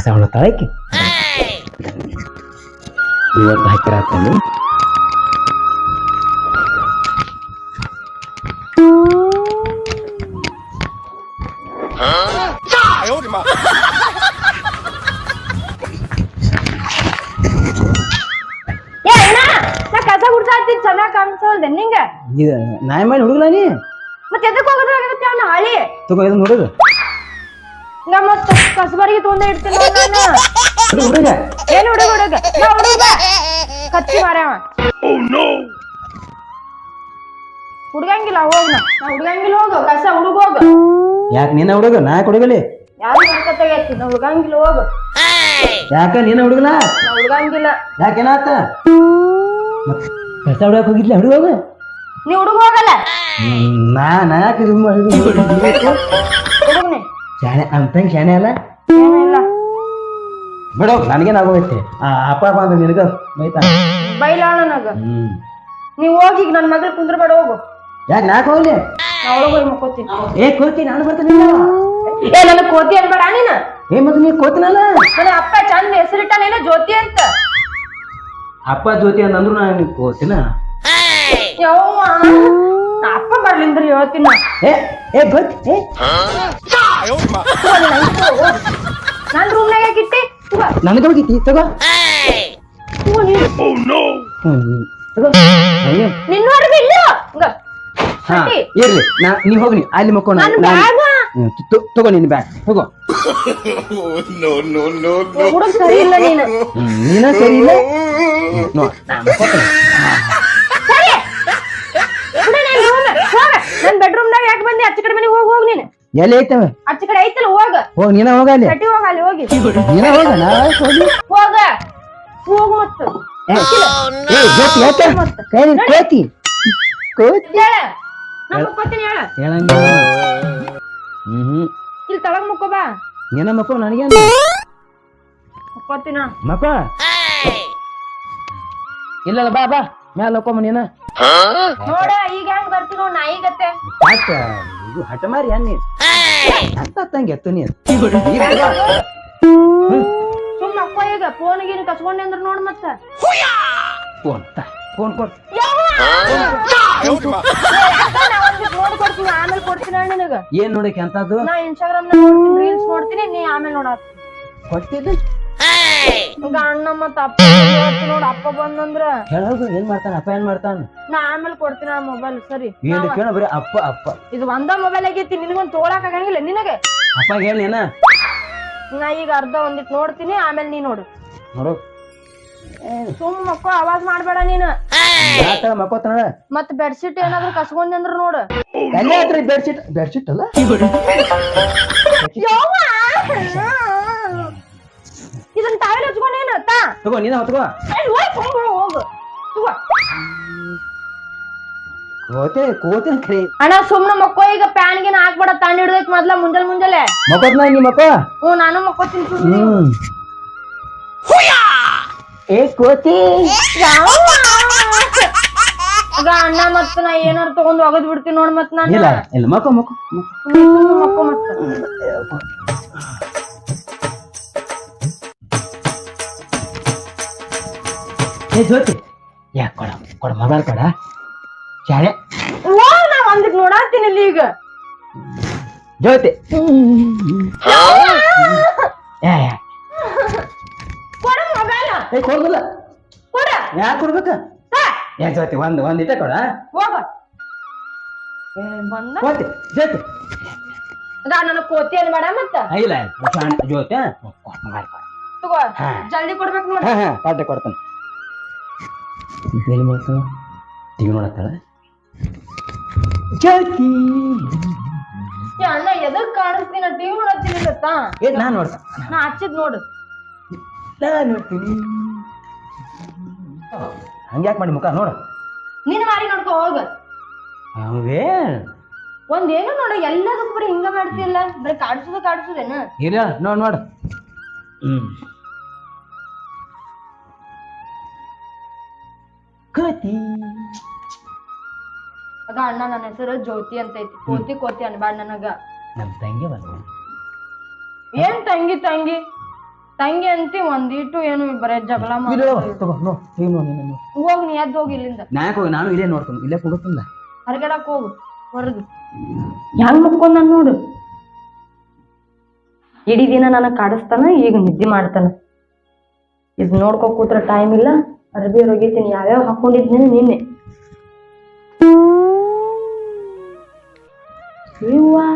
ಕಸ ಹೊಳತಾಳಕಿ ಇವತ್ತು ಹಾಕಿರಾತಲ್ಲಿ ಕಸ ಗುಡ್ಸಾತಿ ಚೆನ್ನಾಗ್ ಕಾಣಿಸಲ್ದೆ ನಿಂಗ ಇದು ನಾಯಿ ಮಾಡಿ ಹುಡುಗಲ ನೀ ಮತ್ತೆ ಎದಕ್ ಹೋಗೋದಾಗತ್ತೆ ಅವ್ನ ಹಾಳಿ ತಗೋ ಇದನ್ನ ಹುಡುಗ ಮತ್ತ ಕಸಬರಿಗೆ ತೊಂದ್ರೆ ಇಡ್ತೀನಿ ಹುಡುಗ ಏನ್ ಹುಡುಗ ಹುಡುಗ ನಾ ಹುಡುಗ ಕತ್ತಿ ಮಾರ್ಯಾವ ಹುಡ್ಗಂಗಿಲ್ಲ ಹೋಗ್ ನಾ ಹುಡ್ಗಂಗಿಲ್ಲ ಹೋಗು ಕಸ ಹುಡುಗ ಹೋಗು ಯಾಕೆ ನೀನ ಹುಡುಗ ನಾ ಹುಡುಗಲಿ ಯಾರು ಕತ್ತಗೈತಿ ನಾ ಹುಡ್ಗಂಗಿಲ್ಲ ಹೋಗು ಯಾಕ ನೀನ ಹುಡುಗಲ ನಾ ಹುಡ್ಗಂಗಿಲ್ಲ ಯಾಕೇನಾತ ಕಸ ಹುಡುಗಕ್ಕೆ ಹೋಗಿದ್ಲ ಹುಡುಗ ಹೋಗ ನೀ ಹುಡುಗ ಹೋಗಲ್ಲ ನಾ ಯಾಕೆ ಹುಡುಗನೆ ಶಾಣೆ ಅಂತಂಗ ಶಾಣೆ ಅಲ್ಲ ಏನಿಲ್ಲ ಬಿಡೋ ನನಗೇನು ಆಗೋಗೈತೆ ಅಪ್ಪ ಬಂದ ನಿನಗ ಬೈತಾ ಬೈಲಾಳ ನನಗ ನೀವ್ ಹೋಗಿ ಈಗ ನನ್ ಮಗಳ ಕುಂದ್ರಬೇಡ ಹೋಗು ಯಾಕೆ ನಾಕ್ ಹೋಗ್ಲಿ ನಾ ಒಳಗೆ ಹೋಗಿ ಮಕ್ಕೋತೀನಿ ಕೋತಿ ನಾನು ಬರ್ತೀನಿ ಏ ನನಗ್ ಕೋತಿ ಅನ್ಬೇಡ ನೀನ ಮತ್ತೆ ನೀ ಕೋತಿನಲ್ಲ ನನ್ನ ಅಪ್ಪ ಚಂದ ಹೆಸರಿಟ್ಟಾನೇನ ಜ್ಯೋತಿ ಅಂತ ಅಪ್ಪ ಜ್ಯೋತಿ ಅಂತಂದ್ರು ನಾನು ಕೋತಿನ ಯವ್ವ ಅಪ್ಪ ಬರ್ಲಿಂದ್ರ ಹೇಳ್ತೀನ ಗೊತ್ತಿ ನನ್ ರೂಮ್ನಾಗ ಇಟ್ಟಿ ನನಗೆ ಹೋಗಿತಿ ತಗೋ ನಿನ್ನವರೆಗೂ ಇಲ್ಲ ಇರ್ಲಿ ನೀ ಹೋಗ್ನಿ ಅಲ್ಲಿ ಮಕ್ಕೋಣ ತಗೋ ನಿನ್ ಬ್ಯಾಗ್ ಹೋಗೋ ಹುಡುಗ ಸರಿ ಇಲ್ಲ ನೀನು ನೀನ ಸರಿ ಇಲ್ಲ ನನ್ ಬೆಡ್ರೂಮ್ನಾಗ ಯಾಕೆ ಬಂದಿ ಆಚೆ ಕಡೆ ಮನೆಗೆ ಹೋಗ್ ನೀನು ಎಲ್ಲಿ ಐತವ ಆಚೆ ಕಡೆ ಐತಲ್ಲ ಹೋಗ ನೀನ ಹೋಗ ಅಲ್ಲಿ ಕಟ್ಟಿ ಹೋಗ ಅಲ್ಲಿ ಹೋಗಿ ನೀನ ಹೋಗ ನಾ ಹೋಗಿ ಹೋಗ ಹೋಗ್ ಮತ್ತು ಕೋತಿ ಕೋತಿ ಹೇಳ ನಾ ಮುಕ್ಕೋತೀನಿ ಹೇಳ ಹೇಳಂಗ ಇಲ್ಲಿ ತಳಗ್ ಮುಕ್ಕೋ ಬಾ ನೀನ ಮಕ್ಕೋ ನನಗೆ ಮುಕ್ಕೋತೀನ ಮಕ್ಕ ಇಲ್ಲ ಬಾ ಬಾ ಮ್ಯಾಲ ಹೋಗ್ಕೊಂಬ ನೀನ ನೋಡ ಈಗ ಹೆಂಗ್ ಬರ್ತಿ ನೋಡ್ ನಾಯಿ ಗತ್ತೆ ಇದು ಹಠ ಮಾರಿ ಅನ್ನಿ ಅಂತ ತಂಗೆ ಎತ್ತು ನೀನು ಸುಮ್ಮ ಅಪ್ಪ ಈಗ ಫೋನ್ ಗೀನ್ ಕಸ್ಕೊಂಡೆ ಅಂದ್ರ ನೋಡ್ ಮತ್ತ ಫೋನ್ ಕೊಡ್ ನೋಡ್ ಕೊಡ್ತೀನಿ ಆಮೇಲೆ ಕೊಡ್ತೀನಿ ನಿನಗ ಏನ್ ನೋಡಕ್ಕೆ ಅಂತದ್ದು ನಾ ಇನ್ಸ್ಟಾಗ್ರಾಮ್ ನೋಡ್ತೀನಿ ರೀಲ್ಸ್ ನೋಡ್ತೀನಿ ನೀ ಆಮೇಲೆ ನೋಡ ಕೊಟ್ಟಿದ್ದು ಈಗ ಅಣ್ಣ ಮತ್ತ ಅಪ್ಪ ನೋಡ್ ಅಪ್ಪ ಬಂದಂದ್ರ ಹೇಳೋದು ಏನ್ ಮಾಡ್ತಾನ ಅಪ್ಪ ಏನ್ ಮಾಡ್ತಾನ ನಾ ಆಮೇಲೆ ಕೊಡ್ತೀನಿ ಆ ಮೊಬೈಲ್ ಸರಿ ಏನು ಕೇಳ ಬರೀ ಅಪ್ಪ ಅಪ್ಪ ಇದು ಒಂದ ಮೊಬೈಲ್ ಆಗೈತಿ ನಿನಗೊಂದ್ ತಗೊಳಕ್ ಆಗಂಗಿಲ್ಲ ನಿನಗೆ ಅಪ್ಪ ಹೇಳಿ ಏನ ನಾ ಈಗ ಅರ್ಧ ಒಂದಿಟ್ ನೋಡ್ತೀನಿ ಆಮೇಲೆ ನೀ ನೋಡು ನೋಡು ಸುಮ್ ಮಕ್ಕೋ ಆವಾಜ್ ಮಾಡ್ಬೇಡ ನೀನು ಮಕ್ಕೋತಾನ ಮತ್ ಬೆಡ್ಶೀಟ್ ಏನಾದ್ರು ಕಸ್ಕೊಂಡಿ ಅಂದ್ರ ನೋಡು ಬೆಡ್ಶೀಟ್ ಅಲ್ಲ ಇದನ್ನ ತಾವೇಲಿ ಹಚ್ಕೊಂಡೇನು ತಗೋ ನೀನ ಹೊತ್ಕೋ ಹೋಗು ಕೋತಿ ಖರೀ ಅಣ್ಣ ಸುಮ್ನೆ ಮಕ್ಕೋ ಈಗ ಪ್ಯಾನ್ ಗಿನ್ ಹಾಕ್ಬೇಡ ತಂಡ ಹಿಡ್ದೈತ್ ಮೊದ್ಲ ಮುಂಜಾನೆ ಮಕ್ಕೋತ್ನ ನೀ ಮಕ್ಕೋ ನಾನು ಮಕ್ಕೋತೀನಿ ಕೋತಿ ಈಗ ಅಣ್ಣ ಮತ್ತ ನಾ ಏನಾರ ತಗೊಂಡ್ ಒಗದ್ ಬಿಡ್ತೀನಿ ನೋಡ್ ಮತ್ ನಾನು ಇಲ್ಲ ಮಕ್ಕೋ ಮಕ್ಕೋ ಮಕ್ಕೋ ಮತ್ತ ಜ್ಯೋತಿ ಯಾಕೆ ಕೊಡ ಮೊಬೈಲ್ ಕೊಡ ಶಾಲೆ ನಾ ಒಂದಿಟ್ ನೋಡಾತೀನಿ ಇಲ್ಲಿ ಈಗ ಜ್ಯೋತಿ ಕೊಡ ಮೊಬೈಲ್ ಕೊಡುದಿಲ್ಲ ಕೊಡ ಯಾಕೆ ಕೊಡ್ಬೇಕ ಜ್ಯೋತಿ ಒಂದ್ ಇಟ ಕೊಡ ಹೋಗ ಕೋತಿ ಜ್ಯೋತಿ ನನ್ನ ಕೋತಿ ಅನ್ಬೇಡ ಮತ್ತ ಇಲ್ಲ ಜ್ಯೋತಿ ಮೊಬೈಲ್ ಕೊಡ ತಗೋ ಜಲ್ದಿ ಕೊಡ್ಬೇಕು ನೋಡ ಪಾಠ ಕೊಡ್ತಾನೆ ಏನು ಮಾಡ್ತಾಳ ಟಿವಿ ನೋಡತ್ತಾಳ ಜ್ಯೋತಿ ಅಣ್ಣ ಎದಕ್ ಕಾಣಿಸ್ತೀನಿ ಟಿವಿ ನೋಡತ್ತೀನಿ ಗೊತ್ತಾ ನಾನ್ ನೋಡ್ತಾ ನಾ ಹಚ್ಚಿದ್ ನೋಡು ನಾನ್ ನೋಡ್ತೀನಿ ಹಂಗ್ಯಾಕ್ ಮಾಡಿ ಮುಖ ನೋಡು ನಿನ್ನ ಮಾರಿ ನೋಡ್ಕೊ ಹೋಗ ಅವೇ ಒಂದೇನು ನೋಡ ಎಲ್ಲದಕ್ಕೂ ಬರೀ ಹಿಂಗ ಮಾಡ್ತಿಲ್ಲ ಬರೀ ಕಾಡ್ಸುದೇನು ಇಲ್ಲ ನೋಡು ಕೋತಿ ಆಗ ಅಣ್ಣ ನನ್ನ ಹೆಸರು ಜ್ಯೋತಿ ಅಂತ ಐತಿ ಕೋತಿ ಕೋತಿ ಅನ್ಬಾರ್ದು ನನಗ ನಮ್ ತಂಗಿ ಬಂದ ಏನ್ ತಂಗಿ ತಂಗಿ ಅಂತಿ ಒಂದಿಟ್ಟು ಏನು ಬರೇ ಜಗಳ ಮಾಡಿ ತಗೋ ನೋ ಈಗ ನೋ ನೀನು ಹೋಗ್ ನೀ ಎದ್ದು ಹೋಗಿ ಇಲ್ಲಿಂದ ನಾಯಕ್ ಹೋಗಿ ನಾನು ಇಲ್ಲೇ ನೋಡ್ತೀನಿ ಇಲ್ಲೇ ಕೊಡುತ್ತಿಲ್ಲ ಹೊರಗಡಕ್ ಹೋಗು ಹೊರದು ಹೆಂಗ್ ಮುಕ್ಕೊಂಡ್ ನಾನು ನೋಡು ಇಡೀ ದಿನ ನನಗ್ ಕಾಡಿಸ್ತಾನ ಈಗ ನಿದ್ದೆ ಮಾಡ್ತಾನ ಇದ್ ನೋಡ್ಕೊ ಕೂತ್ರ ಟೈಮ್ ಇಲ್ಲ ಅರ್ಬಿ ಹೋಗಿತೀನಿ ಯಾವ್ಯಾವ ಹಾಕೊಂಡಿದ್ನೇನು ನಿನ್ನೆ ಇವ್ವಾ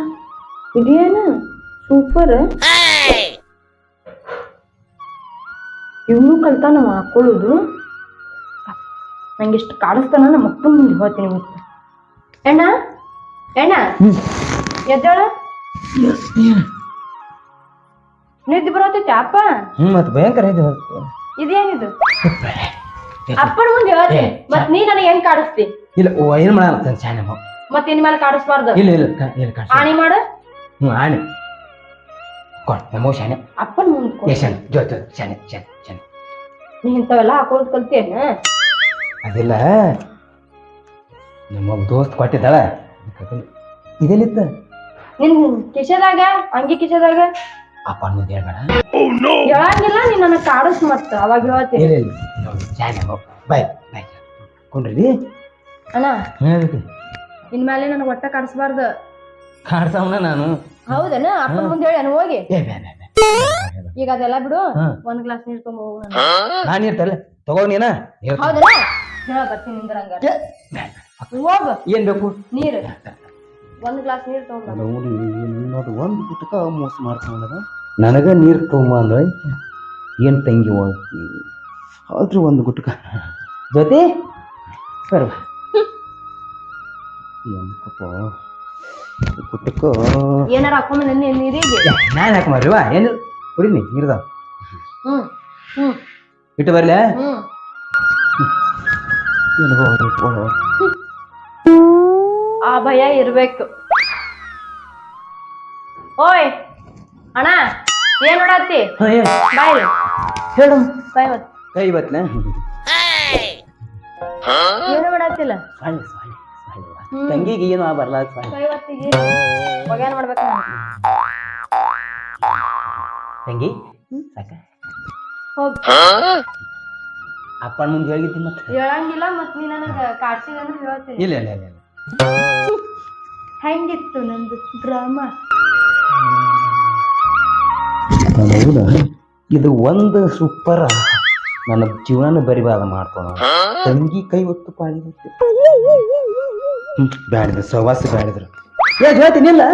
ಇದೇನ ಸೂಪರ್ ಇವನು ಕಲ್ತಾನ ಹಾಕೊಳ್ಳುದು ನಂಗೆ ಇಷ್ಟು ಕಾಡಿಸ್ತಾನ ನಮ್ಮ ಅಪ್ಪನ ಮುಂದೆ ಹೋಗ್ತೀನಿ ಮತ್ತೆ ಎಣ್ಣ ಎಣ್ಣ ಎದ್ದಾಳ ನಿದ್ದೆ ಬರತೈತಿ ಅಪ್ಪ ಮತ್ತೆ ಭಯಂಕರ ಇದೆ ಇದೇನಿದು ಅಪ್ಪನ ಮುಂದೆ ಹೇಳ್ತೀನಿ ಮತ್ ನೀ ನನಗೆ ಹೆಂಗ್ ಕಾಡಿಸ್ತಿ ಇಲ್ಲ ಏನು ಮಾಡಲ್ಲ ಶಾನೆ ಮತ್ ಇನ್ ಮೇಲೆ ಕಾಡಿಸ್ಬಾರ್ದು ಇಲ್ಲ ಇಲ್ಲ ಇಲ್ಲ ಕಾಡ್ಸ ಆಣಿ ಮಾಡು ಆಣಿ ಕೊಡ್ ನಮೋ ಶಾನೆ ಅಪ್ಪನ ಮುಂದೆ ಶಾನೆ ಜೋತ ಶಾನೆ ಶಾನೆ ಶಾನೆ ನೀ ಇಂಥವೆಲ್ಲ ಹಾಕೊಳ್ಳೋದು ಕಲ್ತೇನ ಅದಿಲ್ಲ ನಮ್ಮ ದೋಸ್ತ್ ಕೊಟ್ಟಿದ್ದಾಳ ಇದೆಲ್ಲಿತ್ತ ನಿನ್ ಕಿಶೆದಾಗ ಅಂಗಿ ಕಿಶೆದಾಗ ಅಪ್ಪನ ಮುಂದೆ ಹೇಳ್ಬೇಡ ಹೇಳಂಗಿಲ್ಲ ನೀ ನನಗ್ ಕಾಡಿಸ್ ಮತ್ತ ಅವಾಗ ಹೇಳ್ತೀನಿ ಇಲ್ಲ ಇಲ್ಲ ಶಾನೆ ಬಾಯ್ ಬಾಯ್ ಕೊಂಡ್ರಿ ಅಣ್ಣ ಹೇಳ್ತಿ ಇನ್ಮೇಲೆ ನನಗೆ ಒಟ್ಟ ಕಾಡಿಸ್ಬಾರ್ದು ಕಾಡ್ಸವನ ನಾನು ಹೌದೇನ ಅಪ್ಪನ ಮುಂದೆ ಹೇಳಿ ಹೋಗಿ ಏ ಬೇ ಬೇ ಬೇ ಈಗ ಅದೆಲ್ಲ ಬಿಡು ಒಂದ್ ಗ್ಲಾಸ್ ನೀರ್ ತಗೊಂಡ್ ಹೋಗು ನಾನು ಇರ್ತಲ್ಲ ತಗೋ ನೀನ ಹೌದಾ ಹೇಳ ಬರ್ತೀನಿ ನಿಂದ್ರಂಗ ಹೋಗ ಏನ್ ಬೇಕು ನೀರ್ ಒಂದ್ ಗ್ಲಾಸ್ ನೀರ್ ತಗೊಂಡ್ ನೋಡಿ ಒಂದು ಪುಟಕ ಮೋಸ ಮಾಡ್ಕೊಂಡ ನನಗ ನೀರು ತೊಗೊಂಬ ಅಂದ್ರ ಏನ್ ತಂಗಿ ಆದ್ರೂ ಒಂದು ಗುಟ್ಕ ಜೊತೆ ಬರ್ವ ಗುಟ್ಟಕ ಏನಾರ ಹಾಕೊಂಡ್ ನೀರಿಗೆ ನಾನು ಹಾಕೊಂಬರ್ರಿವಾ ಏನು ಕುಡಿನಿ ನೀರ್ದ ಹ್ಮ್ ಹ್ಮ್ ಇಟ್ಟು ಬರ್ಲ ಹ್ಮ್ ಆ ಭಯ ಇರ್ಬೇಕು ಓಯ್ ಅಣ್ಣ ಏನ್ ನೋಡತ್ತಿ ಬಾಯ್ ಹೇಳು ಕೈ ಹೊತ್ತು ಕೈ ಬತ್ಲ ಏನು ಮಾಡತ್ತಿಲ್ಲ ತಂಗಿಗೆ ಏನು ಬರ್ಲ ಕೈ ಹೊತ್ತಿಗೆ ಒಗ್ಯಾನ ಮಾಡ್ಬೇಕು ತಂಗಿ ಸಾಕ ಹೋಗ್ ಅಪ್ಪನ ಮುಂದೆ ಹೇಳಿದ್ದಿ ಮತ್ತೆ ಹೇಳಂಗಿಲ್ಲ ಮತ್ ನೀ ನನಗ ಕಾಡ್ಸಿದ ಅಂದ್ರೆ ಹೇಳ್ತೀನಿ ಇಲ್ಲ ಇಲ್ಲ ಇಲ್ಲ ಹೆಂಗಿತ್ತು ನಂದು ಡ್ರಾಮಾ ಹೌದಾ ಇದು ಒಂದು ಸೂಪರ್ ನನ್ನ ಜೀವನ ಬರಿಬಾದ ಮಾಡ್ತಾನ ತಂಗಿ ಕೈ ಹೊತ್ತು ಪಾಳಿ ಬ್ಯಾಡಿದ್ರು ಸವಾಸ ಬ್ಯಾಡಿದ್ರು ಹೇಳ್ತೀನಿಲ್ಲ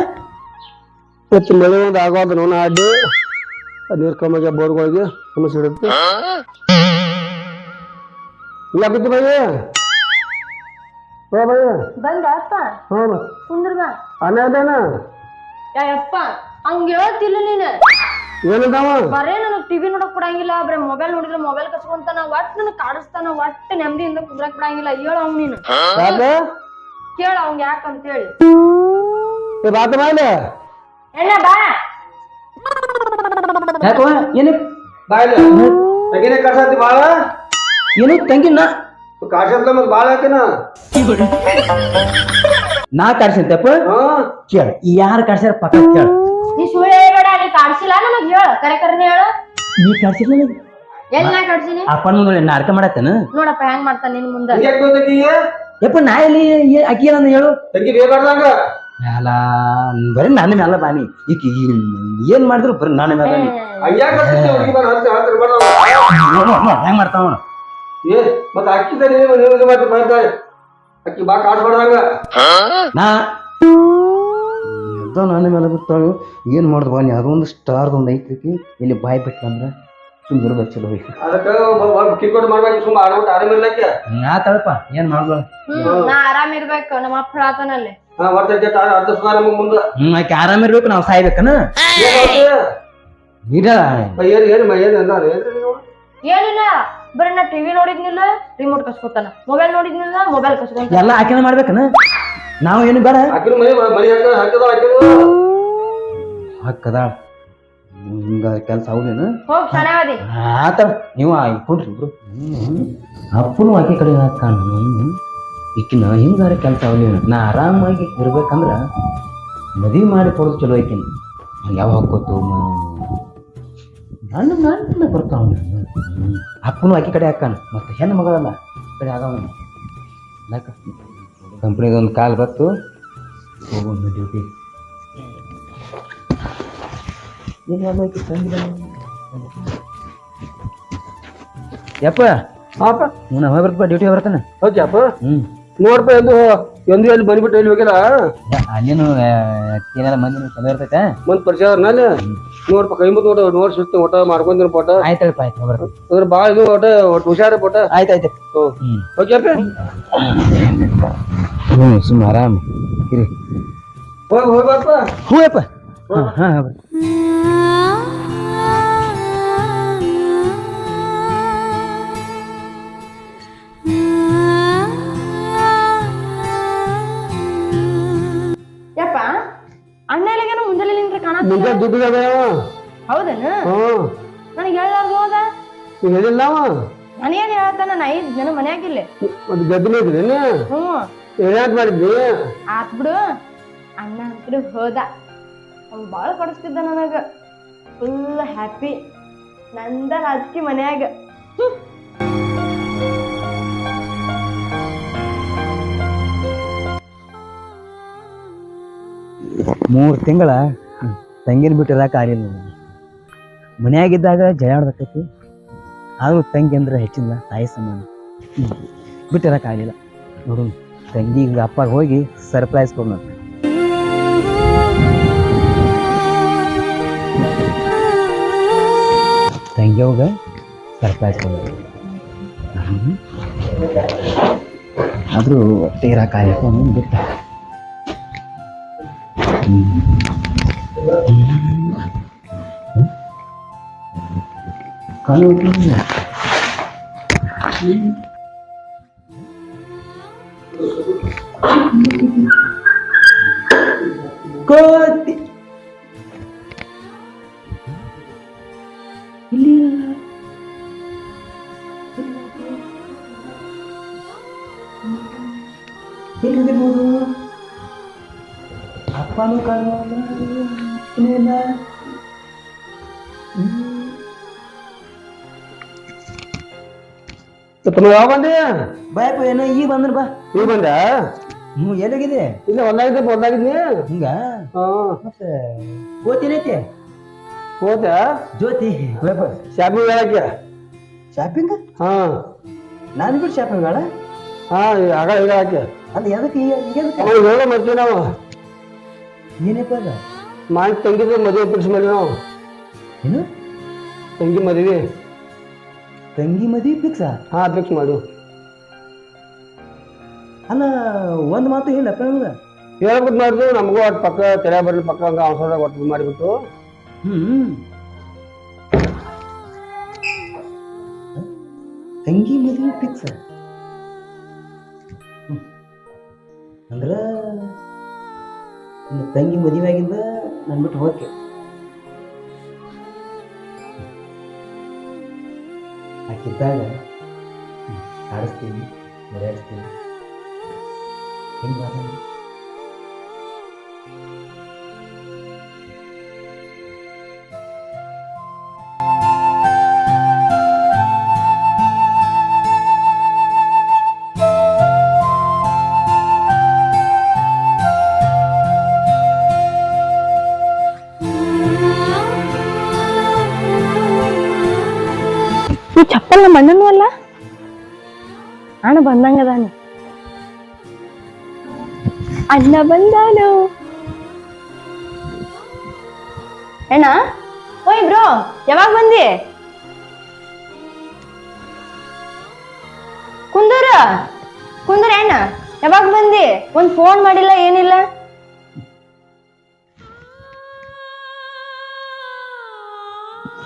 ಹೆಚ್ಚು ಮಳೆ ಒಂದು ಆಗೋದು ನೋನ ಅಡ್ಡಿ ನೀರು ಕಮ್ಮಿಗೆ ಬೋರ್ಗಳಿಗೆ ಸಮಸ್ಯೆ ಇಡುತ್ತೆ ಇಲ್ಲ ಬಿದ್ದು ಬಯ್ಯ ಬಯ್ಯ ಬಂದ ಅಪ್ಪ ಹ್ಞೂ ಕುಂದ್ರ ಬಾ ಅನೇದೇನ ಯಪ್ಪ ಹಂಗ ಹೇಳ್ತಿಲ್ಲ ನೀನ್ ಏನದಾವ ಬರೇ ನನಗ್ ಟಿವಿ ನೋಡಕ್ ಬಿಡಂಗಿಲ್ಲ ಬರೇ ಮೊಬೈಲ್ ನೋಡಿಲ್ಲ ಮೊಬೈಲ್ ಕಸ್ಕೊಂತಾನ ಒಟ್ ನನಗ್ ಕಾಡಿಸ್ತಾನ ಒಟ್ಟು ನೆಮ್ಮದಿಯಿಂದ ಕುಂದ್ರಕ್ ಬಿಡಂಗಿಲ್ಲ ಹೇಳ ಅವ್ನ್ ನೀನು ಕೇಳ ಅವಂಗ ಯಾಕಂತ ಹೇಳಿ ಬಾತ ಬಾಯ್ಲೆ ಎಣ್ಣ ಬಾ ಯಾಕವ ಏನು ಬಾಯ್ಲೆ ತಗಿನ ಕಳ್ಸತ್ತಿ ಬಾಳ ಏನು ತಂಗಿನ ಕಾಡ್ಸತ್ಲ ಮತ್ ಬಾಳ ಹಾಕಿನ ನಾ ಕಾಡ್ಸಂತಪ್ಪ ಕೇಳ ಯಾರು ಕಾಡ್ಸ್ಯಾರ ಪಕ್ಕ ಕೇಳ ನೀ ಸುಳ್ಳು ಹೇಳ್ಬೇಡ ನೀ ಕಾಡ್ಸಿಲ್ಲ ನನಗ್ ಹೇಳ ಕರೆ ಕರೆನೆ ಹೇಳ ನೀ ಕಾಡ್ಸಿಲ್ಲ ಎಲ್ಲಿ ನಾ ಕಾಡ್ಸಿನಿ ಅಪ್ಪನ ಮುಂದೆ ನಾಟಕ ಮಾಡತ್ತೇನ ನೋಡಪ್ಪ ಹೆಂಗ್ ಮಾಡ್ತಾನ ನಿನ್ ಮುಂದ ಯಪ್ಪ ನಾ ಎಲ್ಲಿ ಅಕ್ಕಿ ಏನಂದ ಹೇಳು ತಂಗಿ ಬೇಕಾಡ್ದಂಗ ಅಲ್ಲ ಬರೀ ನನ್ನ ಮೇಲೆ ಬಾನಿ ಈಕಿ ಏನ್ ಮಾಡಿದ್ರು ಬರೀ ನನ್ನ ಮೇಲೆ ಬಾನಿ ಹೆಂಗ್ ಮಾಡ್ತಾವ ಮತ್ತ ಅಕ್ಕಿ ಮಾಡ್ತಾಳೆ ಅಕ್ಕಿ ಬಾ ಕಾಡ್ಸ್ಬಾರ್ದಂಗ ನಾ ಎದ್ದೋ ನನ್ನ ಮೇಲೆ ಬಿಡ್ತಾಳು ಏನ್ ಮಾಡುದು ಬಾನಿ ಅದೊಂದು ಸ್ಟಾರ್ದ ಒಂದು ಐತಿ ಇಲ್ಲಿ ಬಾಯ್ ಬಿಟ್ಟಂದ್ರ ಸುಂದರ ಚಲೋ ಅದಕ್ಕೆ ಕಿರ್ಕೊಂಡು ಮಾಡ್ಬೇಕು ಸುಮ್ಮ ಆಡ್ಬಿಟ್ಟು ಆರಾಮಿರ್ಲಕ್ಕೆ ಆತಾಳಪ್ಪ ಏನ್ ಮಾಡ್ದು ನಾ ಆರಾಮ್ ಇರ್ಬೇಕು ನಮ್ಮ ಅಪ್ಪ ಹೇಳತಾನಲ್ಲಿ ಅರ್ಧ ಸುಧಾರ ಮುಂದ ಆಕೆ ಆರಾಮ ಇರ್ಬೇಕು ನಾವ್ ಸಾಯ್ಬೇಕನ ಇರ ಏನಿಲ್ಲ ಬರೀ ನಾ ಟಿವಿ ನೋಡಿದ್ನಿಲ್ಲ ರಿಮೋಟ್ ಕಸ್ಕೊತಾನ ಮೊಬೈಲ್ ನೋಡಿದ್ನಿಲ್ಲ ಮೊಬೈಲ್ ಕಸ್ಕೊಂತಾನ ಎಲ್ಲ ಆಕೆನ ಮಾಡ್ಬೇಕನ ನಾವು ಏನು ಬೇಡ ಹಾಕದಾಳ ಹಿಂಗ ಕೆಲ್ಸ ಹೌದೇನು ಹೋಗ್ ಚೆನ್ನಾಗದಿ ಆತ ನೀವು ಇಟ್ಕೊಂಡ್ರಿ ಇಬ್ರು ಅಪ್ಪನು ಆಕೆ ಕಡೆ ಹಾಕಾಣ ಈಕಿನ ಹಿಂಗಾರ ಕೆಲಸ ಅವಲೇನು ನಾ ಆರಾಮಾಗಿ ಇರ್ಬೇಕಂದ್ರ ಮದುವೆ ಮಾಡಿ ಕೊಡೋದು ಚಲೋ ಐಕಿನ ಯಾವಾಗ ಗೊತ್ತು ನನ್ನ ಬರ್ತಾವ ಅಪ್ಪನು ಆಕಿ ಕಡೆ ಹಾಕಾನ ಮತ್ತೆ ಹೆಣ್ಣು ಮಗಳಲ್ಲ ಈ ಕಡೆ ಆಗವ ಕಂಪ್ನಿದೊಂದು ಕಾಲ್ ಬತ್ತು ಹೋಗೋಣ ಡ್ಯೂಟಿ ಯಪ್ಪ ಹಾಪ ನಾನು ಹೋಗಿ ಬರ್ತಪ್ಪ ಡ್ಯೂಟಿ ಬರ್ತಾನೆ ಓಕೆಪ್ಪ ಹ್ಞೂ ನೋಡ್ಪ ಎಂದು ಎಲ್ಲಿ ಬಂದ್ಬಿಟ್ಟು ಎಲ್ಲಿ ಹೋಗಿಲ್ಲ ಅಲ್ಲೇನು ಏನಾರ ಮಂದಿ ಚಲೋ ಇರ್ತೈತೆ ಮಂತ್ ಪರಿಚಯ ನಾನು ನೋಡ್ಪ ಕೈ ಮುತ್ತು ಊಟ ನೋಡಿ ಸುತ್ತ ಊಟ ಮಾಡ್ಕೊಂತೀನಿ ಪೋಟ ಆಯ್ತಳಪ್ಪ ಆಯ್ತು ಬರ್ತೀನಿ ಅದ್ರ ಭಾಳ ಇದು ಒಟ ಒಟ್ಟು ಹುಷಾರ ಪೋಟ ಆಯ್ತು ಆಯ್ತು ಓಕೆಪ್ಪ ಹ್ಞೂ ಸುಮ್ಮ ಆರಾಮ್ ಇರಿ ಹೋಗಿ ಬಾಪ ಹ್ಞೂ ಅಪ್ಪ ಹಾಂ ಹಾಂ ಯಪ್ಪ ಅಣ್ಣ ಎಲ್ಲಿಗೇನು ಮುಂಜಾನೆ ನಿಂತ್ರೆ ಕಾಣತ್ತ ಮುಂಜಾ ದುಡ್ಡು ಹೌದೇನು ಹ್ಮ್ ನನಗೆ ಹೇಳಾರ್ದು ಹೋದ ಈಗ ಹೇಳಿಲ್ಲ ಮನೆಯೇನು ಹೇಳ್ತಾನ ನಾ 5 ಜನ ಮನ್ಯಾಗಿಲ್ಲ ಒಂದು ಗದ್ದಲ ಇದ್ರೇನು ಹ್ಞೂ ಏನಾದ್ ಮಾಡಿದ್ನಿ ಆತ್ ಬಿಡು ಅಣ್ಣ ಅಂತ್ರು ಹೋದ ಅವ್ನು ಭಾಳ ಕೊಡಿಸ್ತಿದ್ದ ನನಗ ಫುಲ್ ಹ್ಯಾಪಿ ನಂದ ರಾಜಕೀಯ ಮನ್ಯಾಗ ಮೂರು ತಿಂಗಳ ತಂಗಿನ ಬಿಟ್ಟು ಇರಕ್ಕೆ ಆಗಿಲ್ಲ ಮನ್ಯಾಗಿದ್ದಾಗ ಜಯ ಆಡ್ಬೇಕೈತಿ ಆದರೂ ತಂಗಿ ಅಂದ್ರೆ ಹೆಚ್ಚಿಲ್ಲ ತಾಯಿ ಸಮಾನ ಬಿಟ್ಟು ಇರಕ್ಕೆ ಆಗಿಲ್ಲ ನೋಡು ತಂಗಿಗೆ ಅಪ್ಪಾಗ ಹೋಗಿ ಸರ್ಪ್ರೈಸ್ ಕೊಡೋಣ ತಂಗಿ ಹೋಗ ಸರ್ಪ್ರೈಸ್ ಕೊಡೋಣ ಆದರೂ ಒಟ್ಟೆ ಇರಕ್ಕೆ ಆಗಿಲ್ಲ ಬಿಟ್ಟ ಕೋತಿ ಇಲ್ಲಿ ಎಲ್ಲಿರ್ಬೋದು ಅಪ್ಪನೂ ಕಾಣುವಲ್ಲ ತಮ್ಮ ಯಾವ ಬಂದೆ ಬಾಯಪ್ಪ ಏನೋ ಈಗ ಬಂದ್ರ ಬಾ ಈಗ ಬಂದ ಹ್ಞೂ ಎಲ್ಲೋಗಿದೆ ಇಲ್ಲ ಹೊಲ್ದಾಗಿದ್ನಿ ಹಿಂಗ ಹಾ ಮತ್ತೆ ಕೋತಿನೈತೆ ಹೋದ ಜ್ಯೋತಿ ಶಾಪಿಂಗ್ ಹೇಳಕ್ಕೆ ಶಾಪಿಂಗ್ ಹಾ ನಾನು ಬಿಟ್ಟು ಶಾಪಿಂಗ್ ಬೇಡ ಹಾ ಆಗ ಹೇಳಕ್ಕೆ ಅದು ಎದಕ್ಕೆ ಈಗ ಹೇಳ ಮಾಡ್ತೀವಿ ನಾವು ಏನಪ್ಪ ಅದ ಮಾಡಿ ತಂಗಿದ ಮದುವೆ ಫಿಕ್ಸ್ ಮಾಡಿ ನಾವು ಏನು ತಂಗಿ ಮದುವೆ ತಂಗಿ ಮದುವೆ ಫಿಕ್ಸಾ ಹಾ ಫಿಕ್ಸ್ ಮಾಡು ಅಲ್ಲ ಒಂದು ಮಾತು ಹೇಳಪ್ಪ ನಮ್ಗೆ ಹೇಳ್ಬಿಟ್ಟು ಮಾಡಿದ್ರು ನಮಗೂ ಒಟ್ಟು ಪಕ್ಕ ತೆರೆ ಬರ್ಲಿ ಪಕ್ಕ ಹಂಗ ಅವಸರ ಒಟ್ಟು ಮಾಡಿಬಿಟ್ಟು ತಂಗಿ ಮದುವೆ ಫಿಕ್ಸ್ ಅಂದ್ರ ತಂಗಿ ಮದುವೆ ಆಗಿಂದ ನನ್ ಬಿಟ್ಟು ಹೋಗಕ್ಕೆ ಆಕಿದ್ದಾಗ ಆಡಿಸ್ತೀನಿ ಮರ್ಯಾಡಿಸ್ತೀನಿ ಹೆಂಗ್ ಮಾತಾಡಿ ಈ ಚಪ್ಪಲ್ ನಮ್ಮ ಅಣ್ಣನೂ ಅಲ್ಲ ಅಣ್ಣ ಬಂದಂಗದಾನ ಅಣ್ಣ ಬಂದಾನು ಅಣ್ಣ ಓಯ್ ಬ್ರೋ ಯಾವಾಗ ಬಂದಿ ಕುಂದೂರ ಅಣ್ಣ ಯಾವಾಗ ಬಂದಿ ಒಂದ್ ಫೋನ್ ಮಾಡಿಲ್ಲ ಏನಿಲ್ಲ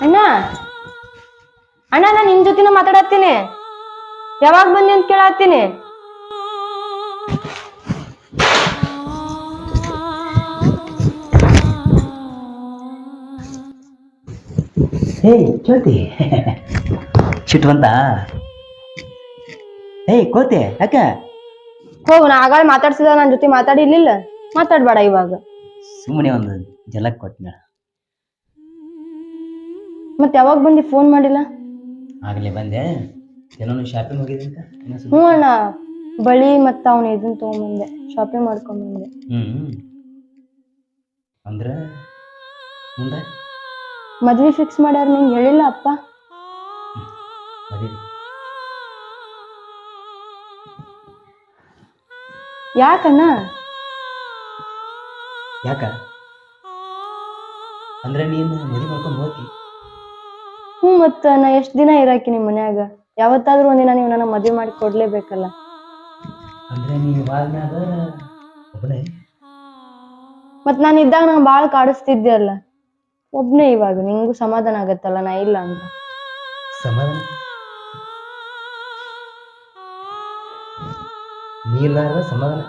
ಅಣ್ಣ ಅಣ್ಣ ನಾನು ನಿಮ್ ಜೊತೆನ ಮಾತಾಡತ್ತೀನಿ ಯಾವಾಗ ಬಂದಿ ಅಂತ ಕೇಳತ್ತೀನಿ ಹೇ ಜ್ಯೋತಿ ಸಿಟ್ವಂತ ಹೇ ಕೋತೆ ಯಾಕ ಹೋಗು ನಾ ಆಗಾಳ ಮಾತಾಡ್ಸಿದ ನನ್ನ ಜೊತೆ ಮಾತಾಡಿರ್ಲಿಲ್ಲ ಮಾತಾಡ್ಬೇಡ ಇವಾಗ ಸುಮ್ಮನೆ ಒಂದು ಜಲಕ್ ಕೊಟ್ಟ ಮತ್ ಯಾವಾಗ ಬಂದಿ ಫೋನ್ ಮಾಡಿಲ್ಲ? ಆಗಲೇ ಬಂದೆ. ಏನೋ ಶಾಪಿಂಗ್ ಹೋಗಿದೆ ಅಂತ ಹ್ಞೂ ಅಣ್ಣ, ಬಳಿ ಮತ್ತ ಅವ್ನ ಇದನ್ನ ತಗೊಂಬಂದೆ, ಶಾಪಿಂಗ್ ಮಾಡ್ಕೊಂಬಂದೆ. ಅಂದ್ರೆ ಮುಂದೆ ಮದ್ವಿ ಫಿಕ್ಸ್ ಮಾಡ್ಯಾರ, ನಿಂಗೆ ಹೇಳಿಲ್ಲ ಅಪ್ಪ? ಮದುವೆ ಯಾಕಣ್ಣ? ಯಾಕ ಅಂದ್ರೆ ನೀನು ಮದುವೆ ಮಾಡ್ಕೊಂಡು ಹೋಗಿ? ಹ್ಞೂ, ಮತ್ತ ನಾ ಎಷ್ಟ್ ದಿನ ಇರಾಕಿ ನಿಮ್ ಮನ್ಯಾಗ? ಯಾವತ್ತಾದ್ರೂ ಒಂದಿನ ನೀವು ನನ್ನ ಮದ್ವೆ ಮಾಡಿ ಕೊಡ್ಲೇಬೇಕಲ್ಲ. ಅಂದ್ರೆ ನೀವು ಆದ್ಮ್ಯಾಗ ಒಬ್ಬನೇ? ಮತ್ ನಾನು ಇದ್ದಾಗ ನಂಗೆ ಬಾಳ ಕಾಡಿಸ್ತಿದ್ದೆ ಅಲ್ಲ, ಒಬ್ನೇ ಇವಾಗ ನಿಂಗೂ ಸಮಾಧಾನ ಆಗತ್ತಲ್ಲ ನಾ ಇಲ್ಲ ಅಂತ. ಸಮಾಧಾನ? ನೀ ಇಲ್ಲಾರ ಸಮಾಧಾನ?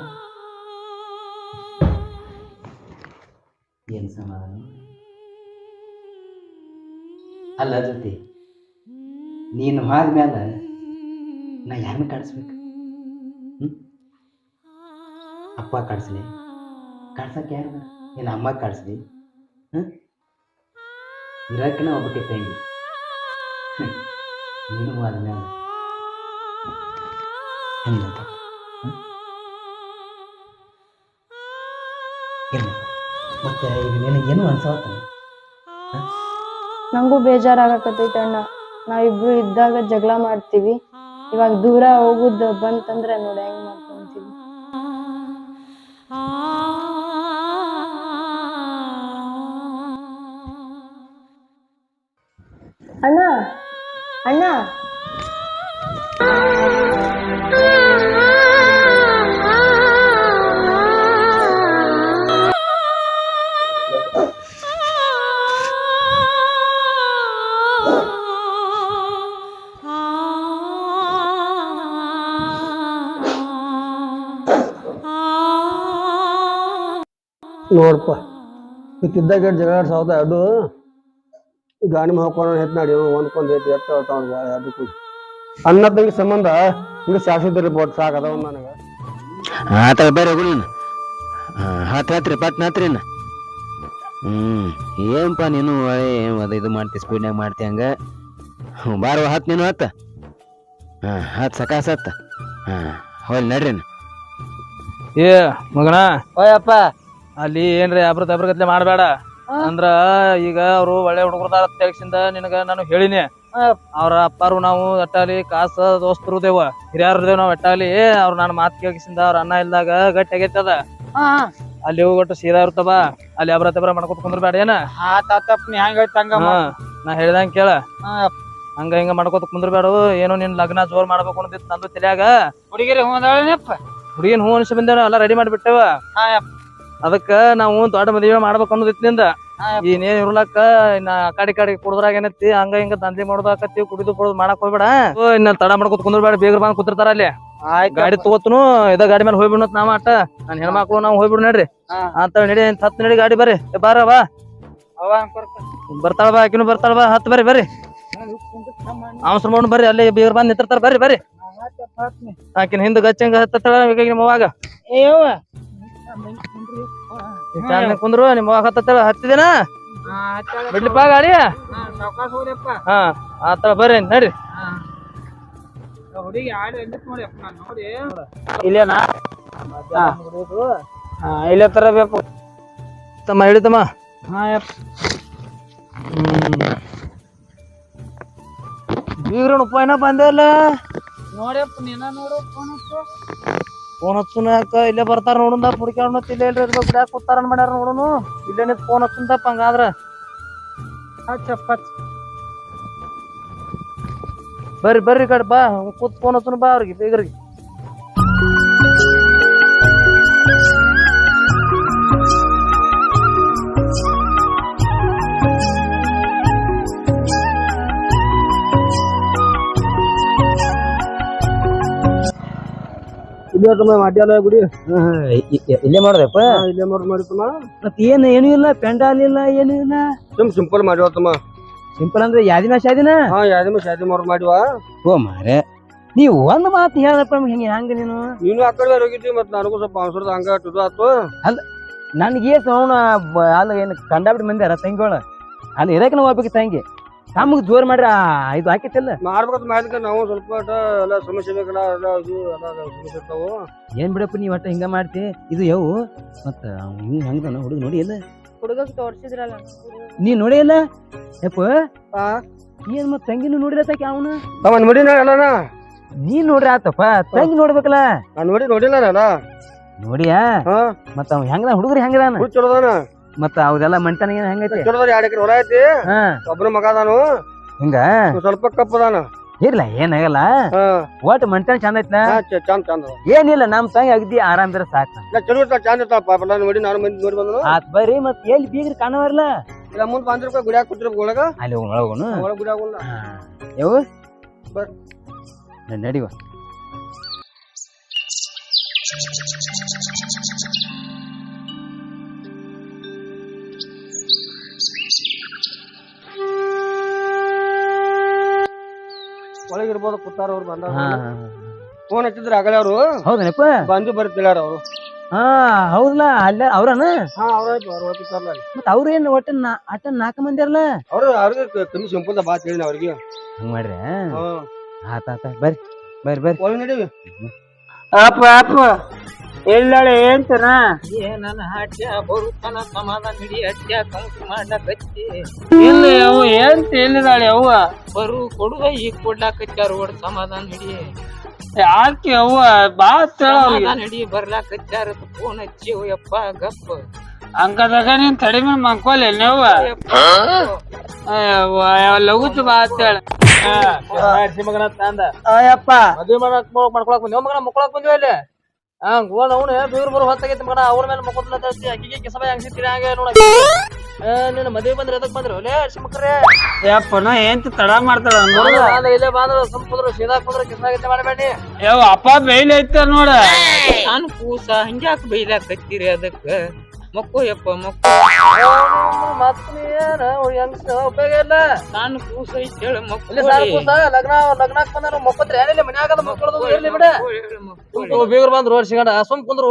ಏನು ಸಮಾಧಾನ? ಅಲ್ಲ ಜೊತೆ ನೀನು ಆದ್ಮೇಲೆ ನಾ ಯಾರನ್ನ ಕಾಡಿಸ್ಬೇಕು? ಅಪ್ಪ ಕಾಡಿಸ್ಲಿ? ಕಾಡ್ಸಕ್ಕೆ ಯಾರು? ಏನು ಅಮ್ಮ ಕಾಡಿಸ್ಲಿ? ಇರಕ್ಕನ ಒಬ್ಬಕ್ಕೆ ತಂಗಿ ನೀನು ಆದ್ಮೇಲೆ ಹೆಂಗಂತ ಮತ್ತೆ ಈಗ ನಿನಗೇನು ಅನ್ಸವತ್ತ? ನಂಗೂ ಬೇಜಾರಾಗಕತ್ತೈತೆ ಅಣ್ಣ. ನಾವಿಬ್ರು ಇದ್ದಾಗ ಜಗಳ ಮಾಡ್ತೀವಿ, ಇವಾಗ ದೂರ ಹೋಗುದ್ ಬಂತಂದ್ರೆ ನೋಡಿ ಹೆಂಗ್ ಮಾಡ್ಕೊಂತೀವಿ. ಅಣ್ಣ ಅಣ್ಣ, ನೋಡಪ್ಪ, ಇದ್ದಾಗ ಜಗಳ ಸಾವ್ದ ಎರಡು ಗಾಡಿ ಹಾಕೊಂಡು ಹೆತ್ ನಾಡಿ ಹೊಂದ್ಕೊಂಡು ಐತಿ ಎತ್ತ ಎರಡು ಕೂಡಿ ಅನ್ನ ತಂಗಿ ಸಂಬಂಧ ಹಿಂಗೆ ಶಾಸ್ತ್ರ ಬೋಟ್ ಸಾಕದ ನನಗೆ. ಆತ ಬೇರೆ ಹೋಗು ನೀನು. ಹತ್ರಿ ಪಟ್ನ ಹತ್ರಿ ಏನಪ್ಪ ನೀನು ಅದು ಇದು ಮಾಡ್ತಿ, ಸ್ಪೀಡ್ನಾಗ ಮಾಡ್ತಿ ಹಂಗ. ಬಾರ ಹತ್ ನೀನು ಹತ್ತ. ಹತ್ ಸಕಾಸ ಹತ್ತ. ಹೋಲ್ ನಡ್ರಿ. ಏ ಮಗನ, ಓಯಪ್ಪ ಅಲ್ಲಿ ಏನ್ರಿ ಅಬ್ರಗತ್ಲೆ ಮಾಡ್ಬೇಡ. ಅಂದ್ರ ಈಗ ಅವ್ರು ಒಳ್ಳೆ ಹುಡುಗರ್ದಾರ ತೆಗ್ಸಿಂದ ನಿನಗ ನಾನು ಹೇಳಿನಿ. ಅವ್ರ ಅಪ್ಪಾರು ನಾವು ಒಟ್ಟಾಲಿ ಕಾಸ ದೋಸ್ತರು ದೇವ ಹಿರಿಯರ್ದೇವ್ ನಾವ್ ಒಟ್ಟಾಲಿ. ಅವ್ರ ನಾನು ಮಾತು ಕೇಳಿಸಿಂದ ಅವ್ರ ಅನ್ನ ಇಲ್ದಾಗ ಗಟ್ಟಿ ಆಗೈತದ. ಅಲ್ಲಿ ಹೋಗ್ಬಿಟ್ಟು ಸೀದಾ ಇರ್ತವ, ಅಲ್ಲಿ ಅಬ್ರ ತಬ್ರ ಮಾಡ್ಕೊತ ಕುಂದ್ರಬೇಡ ಏನ. ನಾ ಹೇಳ್ದಂಗ ಕೇಳ, ಹಂಗ ಹಿಂಗ ಮಾಡ್ಕೊತ ಕುಂದ್ರಬೇಡ. ಏನೋ ನಿನ್ ಲಗ್ನ ಜೋರ್ ಮಾಡ್ಬೇಕು ಅನ್ನೋದಿತ್ತು ನಂದು ತಲ್ಯಾಗ. ಹುಡುಗಿರಿ ಹುಡುಗಿನ ಹೂ ಅನ್ಸಿ ಬಂದೇವ, ಎಲ್ಲ ರೆಡಿ ಮಾಡಿಬಿಟ್ಟೇವ. ಅದಕ್ಕ ನಾವು ದೊಡ್ಡ ಮದುವೆ ಮಾಡ್ಬೇಕು ಅನ್ನೋದಿತ್ತು ನಿಂದ. ಇನ್ನೇನ್ ಇರ್ಲಕ್ಕ ಇನ್ನ ಕಾಡಿ ಕುಡ್ದ್ರಾಗ ಏನೈತಿ ಹಂಗ ಹಿಂಗ ದಂಧೆ ಮಾಡೋದಾಕತ್ತಿ, ಕುಡಿದು ಕುಡಿದು ಮಾಡಕ್ ಹೋಗ್ಬೇಡ. ಇನ್ನ ತಡ ಮಾಡ್ಕೊತ ಕುಂದ್ರಬೇಡ, ಬೇಗ ಬಂದ್ ಕುಂತಿರ್ತಾರ ಅಲ್ಲಿ. ಗಾಡಿ ತಗೋತನು ಇದ ಗಾಡಿ ಮೇಲೆ ಹೋಗ್ಬಿಡ್ ನಾವ್ ಆಟ. ನನ್ ಹೆಣ್ಮಕ್ಳು ನಾವು ಹೋಗ್ಬಿಡ್ ನಡ್ರಿ ಅಂತ ನಡಿ. ಹತ್ ನಡಿ ಗಾಡಿ ಬರ್ರಿ. ಬಾರ ಬಾ, ಬರ್ತಾಳ ಬಾ, ಆಕಿನೂ ಬರ್ತಾಳ ಬಾ. ಹತ್ ಬರ್ರಿ ಅವಸರ ಮಾಡ್ ಬರ್ರಿ, ಅಲ್ಲಿ ಬೀಗರ್ ಬಂದ್ ನಿಂತಿರ್ತಾರ. ಬರ್ರಿ ಆಕಿನ ಹಿಂದ ಗಚ್ಚಂಗ ಹತ್ತಳ ನಿಮ್ಮವಾಗ. ಕುಂದ್ರು ನಿಮ್ಮ ಹತ್ತಳ ಹತ್ತಿದೇನ ಬಿಡ್ಲಿಪ್ಪ ಗಾಡಿ. ಹಾ ಆತಳ ಬರ್ರಿ ನಡ್ರಿ. ಹುಡುಗಿ ಆಡಿ ನೋಡಿ ನೋಡಿ ಇಲ್ಲೇನಾ? ಇಲ್ಲೇ ತರ ಬೇಕು ತಮ್ಮ ಹೇಳಿತಮ್ಮ. ಬೀಗ್ರನ್ ಉಪಾಯನ ಬಂದೇ ಇಲ್ಲ ನೋಡ್ಯಪ್ಪ, ನೀನ ನೋಡು ಫೋನ್ ಹಚ್ಚುನ ಯಾಕ ಇಲ್ಲೇ ಬರ್ತಾರ ನೋಡುಂದ ಹುಡುಕ್ಯಾಡ. ಇಲ್ಲೇ ಇಲ್ರಿ ಬಿಡ್ಯಾಕ ಕೂತಾರ ಮಾಡ್ಯಾರ ನೋಡುನು. ಇಲ್ಲೇ ನಿಂತ ಫೋನ್ ಹಚ್ಚುಂದಪ್ಪ. ಹಂಗಾದ್ರ ಬರ್ರಿ ಕಡೆ ಬಾ, ಕೂತ್ ಫೋನ್ ಹಚ್ಚುನ ಬಾ ಅವ್ರಿಗೆ ಬೀಗ್ರಿಗೆ. ಇಲ್ಲೇ ಮಾಡ್ಯಾಲ ಗುಡಿ ಇಲ್ಲೇ ಮಾಡ್ದಪ್ಪ? ಇಲ್ಲೇ ಮಾಡಿತಮ್ಮ. ಮತ್ ಏನು ಇಲ್ಲ, ಪೆಂಡಾಲ್ ಇಲ್ಲ, ಏನು ಇಲ್ಲ, ಸಿಂಪಲ್ ಮಾಡಿವತ್ತಮ್ಮ. ಸಿಂಪಲ್ ಅಂದ್ರೆ ಯಾದಿನ ಶಾದಿನ? ಶಾದಿ ಮಾಡಿವ. ಓ ಮಾರೆ, ನೀವು ಒಂದ್ ಮಾತು ಹೇಳಪ್ಪ ಹಿಂಗ ಹೆಂಗ ನೀನು ಆ ಕಡೆ ಹೋಗಿದ್ದಿ, ಮತ್ ನನಗೂ ಸ್ವಲ್ಪ ಅವಸರದ ಹಂಗ ಆತು. ಅಲ್ಲ ನನ್ಗೆ ಸೌಣ ಅಲ್ಲ ಏನು ಕಂಡಾಬಿಟ್ಟು ಮಂದಿ ಅರ ತಂಗಿಗಳ ಅಲ್ಲಿ ಇರಕ್ಕೆ ಹೋಗ್ಬೇಕು ತಂಗಿ. ತಮ್ಗ್ ಜೋರ್ ಮಾಡ್ರ ಇದು ಹಾಕಿತ್ತಿಲ್ಲ ಮಾಡ್ಬೇಕಂತ ಮಾಡಿದ್ಕ ನಾವು ಸ್ವಲ್ಪ ಎಲ್ಲ ಸಮಸ್ಯೆ ಬೇಕಲ್ಲ ಎಲ್ಲ ಇದು ಎಲ್ಲ ಸಮಸ್ಯೆ ಇರ್ತಾವು. ಏನ್ ಬಿಡಪ್ಪ ನೀ ಒಟ್ಟ ಹಿಂಗ ಮಾಡ್ತಿ ಇದು ಯವು ಮತ್ತ ಹಿಂಗ್ ಹಂಗದಾನ ಹುಡುಗ ನೋಡಿ ಇಲ್ಲ ಹುಡುಗಗ್ ತೋರ್ಸಿದ್ರಲ್ಲ ನೀ ನೋಡಿ ಇಲ್ಲ ಯಪ್ಪ ಆ ಏನ್ ಮತ್ ತಂಗಿನೂ ನೋಡಿರತ್ತಾಕಿ ಅವನು ಅವ ನೋಡಿನ ಎಲ್ಲನ ನೀನ್ ನೋಡ್ರಿ ಆತಪ್ಪ ತಂಗಿ ನೋಡ್ಬೇಕಲ್ಲ ನಾನು ನೋಡಿಲ್ಲ ನಾನ ನೋಡಿಯಾ ಹಾ ಮತ್ತ ಅವ್ ಹೆಂಗದ ಹುಡುಗರು ಹೆಂಗದಾನ ಹುಡುಗ ಚಲೋದಾನ ಮತ್ತ ಅವ್ದೆಲ್ಲ ಮಂಟನ ಏನ್ ಹೆಂಗೈತಿ ಚಲೋದಾನ 2 ಎಕರೆ ಹೊಲ ಐತಿ ಹಾ ಒಬ್ರ ಮಗ ಅದಾನು ಹಿಂಗ ಸ್ವಲ್ಪ ಕಪ್ಪದಾನ ಇರ್ಲ ಏನಾಗಲ್ಲ ಹಾ ಒಟ್ ಮಂಟನ ಚಂದ ಐತ್ಲ ಚಂದ ಚಂದ ಏನಿಲ್ಲ ನಮ್ ತಂಗಿ ಅಗದಿ ಆರಾಮ್ದ್ರ ಸಾಕ ಚಲೋ ಇರ್ತಾವ ಚಂದ ಇರ್ತಾವ ಎಲ್ಲ ನೋಡಿ ನಾನು ಮಂದಿ ನೋಡಿ ಬಂದನು ಆತ್ ಬರ್ರಿ ಮತ್ ಎಲ್ಲಿ ಬೀಗ್ರಿ ಕಾಣವರ್ಲ ಇಲ್ಲ ಮುಂದ್ 5 ರೂಪಾಯಿ ಗುಡಿಯಾಗ ಕೂತಿರ್ಬೇಕು ಒಳಗ ಅಲ್ಲಿ ಒಳಗೋನು ಒಳಗ ಗುಡಿಯಾಗ ಇಲ್ಲ ಯವು ಬರ್. ನಡಿವ ಒಳಗಿರ್ಬೋದು ಕೂತಾರ ಅವ್ರು ಬಂದ ಹಾ ಫೋನ್ ಹಚ್ಚಿದ್ರ ಆಗಲೇ ಅವ್ರು ಹೌದನಪ್ಪ ಬಂದು ಬರ್ತಿಲ್ಲಾರ ಅವ್ರು ಹಾ ಹೌದಲ್ಲ ಅಲ್ಲ ಅವ್ರನ ಹಾ ಅವ್ರಾಯ್ತು ಅವ್ರು ಹೋಗ್ತಿರ್ತಾರಲ್ಲ ಅಲ್ಲಿ ಮತ್ ಅವ್ರ ಏನ್ ಒಟ್ಟ ಅಟ್ಟ 4 ಮಂದಿ ಅರ್ಲ ಅವ್ರಿಗೆ ಕಮ್ಮಿ ಸಿಂಪಲ್ ಬಾ ಹೇಳಿನ ಅವ್ರಿಗೆ ಹಂಗ ಮಾಡ್ರಿ ಹಾ ಆತ ಬರ್ರಿ ಬರ್ರಿ ಬರ್ರಿ ಒಳಗ್ ನಡೀವಿ ಅಪ್ಪ ಅಪ್ಪ ಎಲ್ಲಾಳೆ ಏನ್ತನ ಏನನ ಹಾಟ್ಯ ಬರುತ್ತನ ಸಮಾಧಾನ ಹಿಡಿ ಹಟ್ಯ ಕಂಸು ಮಾಡಕತ್ತಿ ಇಲ್ಲ ಅವು ಏನ್ತ ಎಲ್ಲಿದಾಳೆ ಅವ್ವ ಬರು ಕೊಡುವ ಈಗ ಕೊಡ್ಲಾಕತ್ಯಾರ ಒಡ್ ಸಮಾಧಾನ ಹಿಡಿ ಯಾಕೆ ಅವ್ವ ಬಾ ಸಮಾಧಾನ ಹಿಡಿ ಬರ್ಲಾಕತ್ಯಾರ ಫೋನ್ ಹಚ್ಚಿ ಯಪ್ಪ ಗಪ್ಪ ಹಂಗದಾಗ ನೀನ್ ತಡಿಮೆ ಮಂಕೋಲೆ ನೋವ ಲಗುತ್ ಬಾ ಅಂತೇಳ ಮಗನ ತಂದ ಅಯ್ಯಪ್ಪ ಮದ್ವೆ ಮಾಡ್ಕೊಳಕ್ ಬಂದಿ ಮಗನ ಮಕ್ಕಳಕ್ ಬಂದಿವ ಅಲ್ಲಿ ಹಂಗ ಹೋದ ಅವನು ಬೀರ್ ಬರೋ ಹೊತ್ತಾಗೈತಿ ಮಗನ ಅವ್ರ ಮೇಲೆ ಮಕ್ಕಳ ಅಕ್ಕಿಗೆ ಕಿಸಬ ಹೆಂಗ್ ಸಿಗ್ತೀರಿ ಹಂಗೆ ನೋಡ ನೀನು ಮದ್ವೆ ಬಂದ್ರೆ ಎದಕ್ ಬಂದ್ರು ಲೇ ಶಿಮಕ್ರೆ ಯಪ್ಪ ನಾ ಏನ್ ತಡ ಮಾಡ್ತಾಳ ಇಲ್ಲೇ ಬಂದ್ರ ಸುಮ್ ಕುಂದ್ರು ಸೀದಾ ಕುಂದ್ರ ಕಿಸನಾಗೈತೆ ಮಾಡಬೇಡಿ ಯಾವ ಅಪ್ಪ ಬೈಲ್ ಐತ ನೋಡ ನಾನು ಕೂಸ ಹಂಗ್ಯಾಕ ಬೈಲಾಕತ್ತೀರಿ ಅದಕ್ಕ ಮಕ್ಕೋ ಯಪ್ಪ ಮಕ್ಕೋ ಮತ್ ಏನ ಹೆಂಗ್ ಉಪಯೋಗ ಇಲ್ಲ ನಾನು ಕೂಸ ಐತೇಳ ಇಲ್ಲಿ ಸಾರ್ ಕೂಸ ಲಗ್ನಾಕ್ ಬಂದ್ರು ಮಕ್ಕಳ್ರಿ ಏನಿಲ್ಲ ಮನ್ಯಾಗದ ಮಕ್ಕಳದು ಇರ್ಲಿ ಬಿಡ ಬೀಗರು ಬಂದ್ರು ರೋಡ್ ಸಿಗಂಡ ಸುಮ್ ಕುಂದ್ರು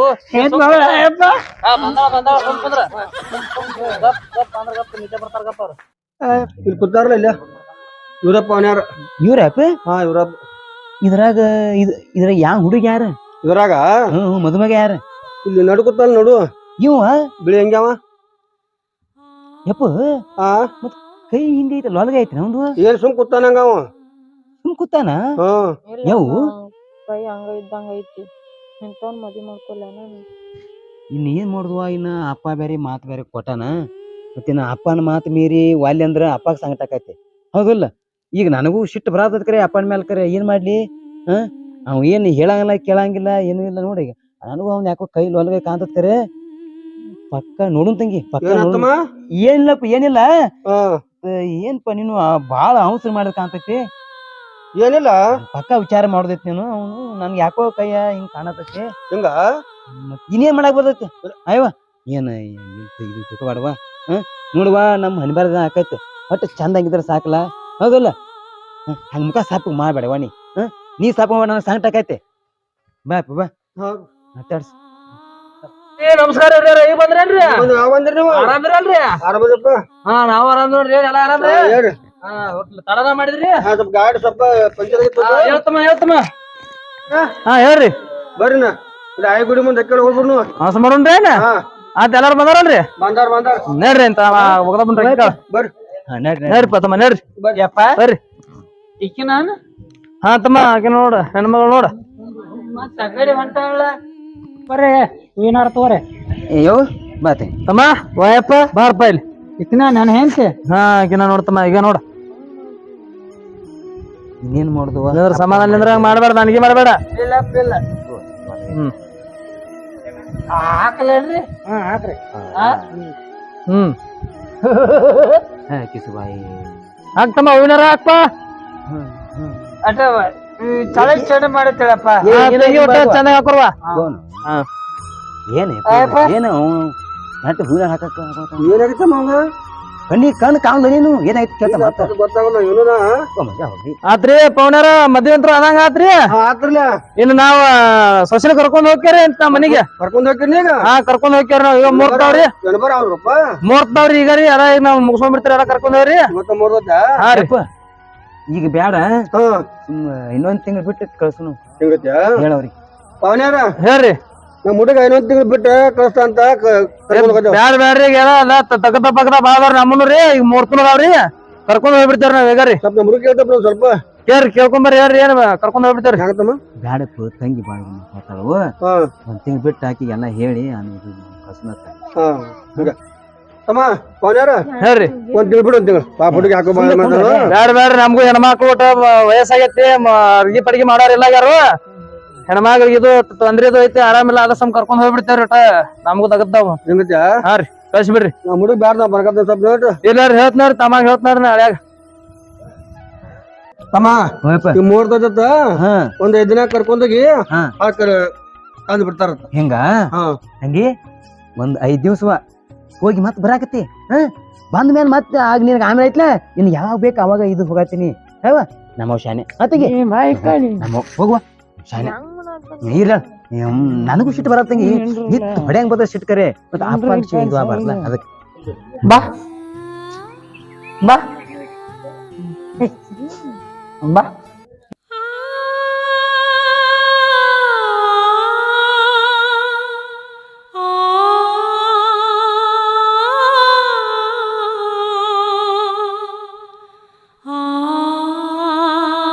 ಬಂದಾವ ಸುಮ್ ಕುಂದ್ರ ಗಪ್ ಅಂದ್ರ ಗಪ್ ನಿಜ ಬರ್ತಾರ ಗಪ್ಪ ಅವ್ರು ಇಲ್ಲಿ ಕೂತಾರಲ್ಲ ಇಲ್ಲ ಇವ್ರಪ್ಪ ಅವನ್ಯಾರ ಇವ್ರಪ್ಪ ಹಾ ಇವ್ರಪ್ಪ ಇದ್ರಾಗ ಇದ್ರಾಗ ಯಾವ ಹುಡುಗ ಯಾರ ಇದ್ರಾಗ ಮದುಮಗ ಯಾರ ಇಲ್ಲಿ ನಡ್ಕೊತಾನ ನೋಡು ಇವ ಬಿಳಿ ಹೆಂಗ್ಯಾವ ಯಪ್ಪ ಆ ಕೈ ಹಿಂಗ ಐತಿ ಲೊಲ್ಗ ಐತಿ ನಮ್ದು ಏನ್ ಸುಮ್ ಕೂತಾನಂಗ ಅವ ಸುಮ್ ಕೂತಾನ ಹಾ ಯಾವ ಕೈ ಹಂಗ ಇದ್ದಂಗ ಐತಿ ಇಂತವ್ನ ಮದ್ವಿ ಮಾಡ್ಕೊಲ್ಲ ನಾನು ಇನ್ ಏನ್ ಮಾಡುದ್ವ ಇನ್ನ ಅಪ್ಪ ಬೇರೆ ಮಾತು ಬೇರೆ ಕೊಟ್ಟಾನ ಮತ್ತಿನ್ನ ಅಪ್ಪನ ಮಾತು ಮೀರಿ ವಾಲ್ಯ ಅಂದ್ರ ಅಪ್ಪಗ್ ಸಂಕಟ ಆಕೈತಿ ಹೌದಲ್ಲ ಈಗ ನನಗೂ ಸಿಟ್ಟು ಬರಾತದ ಕರೆ ಅಪ್ಪನ ಮೇಲೆ ಕರೆ ಏನ್ ಮಾಡ್ಲಿ ಅವ್ ಏನ್ ಹೇಳಂಗಿಲ್ಲ ಕೇಳಂಗಿಲ್ಲ ಏನೂ ಇಲ್ಲ ನೋಡಿ ಈಗ ನನಗೂ ಅವ್ನ ಯಾಕೋ ಕೈ ಲೊಲ್ಗ ಕಾಂತದ ಕರೆ ಪಕ್ಕ ನೋಡುನ್ ತಂಗಿ ಪಕ್ಕ ಏನತ್ತಮ್ಮ ಏನಿಲ್ಲಪ್ಪ ಏನಿಲ್ಲ ಹಾ ಏನ್ಪ ನೀನು ಬಾಳ ಅವಸರ ಮಾಡಿದ ಕಾಂತೈತಿ ಏನಿಲ್ಲ ಪಕ್ಕ ವಿಚಾರ ಮಾಡೋದೈತಿ ನೀನು ಅವನು ನನ್ಗೆ ಯಾಕೋ ಕೈಯ ಹಿಂಗ್ ಕಾಣತೈತಿ ಹಿಂಗ ಇನ್ನೇನ್ ಮಾಡಕ್ ಬರ್ತೈತಿ ಅಯ್ಯವ ಏನ ಇದು ತಿಳ್ಕೊಬಾಡವಾ ನೋಡುವ ನಮ್ ಹನಿಬಾರ್ದ ಆಕೈತಿ ಒಟ್ಟು ಚಂದಾಗಿದ್ರ ಸಾಕಲ್ಲ ಹೌದಲ್ಲ ಹಂಗ ಮುಖ ಸಾಪ್ ಮಾಡ್ಬೇಡವಾ ನೀ ಸಾಪ್ ಮಾಡಿ ನನಗೆ ಸಂಕಟ ಆಕೈತಿ ಬಾಪ ಬಾ ಮಾತಾಡ್ಸ ನಮಸ್ಕಾರ ಈಗ ಬಂದ್ರೇನ್ರಿ ಬಂದ್ರಿ ನೀವು ಆರಾಮಿರಲ್ರಿ ಆರಾಮದಪ್ಪ ಹಾ ನಾವ್ ಆರಾಮ್ ನೋಡ್ರಿ ಎಲ್ಲ ಆರಾಮ್ರಿ ಹೇಳ್ರಿ ತಡನ ಮಾಡಿದ್ರಿ ಸ್ವಲ್ಪ ಗಾಡಿ ಸ್ವಲ್ಪ ಪಂಚರ್ ಹೇಳ್ತಮ್ಮ ಹಾ ಹೇಳ್ರಿ ಬರ್ರಿ ನಾ ಇಲ್ಲಿ ಆಯ್ ಗುಡಿ ಮುಂದೆ ಎಕ್ಕಡೆ ಹೋಗ್ಬಿಡ್ನು ಮಾಸ ಮಾಡೋಣ್ರಿ ಏನ ಹಾ ಆತ ಎಲ್ಲಾರು ಬಂದಾರಲ್ರಿ ಬಂದಾರ ನೋಡ್ರಿ ಅಂತ ಒಗದ ಬಂದ್ರಿ ಬರ್ರಿ ನೋಡ್ರಿಪ್ಪ ತಮ್ಮ ನೋಡ್ರಿ ಯಪ್ಪ ಬರ್ರಿ ಇಕ್ಕಿ ನಾನು ಹಾ ತಮ್ಮ ಆಕೆ ನೋಡ ಹೆಣ್ಮಗಳು ನೋಡ ಮತ್ತ ಕಡೆ ಹೊಂಟಾಳ ಬರ್ರಿ ಏನಾರ ತಗೋರಿ ಅಯ್ಯೋ ಬಾತೆ ತಮ್ಮ ವಾಯಪ್ಪ ಬಾರಪ್ಪ ಇಲ್ಲಿ ಇಕ್ಕಿನ ನಾನು ಹೆಂತೆ ಹಾ ಆಕಿನ ನೋಡ್ತಮ್ಮ ಈಗ ನೋಡ ಇನ್ನೇನ್ ಮಾಡುದುವ ಸಮಾಧಾನ ನಿಂದ್ರ ಹಂಗ ಮಾಡ್ಬೇಡ ನನಗೆ ಮಾಡ್ಬೇಡ ಇಲ್ಲ ಹ್ಮ್ ಹಾಕಲೇನ್ರಿ ಹಾ ಹಾಕ್ರಿ ಹ್ಮ್ ಕಿಸುಬಾಯಿ ಹಾಕ್ತಮ್ಮ ಹೂವಿನಾರ ಹಾಕ್ಪ ಅಟ ಚಳ ಚಡ ಮಾಡತ್ತೇಳಪ್ಪ ಚೆನ್ನಾಗಿ ಹಾಕೋರ್ವ ಏನು ಏನು ನೆಟ್ಟು ಹೂವಿನ ಹಾಕಕ್ಕ ಏನಾಗಿತ್ತಮ್ಮ ಅವಂಗ ಕಣ್ಣು ಕಾಣಲ್ಲ ನೀನು ಏನಾಯ್ತು ಕೇಳ್ತ ಮಾತ ಗೊತ್ತಾಗಲ್ಲ ಇವನ ಆತ್ರಿ ಪೌನ್ಯಾರ ಮದ್ವೆ ಅಂತ ಅದಂಗ ಆತ್ರಿ ಆತ್ರಲ್ಲ ಇನ್ನು ನಾವ್ ಸೊಸಿನ ಕರ್ಕೊಂಡ್ ಹೋಗ್ಯಾರ ಅಂತ ನಮ್ಮ ಮನಿಗೆ ಕರ್ಕೊಂಡ್ ಹೋಗ್ತೀನಿ ಈಗ ಹಾ ಕರ್ಕೊಂಡ್ ಹೋಗ್ಯಾರ ನಾವ್ ಈಗ ಮೂರ್ತವ್ರಿ ಜನಬರ ಅವ್ರಪ್ಪ ಮೂರ್ತವ್ರಿ ಈಗ ರೀ ಅದ ಈಗ ನಾವ್ ಮುಗಿಸ್ಕೊಂಡ್ಬಿಡ್ತೀರಿ ಎಲ್ಲ ಕರ್ಕೊಂಡ್ ಹೋಗ್ರಿ ಮತ್ತೆ ಮೂರ್ದ ಹಾ ರೀ ಈಗ ಬ್ಯಾಡ ಹಾ ಇನ್ನೊಂದ್ ತಿಂಗಳು ಬಿಟ್ಟು ಕಳ್ಸುನು ಹಿಂಗತ್ಯ ಹೇಳವ್ರಿ ಪವನ್ಯಾರ ಹೇಳ್ರಿ ನಮ್ಮ ಹುಡುಗ ಇನ್ನೊಂದ್ ತಿಂಗಳು ಬಿಟ್ಟು ಕಳಿಸ್ತಾ ಅಂತ ಕರ್ಕೊಂಡ್ ಹೋಗ್ತೇವ ಬ್ಯಾಡ್ರಿ ಈಗ ಎಲ್ಲ ತಗದ ಪಗದ ಬಾದಾರ ನಮ್ಮನು ರೀ ಈಗ ಮೂರ್ತನ ಅದಾವ್ರಿ ಕರ್ಕೊಂಡ್ ಹೋಗ್ಬಿಡ್ತಾರ ನಾವ್ ಈಗ ರೀ ಸ್ವಲ್ಪ ನಮ್ಮ ಹುಡುಗ ಕೇಳ್ತಪ್ಪ ಸ್ವಲ್ಪ ಕೇಳ್ರಿ ಕೇಳ್ಕೊಂಬರ್ರಿ ಹೇಳ್ರಿ ಏನ್ ಕರ್ಕೊಂಡ್ ಹೋಗ್ಬಿಡ್ತಾರ ಹೆಂಗತ್ತಮ್ಮ ಬ್ಯಾಡಪ್ಪ ತಂಗಿ ಬಾಳ ಮಾತಾಡವು ಹಾ ಒಂದ್ ತಿಂಗಳು ಬಿಟ್ಟು ಹಾಕಿ ಎಲ್ಲ ಹೇಳಿ ಆಮೇಲೆ ಕಳ್ಸುನತ್ತ ಹಾ ಹಿಂಗ ತಮ್ಮ ಪವನ್ಯಾರ ಹೇಳ್ರಿ ಒಂದ್ ತಿಂಗಳು ಬಿಡು ಒಂದ್ ತಿಂಗಳು ಪಾಪ ಹುಡುಗಿ ಹಾಕೋ ಮಾತಾಡೋ ಬ್ಯಾಡ್ರಿ ನಮ್ಗೂ ಹೆಣ್ಮಕ್ಳು ಒಟ್ಟ ವಯಸ್ಸಾಗೈತಿ ಅರ್ಗಿ ಪಡ್ಗಿ ಮಾಡೋರಿಲ್ಲ ಯಾರು ಹೆಣ್ಮಕ್ಳಿಗೆ ಇದು ತೊಂದ್ರೆದು ಐತಿ ಆರಾಮಿಲ್ಲ ಅದ ಸಮ್ ಕರ್ಕೊಂಡ್ ಹೋಗ್ಬಿಡ್ತೇವ್ರಿ ಒಟ್ಟ ನಮಗೂ ತಗದ್ದಾವ ಹಿಂಗತ್ಯ ಹಾ ರೀ ಕಳ್ಸಿಬಿಡ್ರಿ ನಮ್ಮ ಹುಡುಗ ಬ್ಯಾಡ ನಾ ಬರ್ಕತ್ತ ಸ್ವಲ್ಪ ನೋಡ್ರಿ ಇಲ್ಲ ಹೇಳ್ತಾರ ತಮ್ಮ ಹೇಳ್ತಾರ ಹಳ್ಯಾಗ ತಮ್ಮ ಹೋಯಪ್ಪ ಈ ಮೂರ್ತದ ಹಾ ಒಂದ್ 5 ದಿನ ಕರ್ಕೊಂಡೋಗಿ ಹಾ. ಹಾಕರ್ ಅಂದ್ ಬಿಡ್ತಾರಂತ ಹಿಂಗ ಹಾ ಹಂಗಿ ಒಂದ್ 5 ದಿವ್ಸ ಹೋಗಿ ಮತ್ ಬರಾಕತಿ ಹ ಬಂದ ಮೇಲೆ ಮತ್ತೆ ಆಗ ನಿನಗ ಆಮೇಲೆ ಐತ್ಲ ಇನ್ ಯಾವಾಗ ಬೇಕು ಅವಾಗ ಇದು ಹೋಗತ್ತೀನಿ ಹೌವ ನಮ್ಮ ಶಾನೆ ಅತ್ತಿಗೆ ನಮ್ಮ ಹೋಗುವ ಶಾನೆ ನೀರ ನನಗೂ ಸಿಟ್ಟು ಬರತ್ತಂಗಿ ಇತ್ತು ಹೊಡ್ಯಾಂಗ ಬದ ಸಿಟ್ಟು ಕರೆ ಮತ್ತ ಅಪ್ಪ ಇದು ಬರಲ್ಲ ಅದಕ್ಕೆ ಬಾ ಬಾ ಬಾ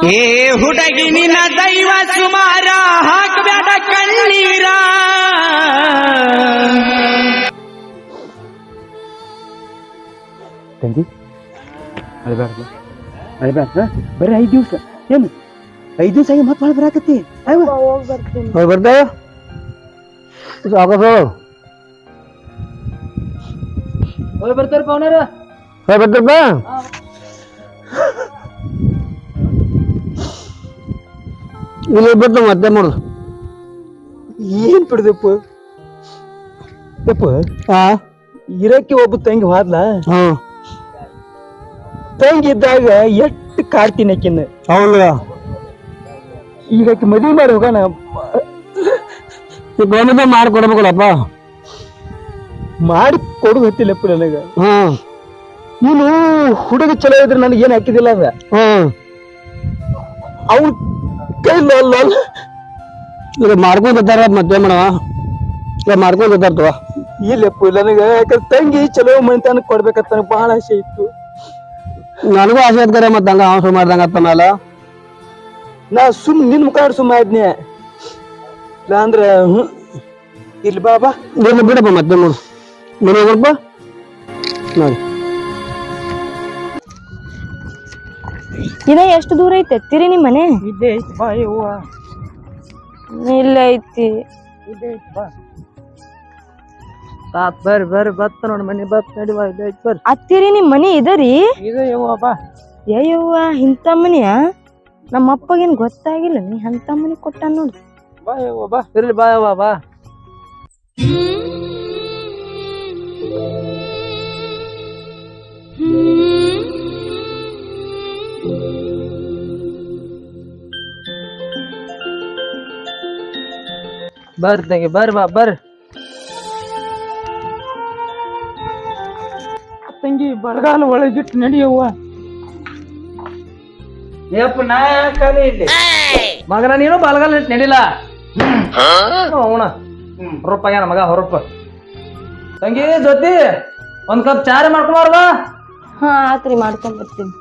ಏ ಹುಡುಗಿ ನಿನ್ನ ದೈವ ಸುಮಾರ ಹಾಕಬೇಡ ಕಣ್ಣೀರ ತಂಗಿ ಅಳ್ಬೇಡ ಅಳ್ಬೇಡ ಬರೀ 5 ದಿವ್ಸ ಏನು 5 ದಿವ್ಸ ಆಗಿ ಮತ್ತೆ ಭಾಳ ಬರಾಕತ್ತಿ ಹೋಗ್ ಬರ್ತೀನಿ ಹೋಗಿ ಬರ್ತಾವ ಸಾಕಸು ಹೋಗಿ ಬರ್ತಾರ ಪೌನ್ಯಾರ ಹೋಗಿ ಬರ್ತಾರಪ್ಪ ಇಲ್ಲಿ ಬಿಟ್ಟು ಮತ್ತೆ ಮಾಡುದು ಏನ್ ಬಿಡ್ದಪ್ಪ ಯಪ್ಪ ಹಾ ಇರಕ್ಕೆ ಒಬ್ಬ ತಂಗಿ ಹೋದ್ಲ ಹಾ ತಂಗಿ ಇದ್ದಾಗ ಎಷ್ಟ್ ಕಾಡ್ತೀನಿ ಆಕಿನ್ನ ಹೌದಾ ಈಗ ಆಕಿ ಮದ್ವಿ ಮಾಡಿ ಹೋಗೋಣ ಈ ಬೇನಿದ ಮಾಡ್ಕೊಡ್ಬೇಕಲ್ಲಪ್ಪ ಮಾಡಿ ಕೊಡುದು ಹತ್ತಿಲ್ಲಪ್ಪ ನನಗ ಹಾ ನೀನು ಹುಡುಗ ಚಲೋ ಇದ್ರೆ ನನಗೆ ಏನ್ ಹಾಕಿದಿಲ್ಲ ಅದ ಹಾ ಅವ್ನ ಕೈ ಈಗ ಮಾಡ್ಕೊಂಡ್ ಬರ್ತಾರ ಮತ್ತೆ ಮಾಡವ ಈಗ ಮಾಡ್ಕೊಂಡ್ ಬರ್ತಾರ ತಗೋ ಇಲ್ಲಪ್ಪ ನನಗ ಯಾಕಂದ್ರೆ ತಂಗಿ ಚಲೋ ಮನಿತನ ಕೊಡ್ಬೇಕಂತ ನನಗೆ ಬಹಳ ಆಸೆ ಇತ್ತು ನನಗೂ ಆಸೆ ಐತ್ಕರೆ ಮತ್ತೆ ಹಂಗ ಅವಸರ ಮಾಡ್ದಂಗ ಅತ್ತ ಮೇಲೆ ನಾ ನಿನ್ ಮುಖ ಸುಮ್ಮ ಆದ್ನೆ ಇಲ್ಲ ಅಂದ್ರ ಇಲ್ಲಿ ಬಾಬಾ ಬಿಡು ಬಿಡಪ್ಪ ಮತ್ತೆ ನೋಡು ಮನೆ ಹೋಗ್ರಪ್ಪ ನೋಡಿ ಇದ ಎಷ್ಟು ದೂರ ಐತೆ ಎತ್ತಿರಿ ನಿಮ್ ಮನೆ ಇದ್ದೇ ಐತಿ ಬಾ ಯವ್ವ ಇಲ್ಲ ಐತಿ ಇದ್ದೇ ಐತಿ ಬಾ ತಾತ್ ಬರ್ರಿ ಬತ್ತ ನೋಡಿ ಮನಿ ಬತ್ ನಡಿವಾ ಇದ್ದೇ ಐತಿ ಬರ್ರಿ ಅತ್ತಿರಿ ನಿಮ್ ಮನಿ ಇದರಿ ಇದೆ ಯವ್ವ ಬಾ ಅಯ್ಯವ್ವ ಇಂಥ ಮನಿಯ ನಮ್ಮ ಅಪ್ಪಗೇನ್ ಗೊತ್ತಾಗಿಲ್ಲ ನೀ ಅಂತ ಮನಿ ಕೊಟ್ಟ ನೋಡಿ ಬಾ ಯವ್ವ ಬಾ ಇರ್ಲಿ ಬಾ ಯವ್ವ ಬಾ ಬರ್ರಿ ತಂಗಿ ಬರ್ರಿ ಬಾ ಬರ್ರಿ ತಂಗಿ ಬರಗಾಲ ಒಳಗಿಟ್ಟು ನಡಿಯವ್ವ ಯಪ್ಪ ನಾ ಯಾಕಾಲಿ ಇಲ್ಲಿ ಮಗನ ನೀನು ಬಲಗಾಲ ಇಟ್ಟು ನಡಿಲ್ಲ ಅವನ ಹೊರಪಾಗ್ಯಾನ ಮಗ ಹೊರಪ ತಂಗಿ ಜೊತೆ ಒಂದ್ ಕಪ್ ಚಾರ ಮಾಡ್ಕೊಂಬಾರ್ದ ಹಾ ಆತ್ರಿ ಮಾಡ್ಕೊಂಡ್ ಬರ್ತೀನಿ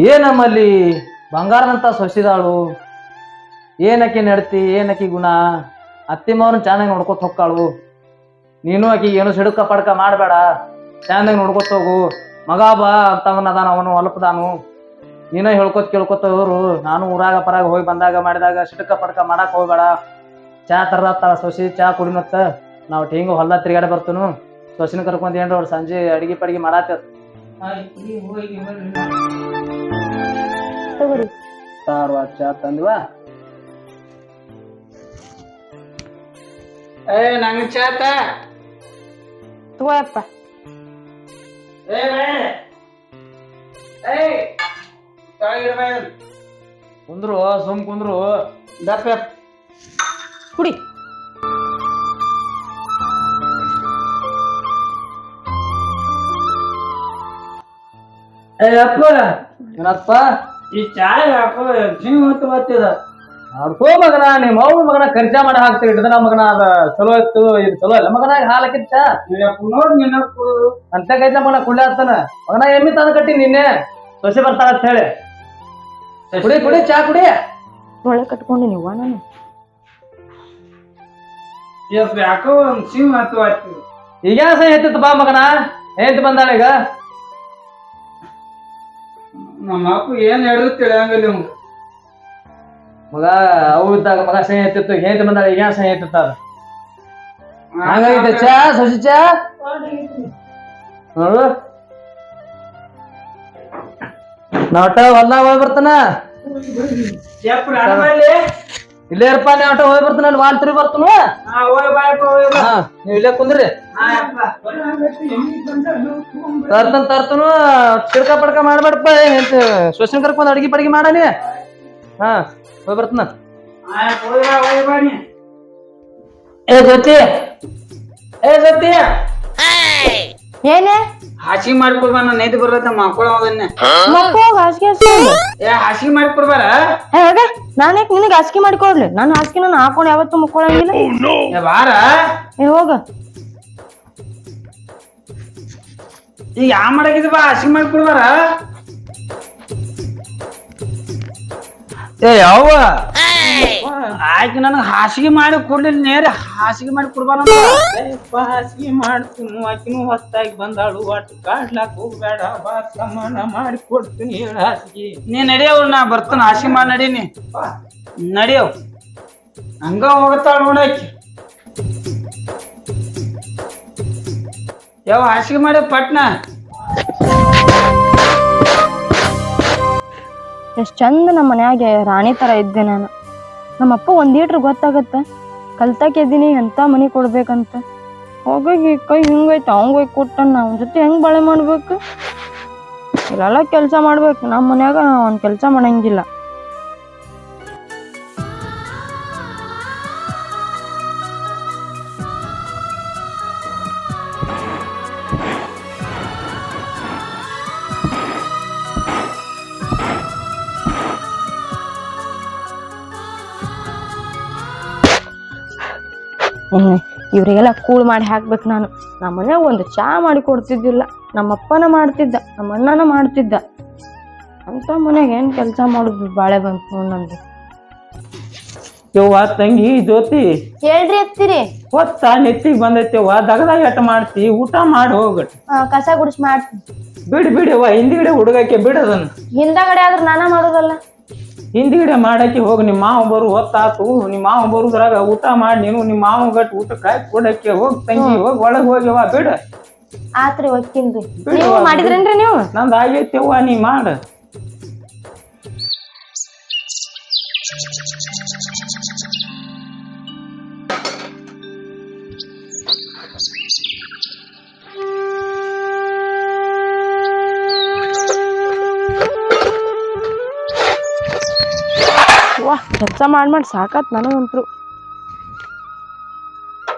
ಏನಮ್ಮಲ್ಲಿ ಬಂಗಾರದಂತ ಸೊಸಿದಾಳು ಏನಕ್ಕಿ ನಡ್ತಿ ಏನಕ್ಕಿ ಗುಣ ಅತ್ತಿಮ್ಮವ್ರನ್ನ ಚೆನ್ನಾಗಿ ನೋಡ್ಕೊತ ಹೊಕ್ಕಾಳು ನೀನು ಆಕಿ ಏನು ಸಿಡುಕ ಪಡ್ಕ ಮಾಡಬೇಡ ಚೆನ್ನಾಗಿ ನೋಡ್ಕೊತ ಹೋಗು ಮಗ ಬಾ ಅಂತವನದಾನ ಅವನು ಹೊಲಪದಾನು ನೀನ ಹೇಳ್ಕೊತ ಕೇಳ್ಕೊತ ಹೋರು ನಾನು ಊರಾಗ ಪರಾಗ ಹೋಗಿ ಬಂದಾಗ ಮಾಡಿದಾಗ ಸಿಡುಕ ಪಡ್ಕ ಮಾಡಕ್ ಹೋಗ್ಬೇಡ ಚಾ ತರತ್ತಾಳ ಸೊಸಿ ಚಾ ಕುಡಿನತ್ತ ನಾವು ಹಿಂಗ ಹೊಲ ತಿರ್ಗಾಡಿ ಬರ್ತನು ಸೊಸಿನ ಕರ್ಕೊಂಡ್ ಏನ್ರ ಅವ್ರು ಸಂಜೆ ಅಡಿಗೆ ಪಡಿಗೆ ಮಾಡಾತ ತಗೋರಿ ಚಾ ತಂದ್ವಾ ನಂಗೆ ಚಾತ ತಗೋಯಪ್ಪ. ಕುಂದ್ರು ಸುಮ್ ಕುಂದ್ರು. ದಪ್ಪ ಕುಡಿ. ಅಪ್ಪ ಏನಪ್ಪ ಈ ಚಾಯ್ ಹಾಕೋ ಜೀವ ಹೊತ್ತು ಬರ್ತಿದ. ಅಡ್ಕೋ ಮಗನ ನಿಮ್ಮ ಅವ್ವ ಮಗನ ಖರ್ಚಾ ಮಾಡಿ ಹಾಕ್ತಿರಿ ಹಿಡ್ದನ ಮಗನ. ಅದ ಚಲೋ ಇತ್ತು ಇದು ಚಲೋ ಇಲ್ಲ ಮಗನ. ಹಾಲ್ ಹಾಕಿತ್ತ ನೋಡ್ ನಿನ್ನಪ್ಪು ಅಂತ ಕೈತ ಮಗನ ಕುಳ್ಳೆ ಆಗ್ತಾನ ಮಗನ. ಎಮ್ಮಿ ತಂದು ಕಟ್ಟಿ ನಿನ್ನೆ ಸೊಸೆ ಬರ್ತಾಳ ಅಂತ ಹೇಳಿ. ಕುಡಿ ಕುಡಿ ಚಾ ಕುಡಿ. ಒಳ್ಳೆ ಕಟ್ಕೊಂಡಿ ನೀವು ನಾನು. ಯಾಕೋ ಒಂದ್ ಜೀವ ಹೊತ್ತು ಬರ್ತಿದ. ಈಗ ಸಹ ಎತ್ತಿತ್ತು ಬಾ ಮಗನ. ಏಂತ ಬಂದಾಳ ಈಗ. ನಮ್ಮ ಅಪ್ಪ ಏನ್ ಹೇಳಿದ್ರು ತಿಳಿಯಂಗಿಲ್ಲ ನಿಮ್ಗೆ. ಮಗ ಅವು ಇದ್ದಾಗ ಮಗ ಸಹ ಎತ್ತಿತ್ತು. ಏಂತ ಬಂದಾಳ ಈಗ ಸಹ ಎತ್ತಿತ್ತ. ಹಂಗಾಗೈತೆ ಚಾ ಸೊಸಿ ಚಾ ನೋಡು. ನಾಟ ಹೊಲ್ದಾಗ ಹೋಗಿ ಬರ್ತಾನ. ಇಲ್ಲೇ ಇರಪ್ಪ. ನಾಟ ಹೋಗಿ ಬರ್ತಾನ. ಅಲ್ಲಿ ವಾಲ್ ತಿರುಗಿ ಬರ್ತಾನ. ನೀವ್ ಇಲ್ಲೇ ಕುಂದ್ರಿ. ತರ್ತನು ಚಿಡ್ಕ ಪಡ್ಕ ಮಾಡ್ಬೇಡಪ್ಪ. ಸೊಸಿನ ಕರ್ಕೊಂಡ್ ಅಡ್ಗಿ ಪಡ್ಗಿ ಮಾಡಾನಿ. ಹಾ ಹೋಗಿ ಬರ್ತಾನ. ಏ ಜೊತಿ ಏನೇ ಹಾಸಿಗೆ ಮಾಡ್ಕೊಡ್ಬಾ. ನಾನು ನೈದು ಬರ್ಲತ್ತ ಮಕ್ಕಳನ್ನ ಮಕ್ಕೋಗ ಹಾಸಿಗೆ ಹಾಸಿಗೆ ಮಾಡ್ಕೊಡ್ಬಾರ. ನಾನೇಕ್ ನಿನಗೆ ಹಾಸಿಗೆ ಮಾಡಿಕೊಡ್ಲಿ? ನನ್ನ ಹಾಸಿಗೆ ನಾನು ಹಾಕೊಂಡು ಯಾವತ್ತೂ ಮುಕ್ಕೊಳಂಗಿಲ್ಲ. ಬಾರ ಹೋಗ. ಈಗ ಯಾ ಮಾಡಾಕಿದ್ ಬಾ ಹಾಸಿಗೆ ಮಾಡ್ಕೊಡ್ಬಾರ. ಏ ಯಾವ ಆಯ್ತು ನನಗೆ ಹಾಸಿಗೆ ಮಾಡಿ ಕೊಡ್ಲಿಲ್ಲ. ನೇರ ಹಾಸಿಗೆ ಮಾಡಿ ಕೊಡ್ಬಾರ. ಹಾಸಿಗೆ ಮಾಡ್ತೀನಿ. ಆಕಿನೂ ಹೊತ್ತಾಗಿ ಬಂದಾಳು. ಒಟ್ಟು ಕಾಡ್ಲಾಕ್ ಹೋಗ್ಬೇಡ ಬಾ ಸಮಾನ ಮಾಡಿ ಕೊಡ್ತೀನಿ ಹೇಳ ಹಾಸಿಗೆ. ನೀ ನಡಿಯವ್. ನಾ ಬರ್ತಾನ ಹಾಸಿಗೆ ಮಾಡಿ ನಡೀನಿ. ನಡಿಯವ್. ಹಂಗ ಹೋಗತ್ತಾಳ ನೋಡಾಕಿ. ಯಾವ ಹಾಸಿಗೆ ಮಾಡಿ ಪಟ್ನ. ಎಷ್ಟ್ ಚಂದ ನಮ್ಮ ಮನ್ಯಾಗೆ ರಾಣಿ ತರ ಇದ್ದೆ ನಾನು. ನಮ್ಮಪ್ಪ ಒಂದೀಟ್ರು ಗೊತ್ತಾಗತ್ತ ಕಲ್ತಾಕ್ ಎದ್ದೀನಿ ಎಂತ ಮನಿ ಕೊಡ್ಬೇಕಂತ. ಹೋಗಿ ಕೈ ಹಿಂಗೈತೆ ಅವಂಗ ಹೋಗಿ ಕೊಟ್ಟನ. ಅವನ ಜೊತೆ ಹೆಂಗ್ ಬಾಳೆ ಮಾಡ್ಬೇಕು? ಇಲ್ಲೆಲ್ಲ ಕೆಲ್ಸ ಮಾಡ್ಬೇಕು. ನಮ್ಮ ಮನ್ಯಾಗ ಒಂದ್ ಕೆಲ್ಸ ಮಾಡಂಗಿಲ್ಲ. ಇವ್ರಿಗೆಲ್ಲ ಕೂಳ್ ಮಾಡಿ ಹಾಕ್ಬೇಕು ನಾನು. ನಮ್ಮ ಮನ್ಯಾಗ ಒಂದು ಚಾ ಮಾಡಿ ಕೊಡ್ತಿದ್ದಿಲ್ಲ. ನಮ್ಮಪ್ಪನ ಮಾಡ್ತಿದ್ದ, ನಮ್ಮ ಅಣ್ಣನ ಮಾಡ್ತಿದ್ದ. ಅಂತ ಮನ್ಯಾಗ ಏನ್ ಕೆಲ್ಸ ಮಾಡುದು ಬಾಳೆ ಬಂತು ನಮ್ಗೆ. ಯವ್ವ ತಂಗಿ ಜ್ಯೋತಿ ಹೇಳ್ರಿ ಅತ್ತಿರಿ. ಹೊತ್ತ ನೆತ್ತಿಗೆ ಬಂದೈತೆವ್ವ. ದಗದಾಗ ಎಟ್ಟ ಮಾಡ್ತಿ? ಊಟ ಮಾಡಿ ಹೋಗಟ್. ಕಸ ಗುಡಿಸ್ ಮಾಡ್ತೀನಿ. ಬಿಡಿಯವ್ವ. ಹಿಂದಿಗಡೆ ಹುಡುಗಕ್ಕೆ ಬಿಡದನ್ನ. ಹಿಂದಗಡೆ ಆದ್ರ ನಾನ ಮಾಡೋದಲ್ಲ. ಹಿಂದಿಗಡೆ ಮಾಡಕ್ಕೆ ಹೋಗಿ. ನಿಮ್ಮ ಮಾವ ಬರು ಹೊತ್ತಾತು. ನಿಮ್ಮ ಮಾವ ಬರುದ್ರಾಗ ಊಟ ಮಾಡಿ ನೀನು ನಿಮ್ಮ ಮಾವ ಗಟ್ಟು ಊಟ ಕಾಯಿ ಕೊಡಕ್ಕೆ ಹೋಗ್ ತಂಗಿ. ಹೋಗಿ ಒಳಗ್ ಹೋಗ್ಯವ. ಬಿಡ ಆತ್ರಿ ಒಕ್ಕಿನ್ರಿ. ನೀವು ಮಾಡಿದ್ರೇನ್ರಿ ನೀವು? ನಂದ್ ಆಗೈತೆವ್ವ. ನೀ ಮಾಡ. ವಾ ಕೆಲಸ ಮಾಡಿ ಸಾಕಾತ್ ನನಗಂತ್ರು.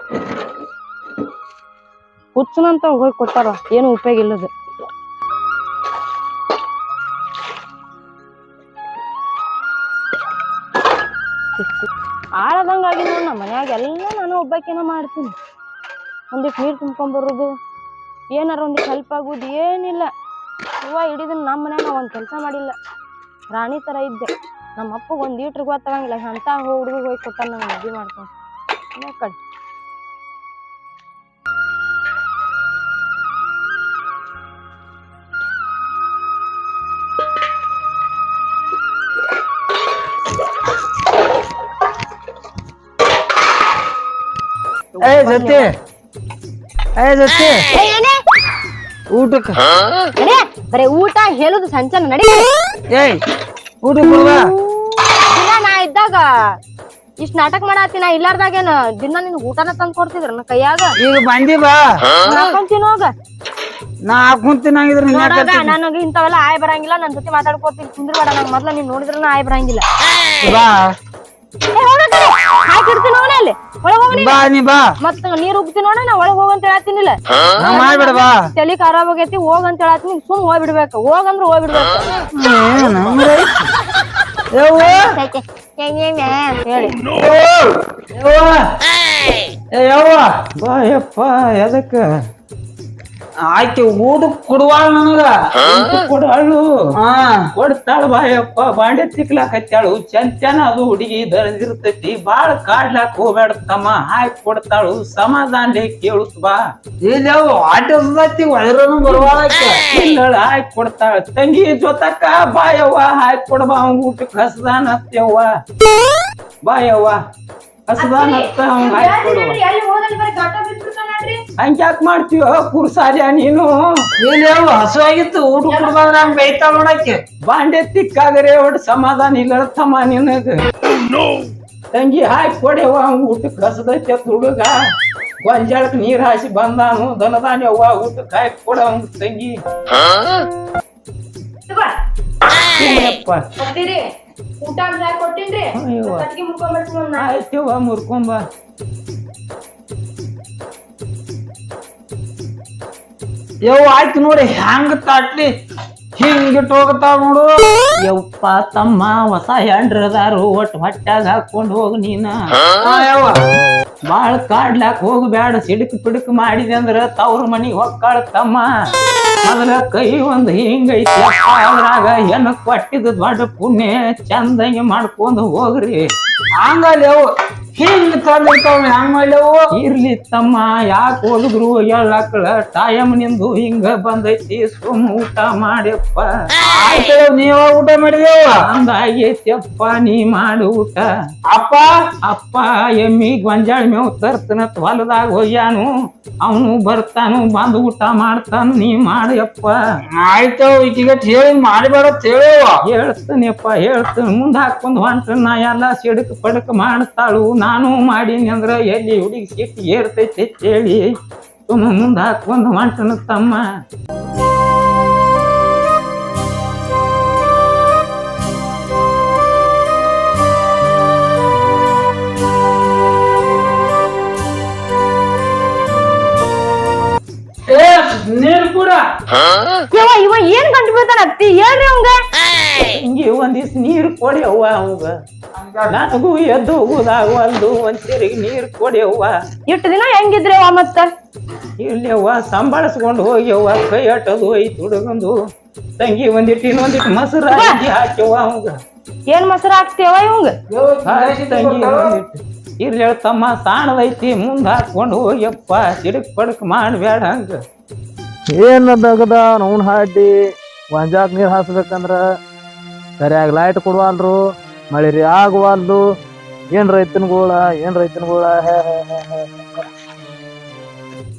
ಹುಚ್ಚನಂತ ಹೋಗಿ ಕೊಟ್ಟಾರ. ಏನು ಉಪಯೋಗ ಇಲ್ಲದ. ಆಳದಂಗಾಗಿ ನೋಡಿ ನಮ್ಮ ಮನ್ಯಾಗ ಎಲ್ಲ ನಾನು ಒಬ್ಬಾಕೇನ ಮಾಡ್ತೀನಿ. ಒಂದಿಟ್ಟು ನೀರು ತುಂಬ್ಕೊಂಬರೋದು, ಏನಾರ ಒಂದಿಟ್ಟು ಹೆಲ್ಪ್ ಆಗೋದು ಏನಿಲ್ಲ. ಹೂವ ಹಿಡಿದನ್ ನಮ್ಮ ಮನ್ಯಾಗ ಒಂದು ಕೆಲಸ ಮಾಡಿಲ್ಲ. ರಾಣಿ ಥರ ಇದ್ದೆ. ನಮ್ಮ ಅಪ್ಪಗೆ ಒಂದು ಈಟ್ರು ಗೊತ್ತಾಗಂಗಿಲ್ಲ. ಅಂತ ಹುಡುಗ ಹೋಗಿ ಕೊಟ್ಟ ನಂಗೆ ಮದುವೆ ಮಾಡ್ಕೊಂಡು ಕಡೆ. ಜೊತೆ ಊಟಕ್ಕ ಬರೇ ಊಟ ಹೇಳುದು ಸಂಚನ ನಡಿ. ಏಯ್ ಊಟಕ್ಕೆ ಬರುವಾ? ನಾ ಇದ್ದಾಗ ಇಷ್ಟ್ ನಾಟಕ ಮಾಡತ್ತಿ ನಾ ಇಲ್ಲಾರ್ದಾಗೇನ ದಿನ ನಿನ್ ಊಟನ ತಂದ್ ಕೊಡ್ತಿದ್ರ ನಾ ಕೈಯಾಗ ಈಗ ಬಂದಿ ಬಾ ಹಾಕೊಂತೀನಿ ಹೋಗ ನಾ ಹಾಕುಂತಿನಾಗಿದ್ರ ನೋಡಾಗ ನನಗೆ ಇಂಥವೆಲ್ಲ ಆಯ್ ಬರಂಗಿಲ್ಲ ನನ್ ಜೊತೆ ಮಾತಾಡ್ಕೊತೀನಿ ಕುಂದ್ರಬೇಡ ನಂಗ್ ಮೊದ್ಲ ನೀನ್ ನೋಡಿದ್ರ ಆಯ್ ಬರಂಗಿಲ್ಲ ಬಾ ಹಾಕಿರ್ತೀನಿ ನೋಡ ಅಲ್ಲಿ ಒಳಗ್ ಹೋಗಿ ಬಾ ನೀ ಬಾ ಮತ್ತ ನೀರ್ ಉಗ್ತೀನಿ ನೋಡ ನಾ ಒಳಗ್ ಹೋಗಂತ ಹೇಳತ್ತೀನಿಲ್ಲ ಮಾಡ್ಬೇಡ ಬಾ ತಲಿ ಖರಾಬ್ ಆಗೈತಿ ಹೋಗಂತ ಹೇಳತ್ತೀನಿ ಸುಮ್ ಹೋಗ್ಬಿಡ್ಬೇಕು ಹೋಗಂದ್ರ ಹೋಗ್ಬಿಡ್ಬೇಕು ಹೇಳಿ ಬಾಯಪ್ಪ ಎದಕ್ಕ ಆಕೆ ಊಟ ಕೊಡುವಾಳ ನನಗ ಕೊಡಾಳು ಕೊಡ್ತಾಳ ಬಾಯಪ್ಪ ಬಾಂಡೆ ತಿಕ್ಲಾಕತ್ತಾಳು ಚಂಚನ ಅದು ಹುಡುಗಿ ದಳದಿರ್ತೈತಿ ಬಾಳ ಕಾಡ್ಲಾಕ್ ಹೋಗ್ಬೇಡ ತಮ್ಮ ಹಾಕಿ ಕೊಡ್ತಾಳು ಸಮಾಧಾನ ಕೇಳುತ್ತ ಬಾ ಇಲ್ಲಿ ಆಟೋತಿ ಒಳರನು ಬರುವಾಳಕ್ಕೆ ಇಲ್ಲ ಹಾಕಿ ಕೊಡ್ತಾಳ ತಂಗಿ ಜೊತಕ್ಕ ಬಾಯವ್ವ ಹಾಕಿ ಕೊಡಬಾ ಅವ್ನ ಊಟಕ್ಕೆ ಹಸದಾನತ್ತವ್ವ ಬಾಯವ್ವ ಹಸದಾನತ್ತ ಅವ್ನ ಹಾಕಿ ಕೊಡುವ ಹಂಗ್ಯಾಕ್ ಮಾಡ್ತೀವ ಕುರ್ಸಾರ್ಯ ನೀನು ಹಸುವಾಗಿತ್ತು ಊಟ ಕೊಡ್ಬಾರ ನಂಗ್ ಬೈತಾಳ ನೋಡಕ್ಕೆ ಬಾಂಡೆ ತಿಕ್ಕಾಗರೆ ಒಟ್ಟು ಸಮಾಧಾನ ಇಲ್ಲ ತಮ್ಮ ನಿನಗ ತಂಗಿ ಹಾಕಿ ಕೊಡೆವ್ವ ಅವ್ನ ಊಟಕ್ಕೆ ಹಸದೈತೆ ಹುಡುಗ ಗೊಂಜಾಳಕ್ ನೀರ್ ಹಾಸಿ ಬಂದಾನು ದನದಾನ್ಯವ್ವ ಊಟಕ್ಕೆ ಹಾಕಿ ಕೊಡ ಅವ್ನ ತಂಗಿ ತಿನ್ನಪ್ಪ. ಊಟ ಕೊಟ್ಟಿನ್ರಿ ಅಯ್ಯವ್ವ. ಆಯ್ತವ್ವ ಮುರ್ಕೊಂಬ ಆಯ್ತು ನೋಡಿ ಹೆಂಗ ತಾಟ್ಲಿ ಹಿಂಗಿಟ್ಟು ಹೋಗತಾವ ನೋಡು ಯಪ್ಪ ತಮ್ಮ ಹೊಸ ಹೆಂಡ್ರದಾರು ಒಟ್ಟು ಹೊಟ್ಯಾಗ ಹಾಕೊಂಡ್ ಹೋಗ್ ನೀನ ಬಾಳ ಕಾಡ್ಲಾಕ್ ಹೋಗ್ಬ್ಯಾಡ ಸಿಡಕ್ ಪಿಡಕ್ ಮಾಡಿದೆ ಅಂದ್ರ ತವ್ರ ಮನಿಗ್ ಹೊಕ್ಕಾಳ ತಮ್ಮ ಮೊದಲ ಕೈ ಒಂದ್ ಹಿಂಗೈತಿ ಅದ್ರಾಗ ಹೆಣ್ಣು ಕೊಟ್ಟಿದ್ ದೊಡ್ಡ ಪುಣ್ಯ ಚಂದಂಗೆ ಮಾಡ್ಕೊಂಡ್ ಹೋಗ್ರಿ ಹಂಗಲ್ಲಿ ಅವು ಹಿಂಗ್ ತಂದಿರ್ತಾವ ಹೆಂಗ್ ಮಾಡ್ಲೇವು ಇರ್ಲಿ ತಮ್ಮ ಯಾಕೆ ಹೋಗಿದ್ರು ಹೇಳಕ್ಳ ಟೈಮ್ ನಿಂದು ಹಿಂಗ ಬಂದೈತಿ ಸುಮ್ ಊಟ ಮಾಡ್ಯಪ್ಪ ಆಯ್ತು ನೀವ ಊಟ ಮಾಡಿದೇವ ಹಂಗಾಗೈತಿಯಪ್ಪ ನೀ ಮಾಡು ಊಟ ಅಪ್ಪ ಅಪ್ಪ ಎಮ್ಮಿ ಗೊಂಜಾಳ ಮೇವ್ ತರ್ತನತ್ ಹೊಲದಾಗ ಹೋಗ್ಯಾನು ಅವನು ಬರ್ತಾನು ಬಂದು ಊಟ ಮಾಡ್ತಾನು ನೀ ಮಾಡಯಪ್ಪ ಆಯ್ತು ಈಗೀಗ ಹೇಳಿ ಮಾಡಿಬೇಡ ಹೇಳೇವ ಹೇಳ್ತಾನೆಪ್ಪ ಹೇಳ್ತಾನೆ ಮುಂದ್ ಹಾಕೊಂಡ್ ಹೊಂಟ್ರ ನಾ ಎಲ್ಲ ಸಿಡಕ್ ಪಡಕ್ ಮಾಡ್ತಾಳು ನಾನು ಮಾಡೀನಿ ಅಂದ್ರ ಎಲ್ಲಿ ಹುಡುಗಿ ಸಿಟ್ಟು ಏರ್ತೈತಿ ಹೇಳಿ ಸುಮ್ಮ ಮುಂದ್ ಹಾಕೊಂಡ್ ಹೊಂಟನ ತಮ್ಮ ನೀರು ಕೂಡ ಇವ ಏನ್ ಗಂಟು ಬೀಳ್ತಾನ ಅತ್ತಿ ಹೇಳ್ರಿ ಅವಂಗ ಹಿಂಗೆ ಒಂದಿವ್ಸ ನೀರ್ ಕೊಡಿ ಅವ್ವ ಅವಂಗ ನನಗೂ ಎದ್ದು ಹೋಗುದಾಗವಲ್ದು ಒಂದ್ ಸೇರಿಗೆ ನೀರ್ ಕೊಡಿ ಅವ್ವ ಇಟ್ಟು ದಿನ ಹೆಂಗಿದ್ರಿ ಅವ ಮತ್ತ ಇಲ್ಲಿ ಅವ್ವ ಸಂಭಾಳಿಸ್ಕೊಂಡು ಹೋಗಿ ಅವ್ವ ಕೈ ಅಟ್ಟದು ಐತ್ ಹುಡುಗಂದು ತಂಗಿ ಇನ್ನೊಂದಿಟ್ಟು ಮೊಸರು ಹಾಕ್ಯವ್ವ ಅವಂಗ ಏನ್ ಮೊಸರು ಹಾಕ್ತೇವ ಇವಂಗ ತಂಗಿ ಒಂದಿಟ್ಟು ಇರ್ಲಿ ತಮ್ಮ ಸಾಣದೈತಿ ಮುಂದ್ ಹಾಕೊಂಡು ಹೋಗ್ಯಪ್ಪ ಸಿಡಕ್ ಪಡಕ್ ಮಾಡ್ಬೇಡ ಹಂಗ ಏನದಗದ ನೌನ್ ಹಾಡಿ ಗೊಂಜಾಕ್ ನೀರ್ ಹಾಸ್ಬೇಕಂದ್ರ ಸರಿಯಾಗಿ ಲೈಟ್ ಕೊಡುವಲ್ರು ಮಳಿರಿ ಆಗುವಲ್ದು ಏನ್ ರೈತನ್ಗೋಳ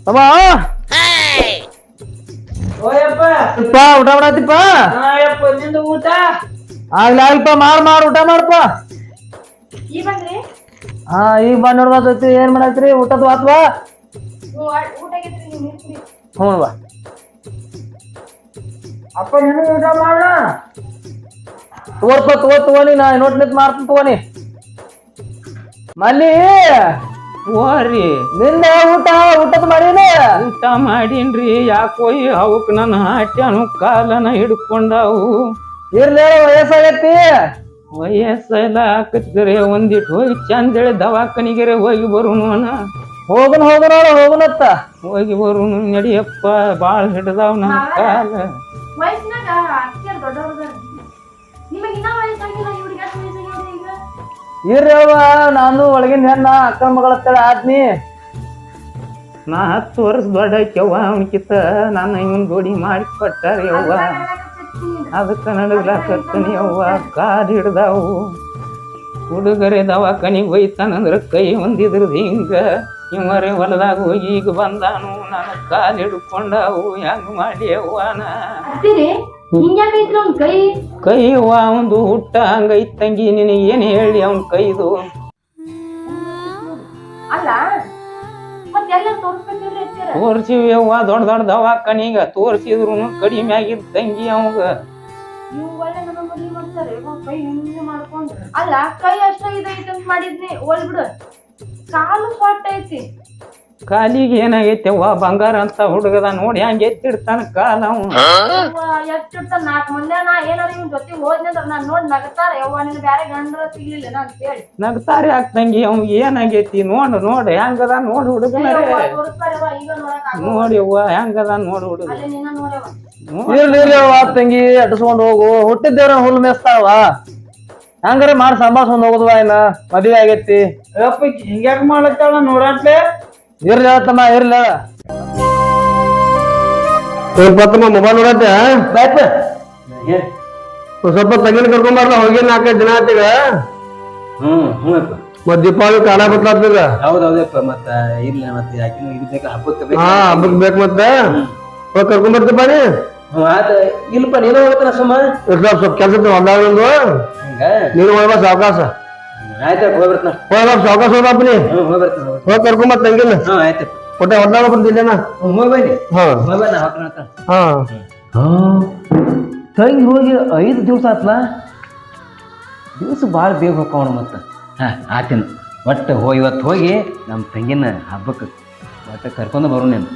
ತಮ್ಮ ಓಯಪ್ಪ ಊಟ ಮಾಡತ್ತಿಪ್ಪ ಯಪ್ಪ ನಿಂದು ಊಟ ಆಗ್ಲಪ್ಪ ಮಾಡ್ ಊಟ ಮಾಡಪ್ಪ ಈ ಬಂದ್ರಿ ಹಾ ಈಗ ಬಂದ್ ನೋಡ್ಬಾರ್ದೈತಿ ಏನ್ ಮಾಡತ್ರಿ ಊಟದ ಆತ್ವಾ ಊಟ ಆಗೈತ್ರಿ ನೀವ್ ನೀರ್ ಕುಡಿ ಹ್ಞೂ ಬಾ ಅಪ್ಪ ನೀನು ಊಟ ಮಾಡ ತಗೋನಿ ನಾ ಇನ್ನೊಟ್ ಮಾಡ್ತೀನಿ ತಗೋನಿ ಮಲ್ಲಿ ಓರಿ ನಿನ್ನೆ ಊಟದ ಮಾಡೀನಿ ಊಟ ಮಾಡೀನ್ರಿ ಯಾಕೋ ಅವಕ್ ನನ್ನ ಹಾಟ್ಯಾನು ಕಾಲನ ಹಿಡ್ಕೊಂಡಾವು ಇರ್ಲಿ ವಯಸ್ಸಾಗೈತಿ ವಯಸ್ಸೆಲ್ಲ ಹಾಕತ್ರೆ ಒಂದಿಟ್ಟು ಹೋಗಿ ಚಂದೇಳಿ ದವಾಖಾನಿಗೆರೆ ಹೋಗಿ ಬರುನು ಹೋಗುನತ್ತ ಹೋಗಿ ಬರುನು ನಡಿಯಪ್ಪ ಬಾಳ ಹಿಡ್ದಾವ್ ನನ್ನ ಕಾಲ ವಯಸ್ಸಿನಾಗ ಅತ್ತಿಯರ್ ದೊಡ್ಡವ್ರದ ನಿಮಗೆ ಇನ್ನ ವಯಸ್ಸಾಗಿಲ್ಲ ಇವ್ರಿಗೆ ಎಷ್ಟು ವಯಸ್ಸಾಗ್ಯದ ಈಗ ಇರ್ರವ್ವ ನಾನು ಒಳಗಿನ ಹೆಣ್ಣ ಅಕ್ಕನ ಮಗಳತ್ತೇಳಿ ಆದ್ನಿ ನಾ 10 ವರ್ಷ ದೊಡ್ಡ ಐಕ್ಯವ್ವ ಅವನಕಿತ್ತ ನಾನು ಇವನ್ ಜೋಡಿ ಮಾಡಿ ಕೊಟ್ಟಾರ ಯವ್ವ ಅದಕ್ಕ ನಡಗ್ಲಾಕತ್ತೀನಿ ಅವ್ವ ಕಾಲ್ ಹಿಡ್ದಾವು ಹುಡುಗರೆ ದವಾಖಾನಿಗೆ ಹೋಯ್ತಾನಂದ್ರ ಕೈ ಹೊಂದಿದ್ರದು ಹಿಂಗ ಇವರೇ ಹೊಲದಾಗ ಹೋಗಿ ಈಗ ಬಂದಾನು ನಾನು ಕಾಲ್ ಹಿಡ್ಕೊಂಡಾವು ಹೆಂಗ್ ಮಾಡಿ ಅವ್ವನ ಹಿಂಗ್ಯಾಕೈತ್ರಿ ಅವ್ನ ಕೈ ಕೈ ಅವ್ವ ಅವಂದು ಹುಟ್ಟ ಹಂಗೈತ್ ತಂಗಿ ನಿನಗೆ ಏನ್ ಹೇಳಿ ಅವನ್ ಕೈದು ಅಲ್ಲ ಮತ್ ಎಲ್ಲ ತೋರ್ಸ್ಬೇಕಿಲ್ರಿ ಅತ್ತಿಯರ ತೋರ್ಸಿವಿ ಅವ್ವ ದೊಡ್ಡ ದೊಡ್ಡ ದವಾಖಾನಿಗ ತೋರ್ಸಿದ್ರು ಕಡಿಮೆ ಆಗಿದ್ ತಂಗಿ ಅವಾಗ ನೀವು ಒಳ್ಳೆ ನನ್ನ ಮದ್ವಿ ಮಾಡ್ತಾರೆ ಕೈ ಹಿಂಗೆ ಮಾಡ್ಕೊಂಡ್ರೆ ಅಲ್ಲ ಕೈ ಅಷ್ಟ ಇದೈತೆ ಅಂತ ಮಾಡಿದ್ನಿ ಒಲ್ ಬಿಡು ಕಾಲು ಸ್ವಾಟ್ ಐತಿ ಕಾಲಿಗೆ ಏನಾಗೈತೆ ಅವ್ವ ಬಂಗಾರ ಅಂತ ಹುಡುಗದ ನೋಡಿ ಹಂಗ ಎತ್ತಿಡ್ತಾನ ಕಾಲ ಅವ ಎಷ್ಟಿರ್ತ 4 ಮಂದಿ ನಾ ಏನಾರ ಇವ್ ಜೊತೆ ಹೋದ್ನಂದ್ರ ನಾನ್ ನೋಡ್ ನಗತಾರ ಯವ್ವ ನಿನ್ ಬ್ಯಾರೆ ಗಂಡ್ರ ಸಿಗ್ಲಿಲ್ಲ ನಾ ಅಂತ ಹೇಳಿ ನಗ್ತಾರೆ ಆಗ್ತಂಗಿ ಅವ್ ಏನಾಗೈತಿ ನೋಡ್ ಹೆಂಗದ ನೋಡ್ ಹುಡುಗನರೇ ತೋರಿಸ್ತಾರವ್ವ ಈಗ ನೋಡಕ್ ನೋಡಿ ಅವ್ವ ಹೆಂಗದ ನೋಡ್ ಹುಡುಗ ಅಲ್ಲಿ ನಿನ್ನ ನೋಡ್ಯವ ಇರ್ಲಿ ತಂಗಿ ಅಟ್ಸ್ಕೊಂಡ್ ಹೋಗು ಹುಟ್ಟಿದ್ದೇವ್ರ ಹುಲ್ ಮೇಸ್ತಾವ ಹಂಗಾರ ಮಾಡಿ ಸಂಭಾಳ್ಸ್ಕೊಂಡ್ ಹೋಗುದವ ಇನ್ನ ಮದ್ವೆ ಆಗೈತಿ ಹಿಂಗ್ಯಾಕ ಮಾಡತ್ತಾಳ ನೋಡಾಟ್ಲೆ ಇರ್ಲಿ ತಮ್ಮ ಇರ್ಲಿ ತಮ್ಮ ಮೊಬೈಲ್ ನೋಡತ್ತೆ ಬಾಯ್ಪ ಸ್ವಲ್ಪ ತಂಗಿನ ಕರ್ಕೊಂಬರ್ಲ ಹೋಗಿ 4-5 ದಿನ ಆತೀಗ ಹ್ಞೂಪ್ಪ ಮತ್ ದೀಪಾವಳಿ ಕಾಲ ಬತ್ಲಾತ್ತೀಗ ಹೌದೌದಪ್ಪ ಮತ್ತ ಇಲ್ಲ ಮತ್ತೆ ಯಾಕಿನ ಇದು ಬೇಕಾ ಹಬ್ಬಕ್ಕೆ ಹಾ ಹಬ್ಬಕ್ ಬೇಕ್ ಮತ್ತೆ ಹೋಗಿ ಕರ್ಕೊಂಬರ್ತೀಪ ನೀ ಆತ ಇಲ್ಪ ನೀನು ಹೋಗ್ತಾನ ಸುಮ್ಮ ಸ್ವಲ್ಪ ಕೆಲ್ಸ ಹೊಲ್ದಾಗ ಹಿಂಗ ನೀನು ಹೋಗ್ಬಾ ಸಾವಕಾಶ ಆಯ್ತಪ್ಪ ಹೋಗ್ಬರ್ತಾನ ಸಾವಕಾಶ ಹೋಗ್ಬಾಪ ನೀ ಹೋಗ್ಬರ್ತಾನ ಹೋಗಿ ಕರ್ಕೊಂಬರ್ ತಂಗಿನ ಆಯ್ತಪ್ಪ ಹೊಟ್ಟೆ ಹೊಲ್ದಾಗ ಬರ್ತಿದ್ದೇನ ಹೋಗ್ಬನ್ನಿ ಹಾ ಹೋಗ್ಬನ್ನ ಹಾಕೋಣ ಹಾ ತಂಗಿ ಹೋಗಿ 5 ದಿವಸ ಆತ್ಲ ದಿವಸ ಭಾಳ ಬೇಗ ಹೋಗ್ಕೋಣ ಮತ್ತೆ ಆತೇನು ಒಟ್ಟು ಇವತ್ತು ಹೋಗಿ ನಮ್ಮ ತಂಗಿನ ಹಬ್ಬಕ್ಕೆ ಒಟ್ಟು ಕರ್ಕೊಂಡು ಬರೋ ನೀನು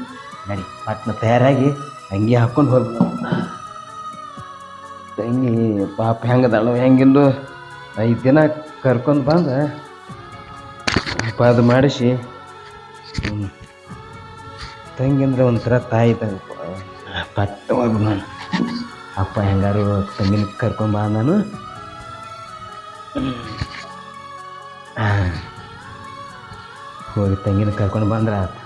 ನಡಿ ಪಟ್ನ ತಯಾರಾಗಿ ಅಂಗಿ ಹಾಕ್ಕೊಂಡು ಹೋಗ್ಬಿಡು ತಂಗಿ ಪಾಪ ಹೆಂಗದಾಳು ಹೆಂಗಿಂದು 5 ದಿನ ಕರ್ಕೊಂಡು ಬಂದು ಹಬ್ಬ ಅದು ಮಾಡಿಸಿ ತಂಗಿ ಅಂದ್ರೆ ಒಂಥರ ತಾಯಿ ಪಟ್ಟ ಹೋಗ್ಬಿಡು ನಾನು ಅಪ್ಪ ಹೆಂಗಾರು ತಂಗಿನ ಕರ್ಕೊಂಡ್ ಬಾ ನಾನು ಹೋಗಿ ತಂಗಿನ ಕರ್ಕೊಂಡು ಬಂದ್ರ ಆತ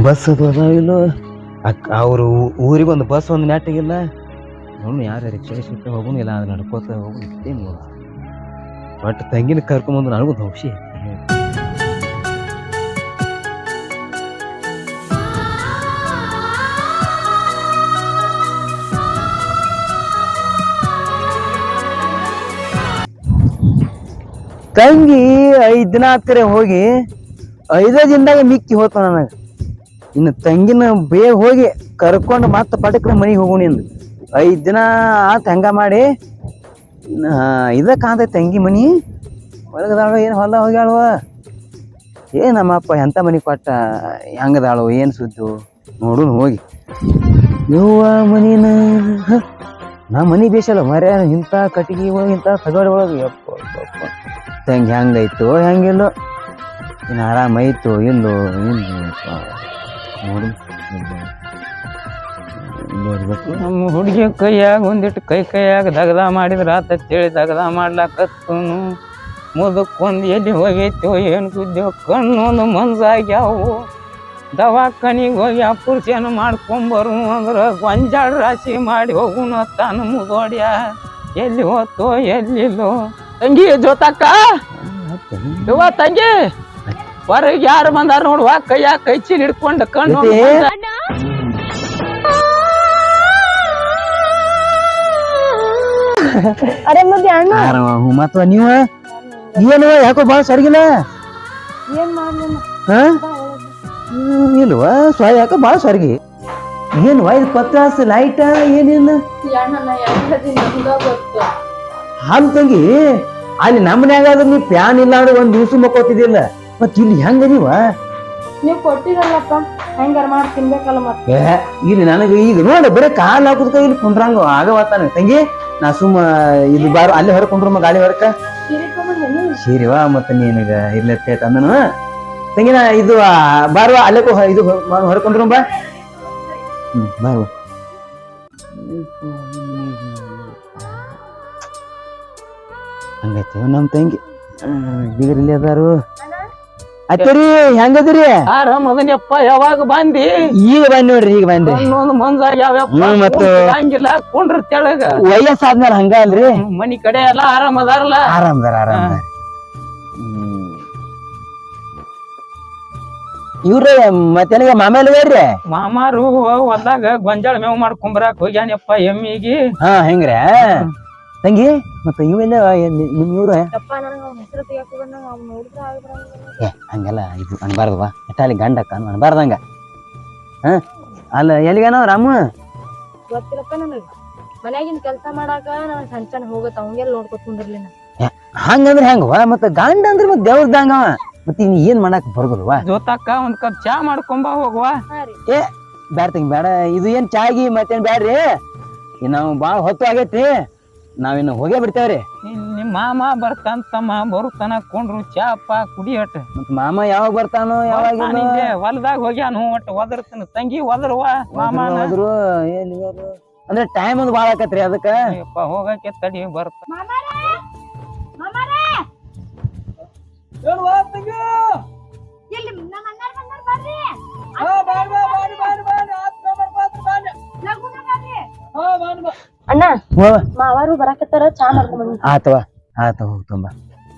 ಬಸ್ ಅದು ಅದಾವಿಲ್ಲೋ ಅವರು ಊರಿಗೆ ಒಂದು ಬಸ್ ಒಂದು ನೆಟ್ಟಿಗಿಲ್ಲ ನೋಡು ಯಾರು ರಿಕ್ಷಾ ಸಿಟ್ಟು ಹೋಗೋನಿಲ್ಲ ಅದು ನಡ್ಕೋತ ಹೋಗು ಇಷ್ಟೇನು ಒಟ್ಟು ತಂಗಿನ ಕರ್ಕೊಂಬಂದು ನನಗೂ ಧೌಷಿ ತಂಗಿ 5 ದಿನ ಆತ್ಕರೆ ಹೋಗಿ 5 ದಿನದಾಗ ಮಿಕ್ಕಿ ಹೋತ ನನಗೆ ಇನ್ನು ತಂಗಿನ ಬೇಗ ಹೋಗಿ ಕರ್ಕೊಂಡು ಮತ್ತೆ ಪಟಕ್ರ ಮನೆಗೆ ಹೋಗೋಣ ಇಂದು 5 ದಿನ ಆತ ಹಂಗ ಮಾಡಿ ಇದ ಕಾಂತೈತಿ ತಂಗಿ ಮನಿ ಒಳಗದಾಳು ಏನು ಹೊಲ ಹೋಗ್ಯಾಳುವ ನಮ್ಮಪ್ಪ ಎಂತ ಮನಿ ಕೊಟ್ಟ ಹೆಂಗದಾಳು ಏನು ಸುದ್ದು ನೋಡುನು ಹೋಗಿ ಯವ್ವ ಮನಿನ ನಾ ಮನಿ ಬೇಸಲ್ಲ ಮರ್ಯ ಇಂಥ ಕಟ್ಟಿಗೆ ಒಳಗೆ ಇಂಥ ತಗಡಿ ಒಳಗೆ ಯಪ್ಪ ತಂಗಿ ಹೆಂಗೈತೋ ಹೆಂಗಿಲ್ಲೋ ಇನ್ನು ಆರಾಮೈತೋ ಇಲ್ಲೋ ನೋಡು ಇರ್ಬೇಕು ನಮ್ಮ ಹುಡುಗಿ ಕೈಯಾಗ ಒಂದಿಟ್ಟು ಕೈಯಾಗ ದಗದ ಮಾಡಿದ್ರ ಆತ ತಿಳಿ ದಗದ ಮಾಡ್ಲಾಕತ್ತನು ಮುದಕ್ಕೊಂದು ಎಲ್ಲಿ ಹೋಗೈತೋ ಏನು ಸುದ್ದಿಯೋ ಕಣ್ಣೊಂದು ಮಂಜಾಗ್ಯಾವು ದವಾಖಾನಿಗೆ ಹೋಗಿ ಆಪರೇಷನ್ ಮಾಡ್ಕೊಂಬರು ಅಂದ್ರೆ ಗೊಂಜಾಳ ರಾಶಿ ಮಾಡಿ ಹೋಗುನು ತಾನು ಮುದೋಡ್ಯ ಎಲ್ಲಿ ಹೋತೋ ಎಲ್ಲಿಲ್ಲೋ ತಂಗಿ ಜೋತಕ್ಕ ಯವ್ವ ತಂಗಿ ಹೊರಗೆ ಯಾರು ಬಂದಾರ ನೋಡುವ ಕೈಯಾಗ ಕೈ ಚೀಲ ಹಿಡ್ಕೊಂಡು ಕಣ್ಣು ಅರೆ ಮತ್ತೆ ಅಣ್ಣ ಮತ್ತ ನೀವ ಏನು ಯಾಕೋ ಭಾಳ ಸರಿಗಿಲ್ಲ ಏನ್ ಮಾಡ್ಲಿ ಹಾ ಇಲ್ವಾ ಯಾಕ ಭಾಳ ಸರಿಗೆ ಏನು ಇದು ಪತ್ರಾಸ ಲೈಟ ಏನಿಲ್ಲ ಗೊತ್ತು ಹಾಲು ತಂಗಿ ಅಲ್ಲಿ ನಮ್ಮ ಮನ್ಯಾಗ ನೀ ಪ್ಯಾನ್ ಇಲ್ಲ ಅಂದ್ರೆ 1 ದಿವ್ಸ ಮಕ್ಕೋತಿದ್ದಿಲ್ಲ ಮತ್ ಇಲ್ಲಿ ಹೆಂಗ ನೀವ ನೀವ್ ಕೊಟ್ಟಿರಲ್ಲಪ್ಪ ಹೆಂಗಾರ ಮಾಡಿ ತಿನ್ಬೇಕಲ್ಲ ಮತ್ತೆ ಇಲ್ಲಿ ನನಗೆ ಈಗ ನೋಡಿ ಬರೀ ಕಾಲ್ ಹಾಕುದಕ್ಕ ಇಲ್ಲಿ ಕುಂಡ್ರಂಗ ಆಗವತ್ತಾನ ತಂಗಿ ನಾ ಸುಮ್ಮ ಇದು ಬಾರು ಅಲ್ಲಿ ಹೊರ ಕುಂಡ್ರಮ್ಮ ಗಾಳಿ ಹೊರಕ ಸೀರಿವಾ ಮತ್ತ ನೀನಗ ಇರ್ಲತ್ತೈತ ಅಂದನು ತಂಗಿ ನಾ ಇದು ಬಾರುವ ಅಲ್ಲೇ ಇದು ಹೊರಕೊಂಡ್ರು ಬಾ ಬಾರುವ ಹಂಗೈತೆ ನಮ್ ತಂಗಿ ಬೀಗರ್ ಇಲ್ಲಿ ಅದಾರು ಅತ್ತರಿ ಹೆಂಗದ್ರಿ ಆರಾಮದನಪ್ಪ ಯಾವಾಗ ಬಂದಿ ಈಗ ಬಂದ್ ನೋಡ್ರಿ ಈಗ ಬಂದೆ ಇನ್ನೊಂದು ಮಂಜಾಗ್ಯಾವಪ್ಪ ಮತ್ತೆ ಹಂಗಿಲ್ಲ ಕುಂಡ್ರ ತೆಳಗ ವಯಸ್ಸಾದ್ಮೇಲೆ ಹಂಗ ಅಲ್ರಿ ಮನಿ ಕಡೆ ಎಲ್ಲ ಆರಾಮದಾರಲ್ಲ ಆರಾಮದಾರ ಇವ್ರ ಮತ್ತೇನಿಗ ಮಾಮೇಲಿ ಬೇಡ್ರಿ ಮಾಮಾರು ಹೊಲ್ದಾಗ ಗೊಂಜಾಳ ಮೇವ್ ಮಾಡ್ಕೊಂಬರಾಕ್ ಹೋಗ್ಯಾನಪ್ಪ ಎಮ್ಮಿಗಿ ಹಾ ಹೆಂಗ್ರ ತಂಗಿ ಮತ್ತೆ ಇವೆಲ್ಲ ನಿಮ್ ಇವ್ರ ಯಪ್ಪ ನನಗೆ ಅವ್ನ ಹೆಸರು ತೆಗಿಯಾಕ ಬಂದಾಗ ಅವ್ನು ನೋಡಿದ್ರೆ ಆಗ್ಬಿಡಂಗಿಲ್ಲ. ಹಂಗೆಲ್ಲ ಇದು ಅನ್ಬಾರ್ದವ ಎಟ್ಟಾಲಿ ಗಂಡಕ್ಕ ಅನ್ಬಾರ್ದಂಗ ಹ ಅಲ್ಲ ಎಲ್ಲಿಗೇನೋ ರಾಮು ಗೊತ್ತಿರಪ್ಪ ನನಗೆ ಮನ್ಯಾಗಿನ ಕೆಲಸ ಮಾಡಾಕ ನನಗೆ ಸಂಚಾನ ಹೋಗತ್ತ ಅವಂಗೆಲ್ಲ ನೋಡ್ಕೊತ ಕುಂದಿರ್ಲಿ ನಾ. ಹಂಗಂದ್ರೆ ಹೆಂಗವ ಮತ್ತೆ ಗಂಡ ಅಂದ್ರೆ ಮತ್ತೆ ದೇವ್ರದಂಗವ ಮತ್ತೆ ಇನ್ ಏನ್ ಮಾಡಕ್ ಬರ್ಗಲ್ವಾ ಜೋತಕ್ಕ ಒಂದ್ ಕಪ್ ಚಾ ಮಾಡ್ಕೊಂಬ ಹೋಗುವ. ಹಾ ರೀ. ಬ್ಯಾಡ ತಂಗಿ ಬೇಡ ಇದು ಏನ್ ಚಾಗಿ ಮತ್ತೇನ್ ಬ್ಯಾಡ್ರಿ ನಾವು ಬಾಳ ಹೊತ್ತು ಆಗೈತಿ ನಾವಿನ್ನು ಹೋಗೇ ಬಿಡ್ತೇವ್ರಿ. ನಿಮ್ ಮಾಮ ಬರ್ತಾನ ತಮ್ಮ ಬರುತ್ತಾನ ಕೊಂಡ್ರು ಚಾಪ ಕುಡಿಯಟ್ ಮತ್ ಮಾಮ ಯಾವಾಗ ಬರ್ತಾನೋ ಯಾವಾಗ ಹೊಲದಾಗ ಹೋಗ್ಯಾನು ಒಟ್ಟು ಒದರ್ತಾನ ತಂಗಿ ಒದರ್ವ ಮಾಮ ಹೋದ್ರು ಏನ್ ಇವರು ಅಂದ್ರೆ ಟೈಮ್ ಒಂದು ಬಾಳ ಆಕತ್ರಿ ಅದಕ್ಕ ಹೋಗಕ್ಕೆ ತಡಿ ಬರ್ತ ಅಣ್ಣ ಮಾವಾರು ಬರಾಕತ್ತಾರ ಚಾ ಮಾಡ್ಕೊಂಡ್ ಬಂದಿ. ಆತವ ಆತ ಹೋಗ್ ತುಂಬ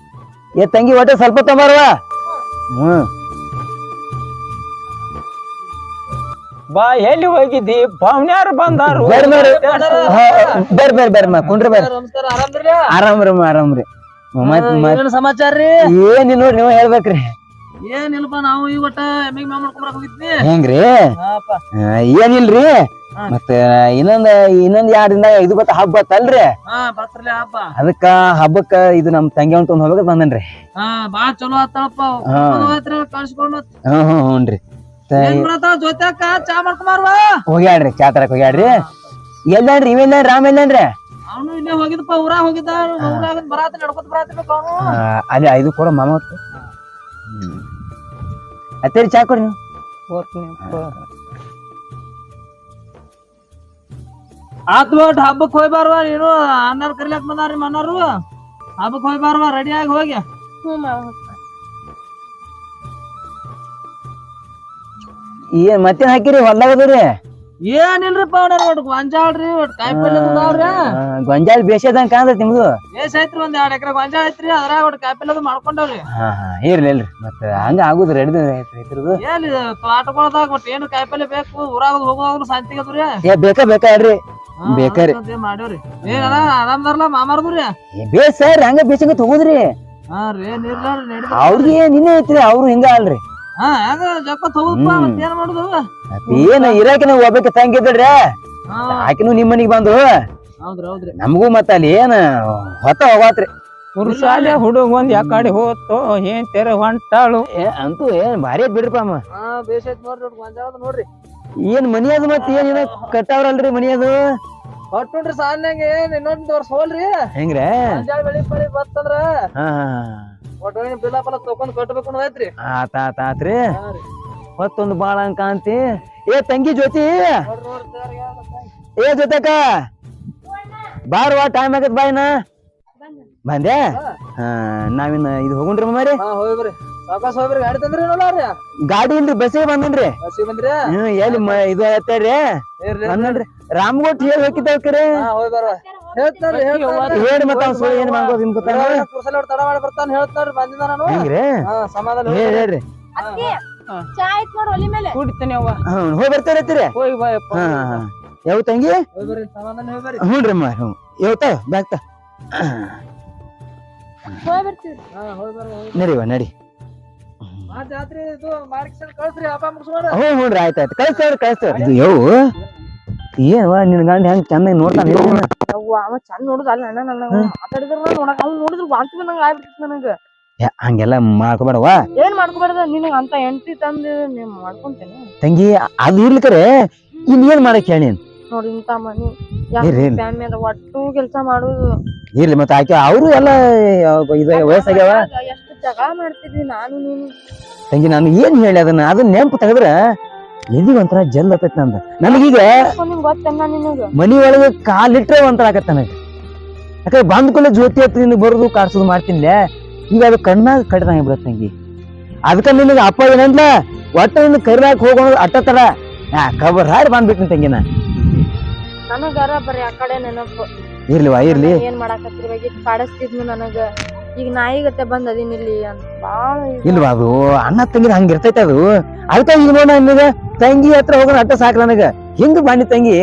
ಏ ತಂಗಿ ಒಟ್ಟೆ ಸ್ವಲ್ಪ ತೊಂಬಾರವ ಬಾ ಎಲ್ಲಿ ಹೋಗಿದ್ದಿ ಪಾವ್ನ್ಯಾರು ಬಂದಾರು ಬರ್ರಿ ಕುಂಡ್ರಿ ಬರ್ರಿ ನಮಸ್ಕಾರ ಆರಾಮ್ರಿ ಆರಾಮ್ರಿ ಏನ್ ಸಮಾಚಾರ ರೀ ಏನಿಲ್ಲ ನೋಡ್ರಿ ನೀವ್ ಹೇಳ್ಬೇಕ್ರಿ ಏನಿಲ್ಲಪ್ಪ ನಾವು ಈ ಒಟ್ಟ ಎಮ್ಮಿಗ್ ಮ್ಯಾವ್ ಮಾಡ್ಕೊಂಬರಕ್ ಹೋಗಿದ್ವಿ ಹೆಂಗ್ರಿ ಹಾಪ ಏನಿಲ್ರಿ ಮತ್ತ ಇನ್ನೊಂದ್ 2 ದಿನ ಇದು ಬತ್ತ ಹಬ್ಬ ಬತ್ತಲ್ರಿ ಬರ್ತಾರಲ್ಲ ಹಬ್ಬ ಅದಕ್ಕ ಹಬ್ಬಕ್ಕ ಇದು ನಮ್ ತಂಗಿ ಅವ್ನ ತೊಗೊಂಡ್ ಹೋಗ್ಬೇಕ ಬಂದನ್ರಿ ಬಾಳ ಚಲೋ ಆತಳಪ್ಪ ಕಳ್ಸ್ಕೊಂಡ್ ಹ್ಞೂನ್ರಿ ಏನ್ ಮಾಡತ್ತಾಳ ಜೊತೆಕ ಚಾ ಮಾಡ್ಕೊಂಬಾರ್ವಾ ಹೋಗ್ಯಾಡ್ರಿ ಚಾ ತರಕ್ ಹೋಗ್ಯಾಡ್ರಿ ಎಲ್ಲಾನ್ರಿ ಇವೆಲ್ಲ ರಾಮ ಎಲ್ಲಾನ್ರಿ ಅವನು ಇಲ್ಲೇ ಹೋಗಿದಪ್ಪ ಊರಾಗ ಹೋಗಿದ್ದ ಊರಾಗ ಬರಾತ ನಡ್ಕೊತ ಬರಾತಿರ್ಬೇಕು ಅವನು ಅದೇ ಇದು ಕೊಡ ಮಾಮ ಹೊತ್ತು ಅತ್ತೇರಿ ಚಾ ಕೊಡಿ ನೀವು ಆತ್ ಬಿಟ್ ಹಬ್ಬಕ್ ಹೋಗಿ ಬಾರ್ವಾ ನೀನು ಅನ್ನಾರು ಕರಿಲಾಕ್ ಬಂದಾರಿ ಮನ್ನಾರು ಹಬ್ಬಕ್ ಹೋಗಿ ಬಾರ್ವಾ ರೆಡಿ ಆಗಿ ಹೋಗಿ ಹ್ಞೂ ಮಾವ. ಏನ್ ಮತ್ತೇನ್ ಹಾಕಿರಿ ಹೊಲ್ದಾಗದ್ರಿ ಏನಿಲ್ರಿಪ್ಪ ಅವ್ನ ಒಟ್ಟು ಗೊಂಜಾಳ್ರಿ ಒಟ್ಟು ಕಾಯಿ ಪಲ್ಯ ಅದಾವ್ರಿ ಗೊಂಜಾಳ ಬೇಸದಂಗ ಕಾಣತೈತಿ ನಿಮ್ದು ಬೇಸ್ ಐತ್ರಿ ಒಂದ್ 2 ಎಕರೆ ಗೊಂಜಾಳ ಐತ್ರಿ ಅದ್ರಾಗ ಒಟ್ಟು ಕಾಯಿ ಪಲ್ಯ ಮಾಡ್ಕೊಂಡವ್ರಿ ಇಲ್ರಿ ಮತ್ತ ಹಂಗ ಆಗುದ್ರಿ ರೈತರದು ಏನ್ ತೋಟಗೊಳದಾಗ ಒಟ್ಟು ಏನು ಕಾಯಿ ಪಲ್ಯ ಬೇಕು ಊರಾಗ ಹೋಗುವಾಗ್ಲೂ ಶಾಂತಿಗೆ ಅದ್ರಿ ಬೇಕಾ ಬೇಕ್ರಿ ಮಾಡೇವ್ರಿ ಏನ ಆರಾಮ್ದಾರಲ್ಲ ಮಾಮಾರ್ದ್ರಿ ಬೇಸ್ ಸರ್ ಹಂಗ ಬೇಸಂಗ ತಗೋದ್ರಿ ಹಾ ರೀ ನೀರ್ಲಾರ ಅವ್ರಿಗೆ ನಿನ್ನೆ ಐತ್ರಿ ಅವ್ರು ಹಿಂಗ ಅಲ್ರಿ ಹೆಂಗ ಜಕ್ಕ ಹೋಗಪ್ಪ ಮತ್ತೇನ್ ಮಾಡುದು ಏನ ಇರಾಕಿನ ಹೋಗ್ಬೇಕು ತಂಗಿದ್ರಿ ಆಕಿನೂ ನಿಮ್ ಮನಿಗ್ ಬಂದು ಹೌದ್ರಿ ಹೌದ್ರಿ ನಮಗೂ ಮತ್ತ ಅಲ್ಲಿ ಏನ ಹೊತ್ತ ಹೋಗಾತ್ರಿ ಶಾಲೆ ಹುಡುಗ ಒಂದ್ ಯಾಕಡೆ ಹೋತು ಏನ್ ತೆರೆ ಹೊಂಟಾಳು ಅಂತೂ ಏನ್ ಭಾರಿ ಬಿಡ್ರಪ್ಪ ಅಮ್ಮ ಬೇಸ್ ಐತ್ ನೋಡ್ರಿ ಗೊಂಜಾಳದ ನೋಡ್ರಿ ಏನ್ ಮನಿ ಅದು ಮತ್ತ ಏನ ಕಟ್ಟಾವ್ರಲ್ರಿ ಮನಿ ಅದು ಒಟ್ ನೋಡ್ರಿ ಸಾಲಿನಾಗ ಏನ್ ಇನ್ನೊಂದ್ ವರ್ಷ ಹೋಲ್ರಿ ಹೆಂಗ್ರ ಗೊಂಜಾಳ ಬೆಳಿ ಪಳಿ ಬತ್ತಂದ್ರ ಹಾ ಒಟ್ಟು ಬಿಲ್ಲ ಪಲ್ಲ ತಕೊಂಡ್ ಕಟ್ಬೇಕು ಅನ್ನೋದೈತ್ರಿ ಆತ್ರಿ ಹೊತ್ತೊಂದು ಬಾಳ ಹಂಗ ಕಾಂತಿ ಏ ತಂಗಿ ಜ್ಯೋತಿ ಏ ಜೊತೆಕ ಬಾರ್ವಾ ಟೈಮ್ ಆಗತ್ ಬಾಯ್ನ ಬಂದೆ ನಾವಿನ್ನ ಇದು ಹೋಗುಣ್ರಿ ಮಮ್ಮಾರಿ ಹೋಗ್ರಿ ಸಾವಕಾಶ ಹೋಗ್ರಿ ಗಾಡಿ ತಂದ್ರಿ ನೋಡ್ರಿ ಗಾಡಿ ಇಲ್ರಿ ಬಸ್ಸಿಗೆ ಬಂದನ್ರಿ ಬಸ್ಸಿಗೆ ಬಂದ್ರಿ ಎಲ್ಲಿ ಇದು ಐತೇರಿ ಬಂದನ್ರಿ ರಾಮಗೋಟ್ ಹೇಳಿ ಹೋಗಿದ್ದಾವ್ರಿ ಹೋಗಿ ಬರ್ವ ಹೇಳ್ತಾರಿ ಹೇಳಿ ಮತ್ತ ಅವ್ನ ಸುಳ್ಳು ಏನ್ ಮಾಡ್ಬೋದು ನಿಮ್ ಗೊತ್ತಾನ ಕುರ್ಸಲ ತಡ ಮಾಡಿ ಬರ್ತಾನ ಹೇಳ್ತಾರಿ ಬಂದಿದ್ದ ನಾನು ಹೆಂಗ್ರಿ ಸಮಾಧಾನ ಹೇಳ್ರಿ ಚಾ ಆಯ್ತು ನೋಡು ಒಲಿ ಮೇಲೆ ಕುಡಿತೇನೆ ಅವ್ವ ಹೋಗಿ ಬರ್ತಾರತ್ತೀರಿ ಹೋಗಿ ಬಾಯಪ್ಪ ಯಾವ ತಂಗಿ ಹೋಗಿ ಬರ್ರಿ ಸಮಾಧಾನ ಹೋಗಿ ಬರ್ರಿ ಹ್ಞೂನ್ರಿ ಅಮ್ಮ ಯಾವತ್ತ ಬ್ಯಾಗ್ತ ಹೋಗಿ ಬರ್ತೀವಿ. ಹೋಗಿ ಬರ್ರಿ ನಡಿವ ನಡಿ ಜಾತ್ರೆ ಇದು ಮಾಡಿಸ್ಕೊಂಡು ಕಳ್ಸ್ರಿ ಹಬ್ಬ ಮುಗಿಸ್ಕೊಂಡು ಹ್ಞೂನ್ರಿ ಆಯ್ತಾಯ್ತು ಕಳಿಸ್ತೇವ್ರಿ ಇದು ಯವು ಏನವ ನಿನ್ ಗಂಡ ಹೆಂಗ್ ಚೆನ್ನಾಗಿ ನೋಡ್ತಾನ ಅವ್ವ ಅವ ಚಂದ ನೋಡುದ ಅಲ್ಲ ಅಣ್ಣ ನನ್ನ ಮಾತಾಡಿದ್ರ ನೋಡಕ್ ಅವ್ನು ನೋಡಿದ್ರು ವಾಂತಿ ನಂಗೆ ಆಗ್ಬಿಟ್ಟಿತ್ತು ನನಗ ಹಂಗೆಲ್ಲ ಮಾಡ್ಕೋಬೇಡವ ಏನ್ ಮಾಡ್ಕೊಬಾರ್ದ ನಿನಗ ಅಂತ ಎಂಟಿ ತಂದು ನೀವ್ ಮಾಡ್ಕೊಂತೇನೆ ತಂಗಿ ಅದು ಇರ್ಲಿಕ್ಕರೆ ಇನ್ ಏನ್ ಮಾಡಕ್ ಹೇಳಿ ನೋಡಿ ಇಂತ ಮನಿ ಇರ್ಲಿ. ಫ್ಯಾಮಿಲಿ ಅದ ಒಟ್ಟು ಕೆಲ್ಸ ಮಾಡುದು ಇರ್ಲಿ ಮತ್ತೆ ಆಕೆ ಅವರು ಎಲ್ಲ ಇದು ವಯಸ್ಸಾಗ್ಯಾವ ಎಷ್ಟು ಜಗಳ ಮಾಡ್ತಿದ್ವಿ ನಾನು ನೀನು ತಂಗಿ ನಾನು ಏನ್ ಹೇಳಿ ಅದನ್ನ ನೆನಪು ತೆಗದ್ರ ಎಲ್ಲಿ ಒಂಥರ ಜಲ್ ಆತೈತಿ ನಂದ ನನಗೀಗ ನಿಂಗ್ ಗೊತ್ತನ್ನ ನಿನಗ ಮನಿ ಒಳಗ ಕಾಲಿಟ್ರೆ ಒಂಥರ ಆಗತ್ತ ನನಗ ಯಾಕಂದ್ರೆ ಬಂದ್ ಕೂಡಲೇ ಜ್ಯೋತಿ ಹತ್ರ ನಿನಗೆ ಬರೋದು ಕಾಡ್ಸೋದು ಮಾಡ್ತೀನಿಲ್ಲ ಈಗ ಅದು ಕಣ್ಣಾಗ ಕಡ್ದಂಗ ಬಿಡತ್ ತಂಗಿ ಅದಕ್ಕ ನಿನಗ ಅಪ್ಪ ಏನಂದ್ಲ ಒಟ್ಟ ನಿನ್ನ ಕರಿಲಾಕ್ ಹೋಗೋಣ ಅಟ್ಟ ತಡ ಕಬರ್ ಹಾಡಿ ಬಂದ್ಬಿಟ್ಟಿನಿ ತಂಗಿನ ನನಗಾರ ಬರೀ ಆ ಕಡೆ ನೆನಪು ಇರ್ಲಿವಾ ಇರ್ಲಿ ಏನ್ ಮಾಡಾಕತ್ತಿರ್ಬೇಕು ಕಾಡಿಸ್ತಿದ್ನು ನನಗ ಈಗ ನಾಯಿಗತ್ತೆ ಬಂದ್ ಅದಿನ್ ಇಲ್ಲಿ ಅಂತ ಬಾಳ ಇಲ್ವಾ ಅದು ಅಣ್ಣ ತಂಗಿ ಹಂಗ ಇರ್ತೈತೆ ಅದು ಅದಕ್ಕ ಈಗ ನೋಡ ನಿನಗ ತಂಗಿ ಹತ್ರ ಹೋಗೋಣ ಅಟ್ಟ ಸಾಕ್ ನನಗ ಹಿಂಗ ಬಾಂಡಿ ತಂಗಿ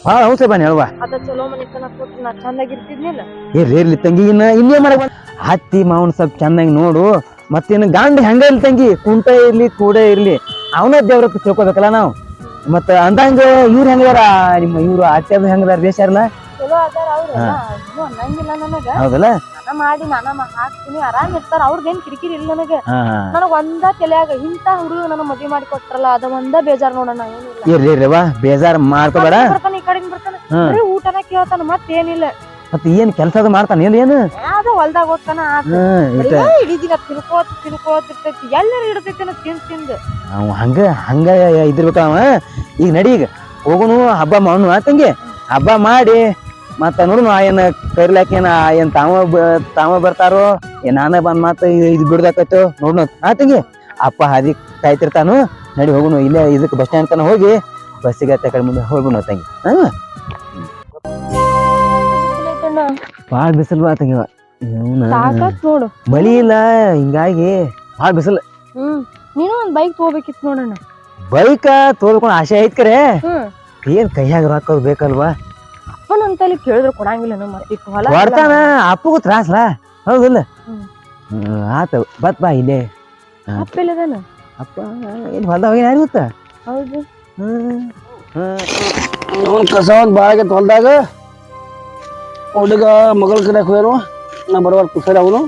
ಭಾಳ ಹೌಸ ಬಾನಿ ಹೇಳುವ ಅದ ಚಲೋ ಮನಿತನ ಕೊಟ್ರೆ ನಾ ಚಂದಾಗಿರ್ತಿದ್ನಿಲ್ಲ. ಇರ್ಲಿ ತಂಗಿ ಇನ್ನೇ ಮಾಡಕ್ ಹತ್ತಿ ಮಾವನ್ ಸ್ವಲ್ಪ ಚಂದಂಗ್ ನೋಡು. ಮತ್ತೇನು ಗಂಡ ಹೆಂಗ ಇರ್ಲಿ ತಂಗಿ, ಕುಂಟ ಇರ್ಲಿ ಕೂಡ ಇರ್ಲಿ ಅವನ ದೇವ್ರ ತಿಳ್ಕೊಬೇಕಲ್ಲ ನಾವು. ಮತ್ತ ಅಂದಂಗ ಇವ್ರು ಹೆಂಗದಾರ ನಿಮ್ಮ ಇವ್ರು ಅತ್ತೆದು ಹೆಂಗದಾರ ಬೇಷಾರಲ್ಲ? ಚಲೋ ಅದಾರ ಅವ್ರ ಏನು ಅನ್ನಂಗಿಲ್ಲ ನನಗ. ಹೌದಲ್ಲ? ನಾನ ಮಾಡಿ ಹಾಕ್ತೀನಿ, ಆರಾಮ್ ಇರ್ತಾರ. ಅವ್ರದೇನ್ ಕಿರಿಕಿರಿ ಇಲ್ಲ ನನಗ. ನನಗ ಒಂದ ತಲ್ಯಾಗ ಇಂತ ಹುಡುಗ ನನ್ನ ಮದ್ವಿ ಮಾಡಿ ಕೊಟ್ರಲ್ಲ ಅದ ಒಂದ ಬೇಜಾರ್ ನೋಡೋಣ. ಏನಿಲ್ಲ ಇರ್ಲಿವಾ ಬೇಜಾರ್ ಮಾಡ್ಕೋಬೇಡ. ಬರ್ತಾನ ಈ ಕಡೆಗ್ ಬರ್ತಾನ, ಬರೀ ಊಟನ ಕೇಳ್ತಾನ, ಮತ್ತೇನಿಲ್ಲ. ಮತ್ತ ಏನ್ ಕೆಲಸ ಅದು ಮಾಡ್ತಾನ ಏನು? ಅದ ಹೊಲ್ದಾಗ ಹೋಗ್ತಾನ, ಇಡೀ ದಿನ ತಿನ್ಕೋತಿರ್ತೈತಿ. ಎಲ್ಲರೂ ಇಡ್ತೈತಿ ತಿಂದು ಅವ ಹಂಗ ಇದಿರ್ಬೇಕ ಅವ. ಈಗ ನಡಿ, ಈಗ ಹೋಗುನು ಹಬ್ಬ ಮಾಡೋನು ತಂಗಿ. ಹಬ್ಬ ಮಾಡಿ ಮತ್ತ ನೋಡುನು ಏನ್ ಕರಿಲಾಕೇನ ಏನ್ ತಾವ ಬರ್ತಾರೋ ಏನ್ ನಾನ ಬಂದ್ ಮತ್ತ ಇದು ಬಿಡ್ದಾಕೈತೋ ನೋಡ್ನು ತಂಗಿ. ಅಪ್ಪ ಹಾದಿ ಕಾಯ್ತಿರ್ತಾನು. ನಡಿ ಹೋಗುನು, ಇಲ್ಲೇ ಇದಕ್ ಬಸ್ ಸ್ಟ್ಯಾಂಡ್ ತನ ಹೋಗಿ ಬಸ್ಸಿಗೆ ಕಡೆ ಮುಂದೆ ಹೋಗುನು ತಂಗಿ. ಬಾಳ ಬಿಸಿಲು ಬಾ ತಂಗಿ, ನೋಡು. ಮಳಿ ಇಲ್ಲ, ಹಿಂಗಾಗಿ ಬಾಳ ಬಿಸಿಲು. ನೀನು ಒಂದ್ ಬೈಕ್ ತಗೋಬೇಕಿತ್ತು ನೋಡೋಣ. ಬೈಕ ತೋಲ್ಕೊಂಡ್ ಆಸೆ ಐತ್ ಕರೆ, ಏನ್ ಕೈಯಾಗ ರೊಕ್ಕ ಬೇಕಲ್ವಾ? ಅಪ್ಪನಂತಲ್ಲಿ ಕೇಳಿದ್ರು ಕೊಡಂಗಿಲ್ಲ. ಕೊಡ್ತಾನ, ಅಪ್ಪಗೂ ತ್ರಾಸಲ. ಹೌದಿಲ್ಲ? ಆತ ಬತ್ ಬಾ ಇಲ್ಲೇ. ಅಪ್ಪ ಇಲ್ಲದಾನ? ಅಪ್ಪ ಏನ್ ಹೊಲ್ದ ಹೋಗಿ ಯಾರು ಗೊತ್ತ? ಹೌದು. ಕಸ ಒಂದ್ ಬಾಳ ಆಗೈತೆ ಹೊಲ್ದಾಗ. ಹುಡುಗ ಮಗಳ ಕಡೆಕ್ ಹೋಗ್ಯಾನು, ನಾ ಬರುವಾಗ ಕುಸರಿ ಅವನು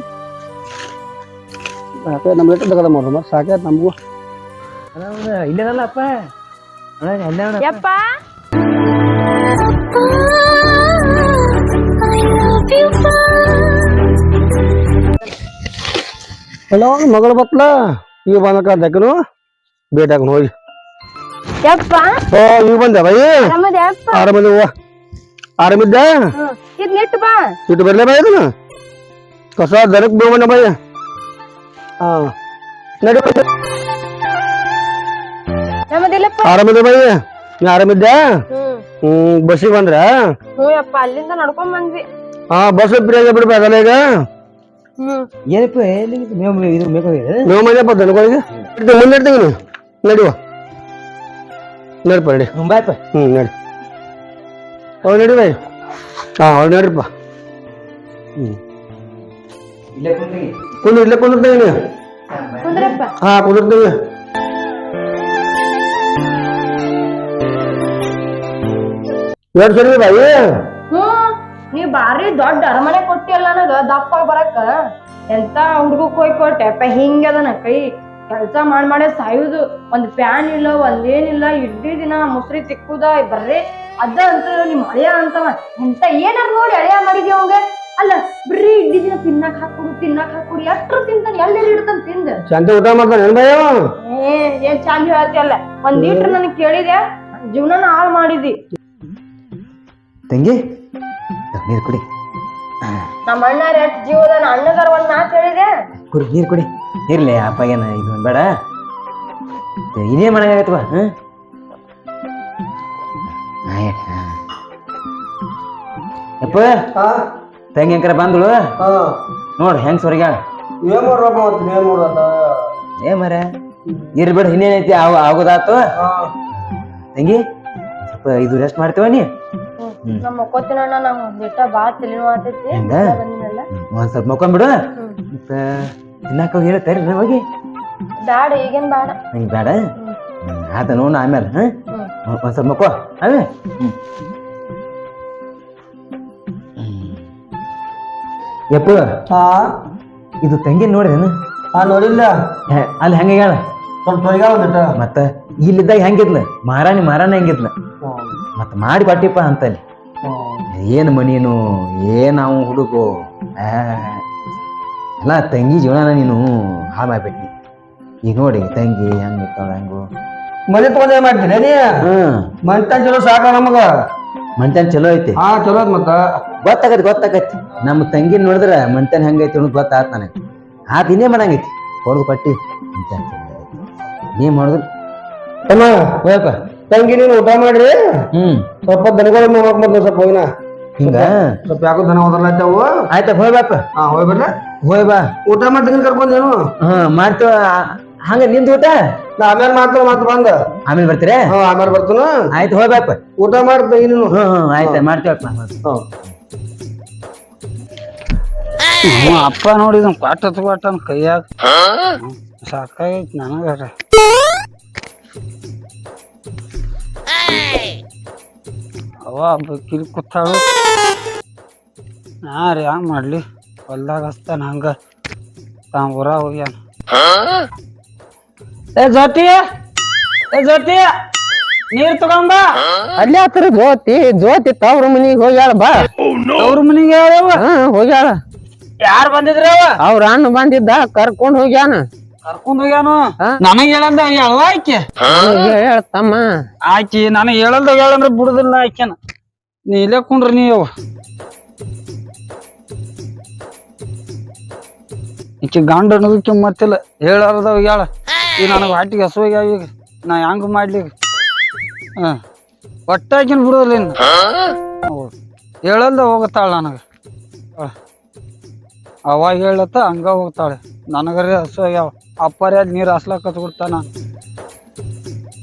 ನಮ್ ರೇಟ್ ತಗದ ಮಾಡ್ರ ಸಾಕೈತ್ ನಮಗೂ. ಇಲ್ಲೇನಲ್ಲ ಅಪ್ಪ ಯಪ್ಪ. ಹಲೋ ಮಗಳು ಬತ್ಲ ಈಗ ಬಂದಕನು ಭೇಟಿ ಹಾಕೊಂಡು ಹೋಗಿ. ಯಪ್ಪ ಓ ಈಗ ಬಂದೆ ಬೈ? ಆರಾಮದ ಹೂವ ಆರಾಮಿದ್ದ? ಇಟ್ಟು ಬರ್ಲೇ ಬೈ ಅದನ್ನ ಕಸ ದರಕ್ ಬೀಳ್ಬಣ್ಣ ಬೈ. ಹಾ ನಡಿ ಆರಾಮಿದ್ದ ಬೈ? ನೀ ಆರಾಮಿದ್ದ? ಬಸ್ಸಿಗೆ ಬಂದ್ರ? ಅಲ್ಲಿಂದ ನಡ್ಕೊಂಡ್ ಬಂದ್ವಿ. ಹಾ ಬಸ್ ಫ್ರೀ ಬಿಡ್ಬ ಅದಲ್ಲ ಈಗ. ಏನಪ್ಪ ಮೇವ್ ಮನೆಯಪ್ಪ ದನಗಳಿಗೆ ಮುಂದಿಡ್ತೀನಿ. ನಡಿವ ನಡಿಪ ನಡಿ. ಬಾಯ್ಪ. ನಡಿ ಅವ್ರು ನಡಿ ಬೈ. ಹಾ ಅವ್ರು ನಡ್ರಿಪ್ಪ. ಇಲ್ಲೇ ಕುಂದಿರ್ತೀನಿ. ಹಾ ಕುಂದಿರ್ತೀವಿ. ಎರಡು ಸರಿ ಬಾಯಿ. ನೀ ಬಾರಿ ದೊಡ್ಡ ಅರಮನೆ ಕೊಟ್ಟಿಯಲ್ಲ ನನಗ ದಪ್ಪ ಬರಕ. ಎಂತ ಹುಡ್ಗಕ್ ಹೋಗಿ ಕೊಟ್ಟೆಪ್ಪ, ಹಿಂಗದನ ಕೈ ಕೆಲ್ಸ ಮಾಡೇ ಸಾಯುದು. ಒಂದ್ ಪ್ಯಾನ್ ಇಲ್ಲ, ಒಂದೇನಿಲ್ಲ, ಇಡೀ ದಿನ ಮುಸ್ರಿ ತಿಕ್ಕುದ ಬರ್ರಿ ಅದ ಅಂತ ನಿಮ್ ಹಳೆಯ ಅಂತವ. ಎಂತ ಏನಾರ ನೋಡಿ ಹಳೆಯ ಮಾಡಿದ್ಯ ಅವಂಗ. ಅಲ್ಲ ಬರ್ರಿ ಇಡೀ ದಿನ ತಿನ್ನಕ್ ಹಾಕೊಡು ಎಷ್ಟ್ರು ತಿಂತಾನ, ಎಲ್ಲೆಲ್ಲಿ ಇಡ್ತಾನ ತಿಂದ. ಚಂದ ಊಟ ಮಾಡ್ತಾನ ಏನ್ ಚಂದ ಹೇಳ್ತಿಯಲ್ಲ. ಒಂದ್ ಲೀಟ್ರ್ ನನಗ್ ಕೇಳಿದೆ, ಜೀವನ ಹಾಳು ಮಾಡಿದಿ. ತಂಗಿ ನೀರ್ ಕುಡಿ. ನಮ್ಮ ಅಣ್ಣಾರ ಎಷ್ಟು ಜೀವದ ಅಣ್ಣಗಾರ ಒಂದ್ ಮಾತು ಹೇಳಿದೆ. ಕುಡಿ ನೀರ್ ಕುಡಿ. ಇರ್ಲಿ ಅಪ್ಪಗೇನ ಇದು ಬೇಡ, ಇನ್ನೇನ್ ಮಾಡಾಗತ್ತವ. ಯಪ್ಪ ತಂಗಿ ಅಂಕರ ಬಂದಳು ನೋಡ್ ಹೆಂಗ್ ಸೊರಗ್ಯಾಳ. ಏ ಮರ ಇರ್ಬೇಡ, ಇನ್ನೇನೈತಿ ಆಗೋದಾತು. ತಂಗಿ ಸ್ವಲ್ಪ ಇದು ರೆಸ್ಟ್ ಮಾಡ್ತೇವ ನೀ? ನಮ್ಮ ಮಕ್ಕೋತಿನ ನಂಗ್ ಒಂದಿಷ್ಟ ಬಾಳ ತಲೆನೋವು ಆಗ್ತೈತಿ. ಒಂದ್ ಸ್ವಲ್ಪ ಮಕ್ಕೊಂಡ್ಬಿಡು. ಮತ್ತ ತಿನ್ನಾಕ ಹೇಳ್ತಾರ ಹೋಗಿ. ಬ್ಯಾಡ ಈಗೇನ್ ಬ್ಯಾಡ. ಹಂಗ ಬ್ಯಾಡ ಆತ ನೋಡ ಆಮೇಲೆ. ಒಂದ್ ಸ್ವಲ್ಪ ಮಕ್ಕೋ ಅವೇ. ಯಪ್ಪ ಇದು ತಂಗಿ ನೋಡ್ರೇನು? ನೋಡಿಲ್ಲ. ಅಲ್ಲಿ ಹೆಂಗ ಹೇಳ ಸ್ವಲ್ಪ ಮತ್ತ ಇಲ್ಲಿದ್ದಾಗ ಹೆಂಗಿದ್ಲ ಮಾರಾಣಿ ಹೆಂಗಿದ್ಲ ಮತ್ತ ಮಾಡಿ ಕೊಟ್ಟಿಪ್ಪ ಅಂತಲ್ಲಿ. ಏನ್ ಮನೀನು ಏನ್ ನಾವು ಹುಡುಗು ಅಲ್ಲ ತಂಗಿ ಜೀವನ ನೀನು ಹಾಳು ಮಾಡ್ಬಿಟ್ಟಿ. ಈಗ ನೋಡಿ ತಂಗಿ ಹೆಂಗ ಇರ್ತಾವ ಹೆಂಗು ಮನೆ ತಗೊಂಡೇ ಮಾಡ್ತೀನಿ ನೀ. ಮಂಟನ್ ಚಲೋ ಸಾಕ ನಮಗ. ಮಂಟನ್ ಚಲೋ ಐತಿ. ಹಾ ಚಲೋ ಮತ್ತ ಗೊತ್ತಾಗತಿ ನಮ್ಮ ತಂಗಿ ನೋಡಿದ್ರ ಮಂಟನ್ ಹೆಂಗೈತಿ ಅನ್ನೋದು ಗೊತ್ತಾತ್ ನನಗೆ. ಆತ ಇನ್ನೇ ಮಾಡಂಗೈತಿ ಹೊರದು ಪಟ್ಟಿ ನೀ ಮಾಡುದ್ರ ಹೋಯಪ್ಪ. ತಂಗಿ ನೀನು ಊಟ ಮಾಡ್ರಿ. ಸ್ವಲ್ಪ ದನಗಳು ನೋಡ್ಕೊಂಡ್ ಸ್ವಲ್ಪ ಹೋಗಿನ ಹಿಂಗ ಸ್ವಲ್ಪ ಯಾಕೋ ದನ ಹೋದ್ರಲ್ಲವು. ಆಯ್ತಾ ಹೋಯ್ಬಾಪ. ಹಾ ಹೋಯ್ ಬರ್ಲ ಹೋಯ್ ಬಾ. ಊಟ ಮಾಡಿ ಕರ್ಕೊಂಡೇನು? ಮಾಡ್ತೇವ ಹಂಗ ನಿಂದ ಊಟ ನಾ ಆಮೇಲೆ ಮಾತ್ರ ಬಂದ ಆಮೇಲೆ ಬರ್ತೀರಾ ಆಮೇಲೆ ಬರ್ತಾನ. ಆಯ್ತು ಹೋಗ್ಬೇಕಪ್ಪ. ಊಟ ಮಾಡ್ತ ನೀನು. ಆಯ್ತು ಮಾಡ್ತೀವಪ್ಪ. ಅಪ್ಪ ನೋಡಿದ ಕೊಟ್ಟನ್ ಕೈಯಾಗ ಸಾಕಾಗೈತಿ ನನಗಾರ. ಅವ ಬಕೀಲ್ ಕೂತಾಳು. ನಾ ರೀ ಹಂಗ ಮಾಡ್ಲಿ ಹೊಲ್ದಾಗ ಹಚ್ತಾನ ಹಂಗ ಊರ ಹೋಗ್ಯಾನ. ಜೊತಿ ನೀರ್ ತಗೊಂಬ. ಅಲ್ಲೇ ಹತ್ರ ಜ್ಯೋತಿ ತವ್ರ ಮನಿಗ್ ಹೋಗ್ಯಾಳ ಬಾ. ಅವ್ರ ಮನಿಗೆ ಹೋಗ್ಯಾಳ. ಯಾರ್ ಬಂದಿದ್ರಿ ಅವ? ಅವ್ರ ಅಣ್ಣ ಬಂದಿದ್ದ ಕರ್ಕೊಂಡ್ ಹೋಗ್ಯಾನ. ಕರ್ಕೊಂಡ್ ಹೋಗ್ಯಾನು. ನನಗ್ ಹೇಳಂದ ಹೇಳುವ ಆಕೆ ತಮ್ಮ ಆಕಿ ನನಗ್ ಹೇಳಲ್ದ ಹೇಳಂದ್ರ ಬಿಡುದಿಲ್ಲ ಆಕೆನ. ನೀ ಇಲ್ಲೇ ಕುಂಡ್ರಿ ನೀವು. ಈಕೆ ಗಂಡ ಅನ್ನೋದಕ್ಕೆ ಮತ್ತಿಲ್ಲ ಹೇಳಾರ್ದ ಹೋಗ್ಯಾಳ. ಈಗ ನನಗ್ ವಾಟಿಗೆ ಹಸುವಾಗ್ಯಾವ. ಈಗ ನಾ ಹೆಂಗ ಮಾಡ್ಲಿ? ಒಟ್ಟಾಕಿನ ಬಿಡುದಿಲ್ಲ ಇನ್ನು. ಹೇಳಲ್ದ ಹೋಗತ್ತಾಳ ನನಗ. ಅವಾಗ ಹೇಳತ್ತ ಹಂಗ ಹೋಗ್ತಾಳೆ. ನನಗರೇ ಹಸುವಾಗ್ಯಾವ. ಅಪ್ಪರೇ ನೀರ್ ಹಸ್ಲಾಕ ಕೊಡ್ತಾನ.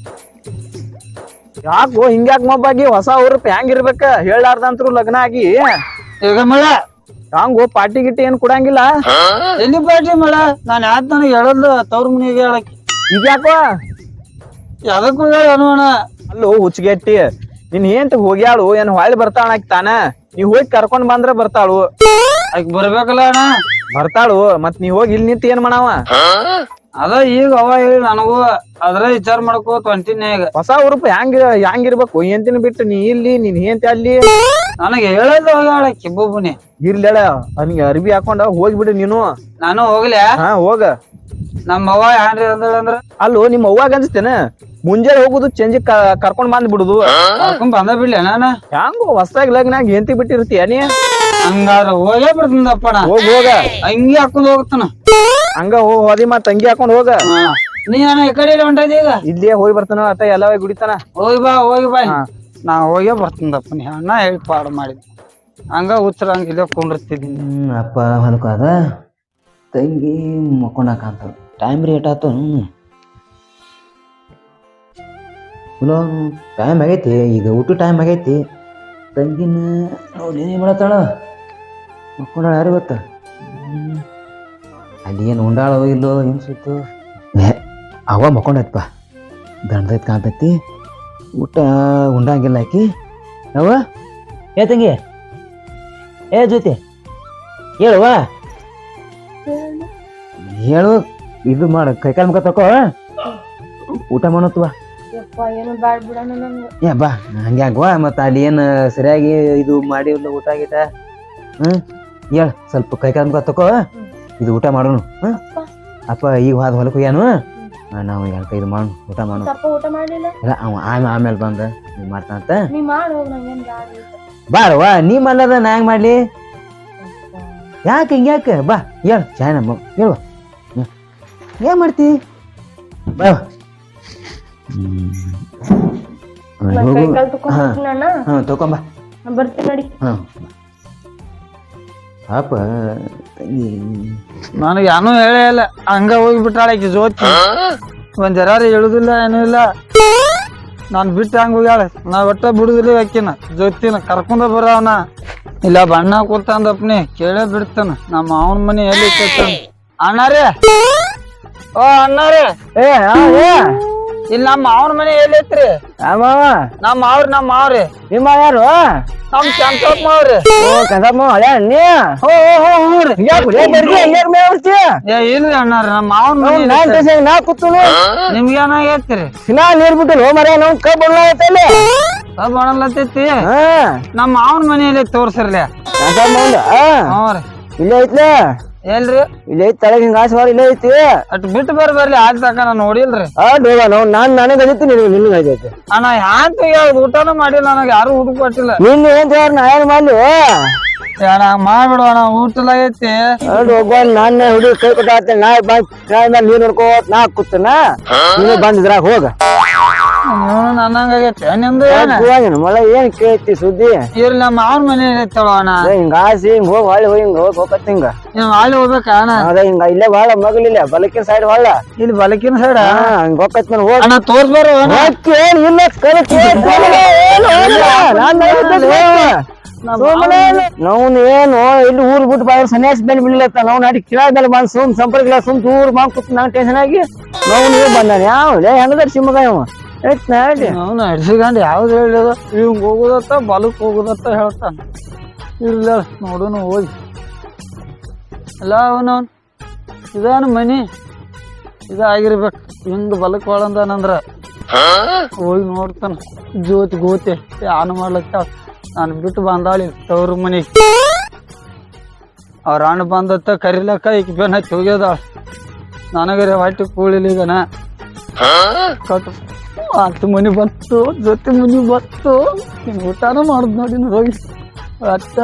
ಯಾಕೋ ಹಿಂಗ್ಯಾಕ್ ಮಬ್ಬಾಗಿ ಹೊಸ ಊರಪ್ಪ ಹೆಂಗಿರ್ಬೇಕ ಹೇಳಾರ್ದಂತ್ರು ಲಗ್ನ ಆಗಿ ಈಗ ಮಳ ಹಂಗೋ ಪಾರ್ಟಿ ಗಿಟ್ಟಿ ಏನ್ ಕೊಡಂಗಿಲ್ಲ. ಎಲ್ಲಿ ಪಾರ್ಟಿ ಮಳ? ನಾನ್ ಯಾತ್ ನನಗ್ ಹೇಳಲ್ದು ತವ್ರ ಮನಿಗೆ ಹೇಳಕ್ಕೆ. ಈಗ ಯಾಕೋ ಯಾವ್ದಕ್ಕೂ ಹೇಳ ಅನುವಣ. ಅಲ್ಲೋ ಹುಚ್ಗೆಟ್ಟಿ ನಿನ್ ಏಂತ ಹೋಗ್ಯಾಳು ಏನ್ ಹೊಳ್ಳಿ ಬರ್ತಾಳ ಆಕಿ ತಾನ. ನೀವ್ ಹೋಗಿ ಕರ್ಕೊಂಡ್ ಬಂದ್ರ ಬರ್ತಾಳು. ಆಕಿ ಬರ್ಬೇಕಲ್ಲ ಅಣ್ಣ. ಬರ್ತಾಳು ಮತ್ ನೀವ್ ಹೋಗಿ ಇಲ್ಲಿ ನಿಂತ ಏನ್ ಮಾಡವ? ಅದ ಈಗ ಅವ ಹೇಳಿ ನನಗೂ ಅದ್ರ ವಿಚಾರ ಮಾಡ್ಕೋತ ಹೊಂಟಿನಿ. ಈಗ ಹೊಸ ಊರಪ್ಪ ಹೆಂಗಿರ್ಬೇಕು? ಎಂತಿನ ಬಿಟ್ಟು ನೀ ಇಲ್ಲಿ ನೀನ್ ಏಂತ ಅಲ್ಲಿ. ನನಗೆ ಹೇಳಲ್ದ ಹೋಗ್ಯಾಳ ಕಿಬ್ಬೊಬ್ಬನಿ. ಇರ್ಲೇಳ ಅವನಿಗೆ ಅರ್ಬಿ ಹಾಕೊಂಡ ಹೋಗ್ಬಿಡು ನೀನು. ನಾನು ಹೋಗ್ಲೆ? ಹೋಗ. ನಮ್ಮ ಅವ್ವ ಏನ್ರಿ ಅಂದ್ರ ಅಲ್ಲೋ ನಿಮ್ಮ ಅವ್ವಾಗ ಅನ್ಸ್ತೇನ ಮುಂಜಾನೆ ಹೋಗುದು ಚಂಜಿ ಕರ್ಕೊಂಡ್ ಬಂದ್ ಬಿಡುದು. ಕರ್ಕೊಂಡ್ ಬಂದ ಬಿಡ್ಲಿ ನಾನು. ಹೆಂಗೋ ಹೊಸದಾಗಿ ಲಗ್ನಾಗ ಹೆಂತಿ ಬಿಟ್ಟಿರ್ತೀಯ ನೀ? ಹಂಗಾರ ಹೋಗೇ ಬಿಡ್ತಂದಪ್ಪ ನಾ. ಹೋಗ ಹಂಗಿ ಹಾಕೊಂಡ್ ಹೋಗ್ತಾನ. ಹಂಗ ಹೋದಿ ಮತ್ ತಂಗಿ ಹಾಕೊಂಡ್ ಹೋಗ. ನೀ ಅಣ್ಣ ಈ ಕಡೆ ಹೊಂಟದಿ ಈಗ? ಇಲ್ಲೇ ಹೋಗಿ ಬರ್ತಾನ ಅಟ ಎಲ್ಲ ಗುಡಿತಾನ. ಹೋಗಿ ಬಾ ನಾ ಹೋಗೇ ಬರ್ತಂದಪ್ಪ. ನೀ ಅಣ್ಣ ಹೇಳಿ ಪಾಡು ಮಾಡಿದ್ ಹಂಗ ಹುಚ್ಚರ ಹಂಗ ಇಲ್ಲೇ ಕುಂಡಿರ್ತಿದ್ದೀನಿ. ಅಪ್ಪ ಹೊಲಕಾದ ತಂಗಿ ಮಕ್ಕೊಂಡಾಕಂತ ಟೈಮ್ ರೇಟ್ ಆತು. ಟೈಮ್ ಆಗೈತಿ ಈಗ ಊಟ ಟೈಮ್ ಆಗೈತಿ. ತಂಗಿನ ನೋಡಿ ಏನೇ ಮಾಡತ್ತಾಳ ಮಕ್ಕೊಂಡಾಳ ಯಾರು ಗೊತ್ತ? ಅಲ್ಲಿ ಏನು ಉಂಡಾಳೋ ಇಲ್ಲೋ ಹಿಂಸಿತ್ತು. ಅವ ಮಕ್ಕೊಂಡೈತಪ್ಪ ಗಂಡದೈತ್ ಕಾಣ್ತೈತಿ. ಊಟ ಉಂಡಂಗಿಲ್ಲ ಆಕಿ. ಅವ ಏ ತಂಗಿ ಏ ಜ್ಯೋತಿ ಹೇಳುವ ಹೇಳು. ಇದು ಮಾಡ ಕೈಕಾಲ್ ಮುಖ ತಕೋ ಊಟ ಮಾಡತ್ವ. ಏ ಬಾ ಹಂಗೆ ಆಗ್ವಾ ಮತ್ತ ಅಲ್ಲಿ ಏನ್ ಸರಿಯಾಗಿ ಇದು ಮಾಡಿ ಊಟ ಗೀಟ. ಹೇಳ ಸ್ವಲ್ಪ ಕೈಕಾಲ್ ಮುಖ ತಕೋ ಇದು ಊಟ ಮಾಡೋನು. ಅಪ್ಪ ಈಗ ಹೊಲಕ್ಕೆ ಹೋಗ್ಯಾನು. ನಾವು ಇದು ಮಾಡೋಣ ಊಟ ಮಾಡೋಣ. ಇಲ್ಲ ಅವ ಆಮೇಲೆ ಬಂದ ನೀವ್ ಮಾಡ್ತಾನಂತ. ಬಾರವ್ವ ನೀ ಮಾಡ್ಲಾರ ನಾ ಹೆಂಗ್ ಮಾಡ್ಲಿ? ಯಾಕೆ ಹಿಂಗ್ಯಾಕೆ? ಬಾ ಹೇಳ ಚಾಯ್ ನಮ್ಮ ಹೇಳುವ ಏನ್ ಮಾಡ್ತಿ? ಬಾ ತಕೊಂಬ ಬರ್ತೀನಿ. ಪಾಪ ತಂಗಿ ನನಗೆ ಏನೂ ಹೇಳೇ ಇಲ್ಲ. ಹಂಗ ಹೋಗಿಬಿಟ್ಟಾಳ ಆಕಿ ಜ್ಯೋತಿ. ಒಂದ್ ಜರಾರಿ ಹೇಳುದಿಲ್ಲ ಏನೂ ಇಲ್ಲ. ನಾನ್ ಬಿಟ್ಟು ಹಂಗ ಹೋಗ್ಯಾಳ. ನಾ ಒಟ್ಟ ಬಿಡುದಿಲ್ಲ ಆಕಿನ ಜ್ಯೋತಿನ ಕರ್ಕೊಂಡ ಬರವನ. ಇಲ್ಲ ಬಣ್ಣ ಕೂತಂದಪ್ಪನಿ ಕೇಳೇ ಬಿಡ್ತಾನ. ನಮ್ಮ ಅವನ ಮನೆ ಎಲ್ಲಿ ಅಣ್ಣಾರೇ ಓ ಅಣ್ಣಾರೇ ಇಲ್ಲಿ ನಮ್ಮ ಅವನ ಮನೆ ಎಲ್ಲಿ ಐತ್ರಿ? ನಮ್ಮ ಮಾವ್ರಿ. ನಿಮ್ಮ ಯಾರು? ನಮ್ ಚಂಕಪ್ಪ ಮಾವ್ರಿ. ಕದಮ್ಮ ಹಳೆ ಅಣ್ಣಿ. ಇಲ್ರಿ ಅಣ್ಣಾರ ನಮ್ಮ ಮಾವನ ಮನೆ ನಾ ಕೂತು ನಿಮ್ಗೆ ಏನಾಗೈತ್ರಿ? ನಾ ನೀರ್ ಬಿಟ್ಟಿಲ್ಲ ಮರ ನಮ್ ಕೈ ಬಣ್ಣತೈತಿ. ನಮ್ಮ ಮಾವನ ಮನೆಯಲ್ಲಿ ತೋರ್ಸಿರ್ಲಿ. ಹ್ಞೂ ರೀ ಇಲ್ಲೇ ಐತ್ಲೆ. ಎಲ್ರಿ? ಇಲ್ಲೇ ಐತಿ ತಳಗ ಹಿಂಗ ಆಸವಾರ ಇಲ್ಲೇ ಐತಿ. ಅಟ್ ಬಿಟ್ಟು ಬರ್ಲಿ ಆದ್ ತಕ ನಾನು ನೋಡಿಲ್ರಿ. ನನಗೆ ಅದಿತ್ತು ನಿನ್ಗೆ ಅದೈತಿ. ಅಣ್ಣ ಹ್ಯಾಂತ ಊಟನೂ ಮಾಡಿಲ್ಲ. ನನಗೆ ಯಾರು ಊಟ ಕೊಟ್ಟಿಲ್ಲ. ನಿನ್ನ ಏನ್ ನಾ ಏನ್ ಮಾಡ್ಲಿ? ಅಣ್ಣ ಮಾಡ್ಬಿಡು ಅಣ್ಣ ಊಟ ಐತಿ. ನಾನ್ ಹುಡುಗ ಕೈ ಕೊಟ್ಟ ನಾ ನೀರ್ ನೋಡ್ಕೋತ ನಾ ಕೂತನ ನೀನು ಬಂದಿದ್ರಾಗ ಹೋಗ. ನನ್ನಂಗಾಗೈತೆ ನಿಂದು ಮಳೆ ಏನ್ ಕೇಳ್ತಿ ಸುದ್ದಿ ಇವ್ರು ನಮ್ಮ ಮಾವನ ಮನೆ ಐತವ ಅಣ್ಣ ಹಿಂಗ ಆಸಿ ಹಿಂಗ್ ಹೋಗಿ ಹೊಳ್ಳಿ ಹೋಗಿ ಹಿಂಗ ಹೋಗತ್ ಹಿಂಗ ನೀವು ಅಲ್ಲಿ ಹೋಗ್ಬೇಕ ಅಣ್ಣ ಅದ ಹಿಂಗ ಇಲ್ಲೇ ಬಾಳ ಮಗಲಿಲ್ಲ ಬಲಕಿನ ಸೈಡ್ ಹೊಳ್ಳ ಇಲ್ಲಿ ಬಲಕಿನ ಸೈಡ್ ಹಂಗ ಹೋಗತ್ ನಾನು ಹೋಗಿ ಅಣ್ಣ ತೋರ್ಸ್ಬಾರ ಇಲ್ಲ ನಾವು ಏನು ಇಲ್ಲಿ ಊರ್ ಬಿಟ್ಟು ಬಾಳ ಸನ್ಯಾಸ ಮೇಲೆ ಬಿಡ್ಲತ್ತ ನಾವು ನಾಟಿ ಕಿರಾದಲ್ಲಿ ಬಂದ್ ಸುಮ್ ಸಂಪರ್ಕ ಇಲ್ಲ ಸುಮ್ ದೂರ ಬಂದ್ ಕೂತ್ ನಂಗೆ ಟೆನ್ಷನ್ ಆಗಿ ನಾವು ನೀವು ಬಂದಾನ ಯಾವ ಹೆಂಗದ ಶಿವಮೊಗ್ಗ ಇವ ಐತ್ ನಾಟಿ ಅವನು ಅಡ್ಸಿಕೊಂಡು ಯಾವ್ದು ಹೇಳಿದ ಇವಂಗ್ ಹೋಗುದತ್ತ ಬಲಕ್ ಹೋಗುದತ್ತ ಹೇಳ್ತಾನ ಇಲ್ಲ ನೋಡುನು ಹೋಗಿ ಅಲ್ಲ ಅವನವನ್ ಇದಾನ ಮನಿ ಇದಾಗಿರ್ಬೇಕು ಹಿಂಗ್ ಬಲಕ್ ಒಳಂದಾನಂದ್ರ ಹೋಗಿ ನೋಡ್ತಾನ ಜ್ಯೋತಿ ಗೋತೆ ಯಾನು ಮಾಡ್ಲತ್ತ ನಾನು ಬಿಟ್ಟು ಬಂದಾಳಿ ತವ್ರ ಮನಿಗೆ ಅವ್ರ ಅಣ್ಣ ಬಂದತ್ತ ಕರಿಲಕ್ಕ ಈಗ ಬೆನ್ನ ಹತ್ತಿ ಹೋಗ್ಯದಾಳ ನನಗರೆ ಹೊಟ್ಟೆ ಕೂಳಿಲಿಗನ ಕಟ್ ಹತ್ತು ಮನಿ ಬಂತು ಜೊತೆ ಮನಿ ಬಂತು ನೀನು ಊಟನೂ ಮಾಡುದು ನೋಡಿ ಹೋಗಿ ಅತ್ತ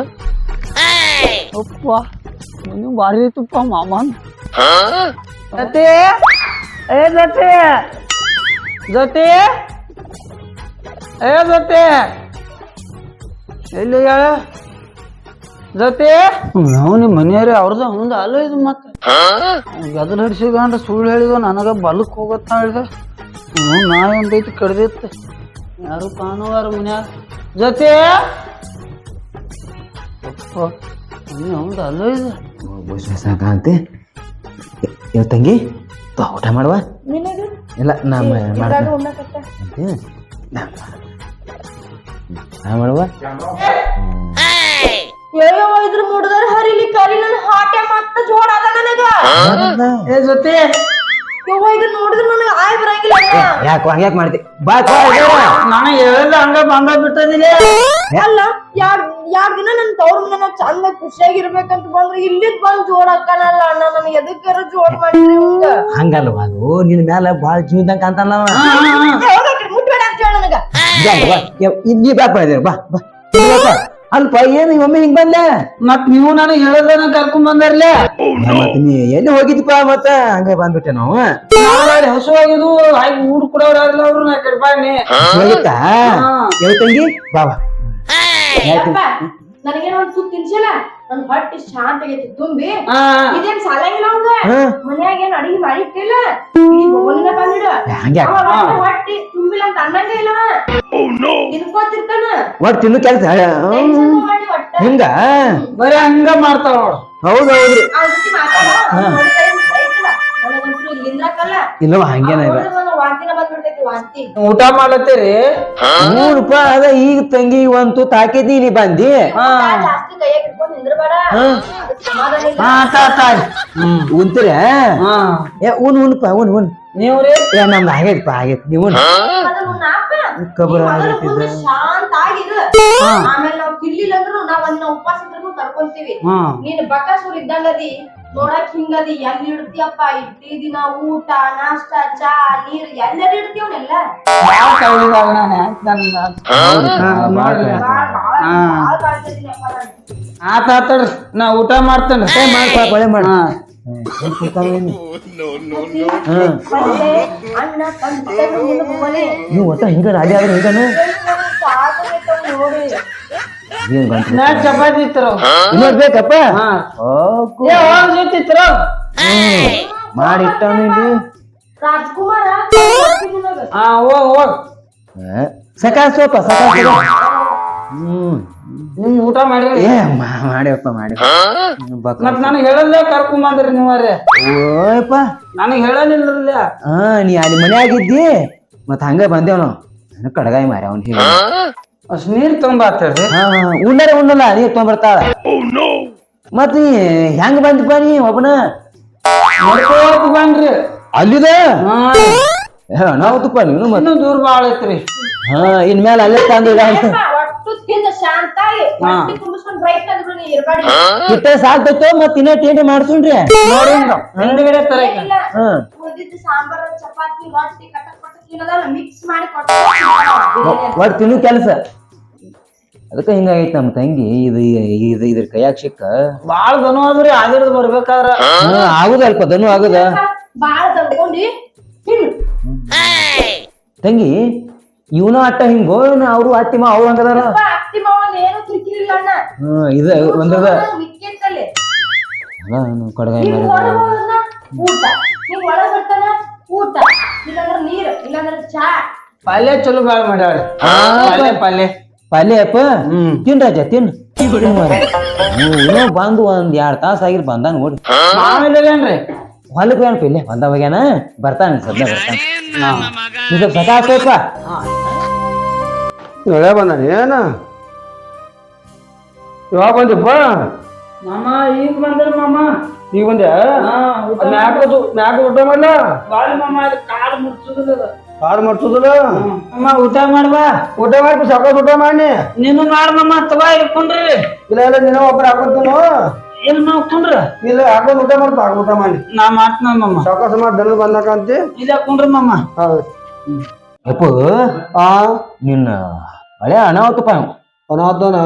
ಅಪ್ಪ ಮನಿ ಭಾರಿ ಐತಪ್ಪ ಮಾಮನ್ ಜೊತೆ ಏ ಜೊತೆ ಜೊತೆ ಏ ಜೊತೆ ಎಲ್ಲಿ ಹೇಳ ಜೊತೆ ನಾವು ನಿಮ್ಮ ಮನೆಯವ್ರಿ ಅವ್ರದ್ದು ಮುಂದೆ ಅಲ್ಲ ಇದು ಮತ್ತೆ ಗದಲ್ ಹಿಡ್ಸಿಕೊಂಡ್ರೆ ಸುಳ್ಳು ಹೇಳಿದ ನನಗ ಬಲಕ್ ಹೋಗತ್ತ ಹೇಳಿದ ನಾಯಿ ಒಂದೈತಿ ಕಡ್ದಿತ್ತು ಯಾರು ಕಾಣುವಾರ ಮನ್ಯಾಗ ಜೊತೆ ಮನೆ ಅವ್ದು ಅಲ್ಲ ಇದು ಸಾಕಂತೆ ಇವ್ ತಂಗಿ ಊಟ ಮಾಡುವ ಇಲ್ಲ ನಾ ಮಾಡ್ತೀನಿ ಮಾಡುವ ಇದ್ರ ಮುಡ್ದಾರ ಹರಿಲಿ ಕರಿ ನನ್ ಹಾಟೆ ಮತ್ತ ಜೋಡ್ ಅದ ನನಗ ಏ ಜೊತೆ ಯವ್ವ ಇದನ್ನ ನೋಡಿದ್ರ ನನಗ ಆಯ್ ಬರಂಗಿಲ್ಲ ಯಾಕೆ ಹಂಗ್ಯಾಕ್ ಮಾಡ್ತಿ ಬಾ ನನಗೆ ಹೇಳಿದ ಹಂಗ ಬಂದ ಬಿಟ್ಟದಿಲ್ಲ ಅಲ್ಲ ಯಾರ್ ದಿನ ನನ್ ತವ್ರ ಮನೆ ಚಂದ ಖುಷಿಯಾಗಿರ್ಬೇಕಂತ ಬಂದ್ರೆ ಇಲ್ಲಿದ್ ಬಂದ್ ಜೋಡ್ ಹಾಕನಲ್ಲ ಅಣ್ಣ ನನಗೆ ಎದಕ್ಕಾರ ಜೋಡ್ ಮಾಡಿದ್ರಿ ಇವಂಗ ಹಂಗಲ್ವ ಅದು ನಿನ್ ಮ್ಯಾಲ ಬಾಳ ಜೀವದಂಗ ಅಂತಾನವ ಮುಟ್ಬೇಡ ಅಂತ ಹೇಳ ನನಗ ನೀ ಬ್ಯಾಕ್ ಮಾಡಿದೇವ ಬಾ ಬಾ ಅಲ್ಪ ಏನು ಒಮ್ಮೆ ಹಿಂಗ್ ಬಂದೆ ಮತ್ ನೀವು ನನಗೆ ಹೇಳಿದ್ರನ ಕರ್ಕೊಂಡ್ ಬಂದಾರ್ಲೆ ಮತ್ ನೀ ಎಲ್ಲಿ ಹೋಗಿದ್ಪ ಮತ್ತ ಹಂಗ ಬಂದ್ಬಿಟ್ಟೆ ನಾವು ಹಸುವಾಗಿದ್ದು ಹಾಗೆ ಊಡ್ ಕೊಡೋರ್ ಯಾರಿಲ್ಲ ಅವ್ರು ನಾ ಕಡೆ ಬಾಣಿ ಹೋಗಿತ್ತಾ ಯಾವ ತಂಗಿ ಬಾಬಾ ನನಗೇನ ಒಂದ್ ಸುತ್ತ ತಿನ್ಸಿಲ್ಲ ನನ್ ಹೊಟ್ಟಿ ಶಾಂತ ಆಗೈತಿ ತುಂಬಿ ಇದೇನ್ ಸಾಲಂಗಿಲ್ಲ ಅವಂಗ ಮನ್ಯಾಗ ಏನ್ ಅಡಿಗೆ ಮಾಡಿಟ್ಟಿಲ್ಲ ಬಂದಿಡ ಹಂಗೆ ಹೊಟ್ಟಿ ತುಂಬಿಲ್ಲ ಅಂತ ಅನ್ನಂಗ ಇಲ್ಲ ತಿನ್ಕೋತಿರ್ತಾನ ಒಟ್ ತಿನ್ನು ಕೆಲಸ ಹಿಂಗ ಬರೀ ಹಂಗ ಮಾಡ್ತಾವ ನೋಡು ಹೌದೌದ್ರಿ ಇಲ್ಲವ ಹಂಗೇನ ಇಲ್ಲ ವಾಂತಿನ ಬಂದ್ಬಿಡ್ತೈತಿ ವಾಂತಿ ಊಟ ಮಾಡ್ಲತ್ತೀರಿ ರೂಪ ಅದ ಈಗ ತಂಗಿ ಒಂದು ತಾಕಿದಿ ನೀ ಬಂದಿ ಜಾಸ್ತಿ ಕೈಯಾಗ ಇಟ್ಕೊಂಡ್ ನಿಂದ್ರಬೇಡ ಸಮಾಧಾನ ಇಲ್ಲ ಉಂತೀರ ಏ ಉನ್ಪ ಉನ್ ನೀವ್ರಿ ಏ ನಮ್ದು ಆಗೈತಪ್ಪ ಆಗೈತಿ ನೀವು ಕಬರ ಶಾಂತ ಆಗಿರು ಆಮೇಲೆ ನಾವ್ ಕಿರ್ಲಿಲ್ಲ ಅಂದ್ರು ನಾವ್ ಒಂದಿನ ಉಪವಾಸ ಇದ್ರು ತರ್ಕೊಂತೀವಿ ನೀನ್ ಬಕಾಸೂರ್ ಇದ್ದಂಗದಿ ನೋಡಕ್ ಹಿಂಗದಿ ಎಲ್ಲಿ ಇಡ್ತೀಯಪ್ಪ ಇಡ್ತಿ ದಿನ ಊಟ ನಾಷ್ಟ ಚಾ ನೀರ್ ಎಲ್ಲೆಲ್ಲಿ ಇಡ್ತೀವನೆಲ್ಲ ಆತಾಡ್ರಿ ನಾ ಊಟ ಮಾಡ್ತೇನೆ ಅಣ್ಣ ನೀವು ಒಟ್ಟ ಹಿಂಗ ರಾಡಿ ಆದ್ರೆ ಹಿಂಗನು ಚಪಾತಿ ಇತ್ತು ಇನ್ನೊಂದ್ ಬೇಕಪ್ಪ ಮಾಡಿ ಇಟ್ಟವನು ಇಲ್ಲಿ ರಾಜ್ಕುಮಾರ ಹೋಗ್ ಸಕಾಲ ಸೋಪ ಸಕಾಲ ನಿಮ್ ಊಟ ಮಾಡ್ರಿ ಏ ಮಾಡ್ಯಪ್ಪ ಮಾಡಿ ಮತ್ ನನಗ್ ಹೇಳಲ್ಲ ಕರ್ಕೊಂಡ್ ಬಂದ್ರಿ ನೀವ್ರಿ ಓಯಪ್ಪ ನನಗ್ ಹೇಳಲಿಲ್ಲ ನೀ ಅಲ್ಲಿ ಮನೆ ಆಗಿದ್ದಿ ಮತ್ ಹಂಗ ಬಂದೇವ್ ನಾವು ನನಗ್ ಕಡಗಾಯಿ ಮಾರಿ ಅವ್ನ ಹೀಗೆ ಅಷ್ಟ್ ನೀರ್ ತೊಂಬಾತ್ರಿ ಉಣ್ಣಾರೆ ಉಣ್ಣಲ್ಲ ನೀ ತೊಗೊಂಡ್ಬರ್ತಾಳ ಮತ್ ನೀ ಹೆಂಗ ಬಂದಿಪ್ಪ ನೀ ಒಬ್ಬನ ಬನ್ರಿ ಅಲ್ಲಿದ ನಾವು ತುಪ್ಪ ನೀನು ಇನ್ನೂ ದೂರ ಬಾಳ ಐತ್ರಿ ಇನ್ಮೇಲೆ ಅಲ್ಲೇ ತಂದು ಒಟ್ಟು ತಿಂದ ಶಾಂತ ಹೊಟ್ಟಿ ತುಂಬಿಸ್ಕೊಂಡ್ ಬ್ರೈಟ್ ಅಂದ್ರು ನೀ ಇರ್ಬೇಡಿ ಇಟ್ಟ ಸಾಕ್ತೈತೋ ಮತ್ ಇನ್ನ ಟೇಂಟಿ ಮಾಡ್ಸೋಣ್ರಿ ನೋಡಿ ಹಿಂದ್ಗಡೆ ತರ ಇಲ್ಲ ಉಳಿದಿದ್ದು ಸಾಂಬಾರ್ ಚಪಾತಿ ರೊಟ್ಟಿ ಕಟಕ್ ಪಟಕ್ ಏನದಲ್ಲ ಮಿಕ್ಸ್ ಮಾಡಿ ಕೊಟ್ಟು ಒಟ್ ತಿನ್ನು ಕೆಲಸ ಅದಕ್ಕ ಹಿಂಗಾಗೈತಿ ನಮ್ಮ ತಂಗಿ ಇದ್ರ ಕೈಯಾಗ ಸಿಕ್ಕ ಬಾಳ ದನು ಆದ್ರಿ ಆಗಿರ್ದು ಬರ್ಬೇಕಾದ್ರ ಆಗುದಲ್ಪ ದನು ಆಗುದ ಬಾಳ ತಗೊಂಡಿ ತಂಗಿ ಇವನು ಅಟ್ಟ ಹಿಂಗೋ ಇವನು ಅವರು ಅತ್ತಿಮ ಅವ್ರು ಹಂಗದಾರ ಅತ್ತಿ ಮಾವನ್ ಏನು ಕಿರಿಕಿರಿಲ್ಲ ಅಣ್ಣ ಇದು ಒಂದದ ಮಿಕ್ಕಿಂತಲ್ಲಿ ಕಡಗಾಯಿ ನೀವ್ ಮಾರಿ ಹೊರಗ್ ಹೋದ್ನ ಊಟ ನೀವ್ ಒಳಗ್ ಬರ್ತಾನ ಊಟ ಇಲ್ಲಾಂದ್ರ ನೀರ್ ಇಲ್ಲಾಂದ್ರ ಚಾ ಪಲ್ಯ ಚಲೋ ಬಾಳ್ ಮಾಡ್ಯಾಳ ಪಲ್ಯ ಪಲ್ಯ ಅಪ್ಪ ತಿನ್ ರಾಜ ತಿನ್ ಇನ್ನೂ ಬಂದು ಒಂದ್ 2 ತಾಸ ಆಗಿರ್ ಬಂದಾನ ನೋಡಿ ಮಾವಿಲ್ಲವೇನ್ರಿ ಹೊಲಕ್ಕೆ ಏನಪ್ಪ ಇಲ್ಲೇ ಬಂದ ಹೋಗ್ಯಾನ ಬರ್ತಾನ ಸದ್ಯ ಬರ್ತಾನ ನೀ ಸ್ವಲ್ಪ ಸಕ ಹಾಕಪ್ಪ ಒಳ್ಳೆ ಬಂದಾನ ಏನ ಯಾವಾಗ ಬಂದಿಪ್ಪ ಮಾಮ ಈಗ ಬಂದ್ರ ಮಾಮ ಈಗ ಬಂದ್ಯಾ ಮ್ಯಾಕ ಊಟ ಮಾಡ್ಲ ಬಾಳಿ ಮಾಮ ಅಲ್ಲಿ ಕಾಲು ಮುಡ್ಸುದಿಲ್ಲ ಕಾರ್ ಮಾಡ್ಸೋದಿಲ್ಲ ಅಮ್ಮ ಊಟ ಮಾಡ್ಬಾ ಊಟ ಮಾಡಿ ಸಾಕಾಸ್ ಊಟ ಮಾಡಿ ನೀನು ಮಾಡ್ ಮಾಮ ತಗೋ ಇಟ್ಕೊಂಡ್ರಿ ಇಲ್ಲ ಇಲ್ಲ ನೀನು ಒಬ್ಬರು ಹಾಕೋತೀನು ಎಲ್ ಮಾಡ್ಕೊಂಡ್ರ ಇಲ್ಲ ಹಾಕೊಂಡ್ ಊಟ ಮಾಡ್ತಾ ಊಟ ಮಾಡಿ ನಾ ಮಾಡ್ತೀನ ಮಾಮ ಸಾಕಾಸ ಮಾಡಿ ದನ ಬಂದಾಕ ಅಂತಿ ಇಲ್ಲ ಹಾಕೊಂಡ್ರಿ ಮಾಮ ಅಪ್ಪ ಆ ನಿನ್ನ ಹಳೆ ಅನಾವತ್ತಪ್ಪ ಅನಾಥನ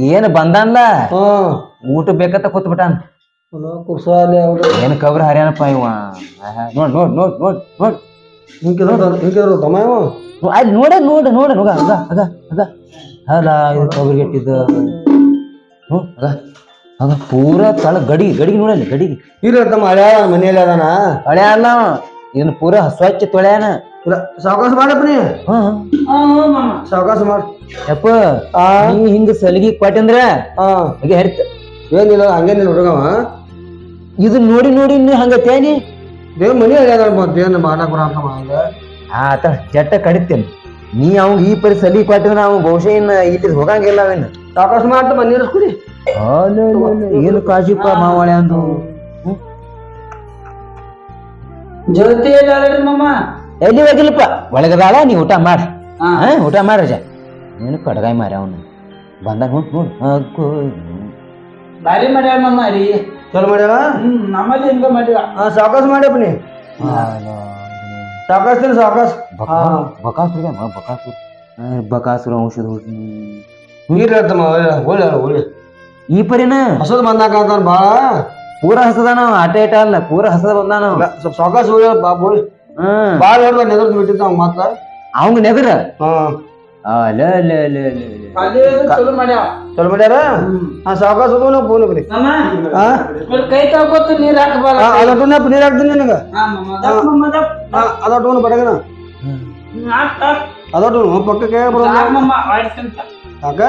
ಏನ್ ಬಂದಾನ್ಲ ಹಾ ಊಟ ಬೇಕಂತ ಕೂತ್ಬಿಟ್ಟಾನ ಕುರ್ಸಾಲೆ ಅವ್ರು ಏನ್ ಕಬ್ರ ಹರ್ಯಾನಪ್ಪ ಇವ ನೋಡ್ ನೋಡ್ ನೋಡ್ ನೋಡ್ ನೋಡ್ ಹಿಂಗಿದ್ರು ತಮ್ಮ ಇವ ಅಲ್ಲಿ ನೋಡ ನೋಡ ನೋಡ ನೋಗ ಅಗ ಅಗ ಅಗ ಅಲ್ಲ ಇದು ಕಬ್ರಿಗೆಟ್ಟಿದ್ದು ಅಗ ಅಗ ಪೂರಾ ತಳ ಗಡಿಗೆ ಗಡಿಗೆ ನೋಡಲ್ಲಿ ಗಡಿಗೆ ಇಲ್ಲ ತಮ್ಮ ಹಳೆ ಮನೆಯಲ್ಲಿ ಅದಾನ ಹಳೆ ಅಲ್ಲ ಇದನ್ನ ಪೂರಾ ಸ್ವಚ್ಛ ತೊಳ್ಯಾನ ಇಲ್ಲ ಸಾವಕಾಶ ಮಾಡಪ್ಪ ನೀ ಮಾಮ ಸಾವಕಾಶ ಮಾಡ ಯಪ್ಪ ನೀ ಹಿಂಗ ಸಲಿಗಿ ಕೊಟ್ಟಂದ್ರ ಹಾ ಹಾಗೆ ಹರಿತ ಏನಿಲ್ಲ ಹಂಗೇನಿಲ್ಲ ಹುಡುಗವ ಇದನ್ನ ನೋಡಿ ನೋಡಿ ನೀ ಹಂಗ ತೇನಿ ದೇವ್ ಮನಿ ಹೇಳ್ಯಾರ ಏನು ಮಾಡಕ್ ಬರ ಅಂತ ಮಾಡ ಆತ ಜಟ್ಟ ಕಡಿತೇನೆ ನೀ ಅವಂಗ ಈ ಪರಿ ಸಲಿ ಕೊಟ್ಟಿದ್ರ ಅವ್ ಬಹುಶಃ ಇನ್ನ ಇಲ್ಲಿ ಹೋಗಂಗಿಲ್ಲ ಅವೇನು ಸಾವಕಾಶ ಮಾಡ್ತಮ್ಮ ನೀರು ಕುಡಿ ಏನು ಕಾಜಿಪ್ಪ ಮಾವಳೆ ಅಂದು ಜ್ಯೋತಿ ಎಲ್ಲ ಮಾಮ ಎಲ್ಲಿ ಹೋಗಿಲ್ಲಪ್ಪ ಒಳಗದಾಳ ನೀ ಊಟ ಮಾಡ ಊಟ ಮಾಡ್ರಜ ನೀನು ಕಡಗಾಯಿ ಮಾರ ಅವನು ಬಂದ ನೋಡ್ ನೋಡ್ ಬಾರಿ ಮಾಡ್ಯಾಳ ಮಾಮ ರೀ ಚಲೋ ಮಾಡ್ಯಾರ ನಮ್ಮಲ್ಲಿ ಹಿಂಗ ಮಾಡಿಲ್ಲ ಹಾ ಸಾವಕಾಶ ಮಾಡ್ಯಪ್ಪ ನೀ ಸಾವಕಾಶ ತಿನ್ ಸಾವಕಾಶ ಬಕಾಸುರ ಬಕಾಸುರ ಬಕಾಸುರ ಔಷಧ ನೀರ್ ಹೇಳ್ತಮ್ಮ ಒಳ್ಳೆ ಒಳ್ಳೆ ಈ ಪರಿನ ಹಸದ್ ಬಂದಾಕ ಅಂತಾನ ಬಾಳ ಪೂರ ಹಸದಾನ ಆಟ ಇಟ ಅಲ್ಲ ಪೂರ ಹಸದ ಬಂದಾನ ಸ್ವಲ್ಪ ಸಾವಕಾಶ ಹೋಗ್ಯ ಬಾಬೋಳಿ ಬಾಳ ಹೇಳ್ದ ನೆದರ್ದು ಬಿಟ್ಟಿದ್ದ ಅವ್ ಮಾತ ಅವಂಗ ನೆದ್ರ ಹಾ ಚಲೋ ಮಾಡ್ಯಾವ ಚಲೋ ಮಾಡ್ಯಾರ ಹಾ ಸಾವಕಾಶ ಹೋದ ನಾವು ಫೋನ್ ಬರೀ ಮಾಮ ಹಾ ಕೈ ತಗೋತ ನೀರ್ ಹಾಕಬಾರ ಅದೊಟ್ಟನ ನೀರ್ ಹಾಕ್ತೀನಿ ನಿನಗ ಅದೊಟ್ಟು ಬಡಗನ ಅದೊಟ್ಟು ಪಕ್ಕಕ್ಕೆ ಯಾಕ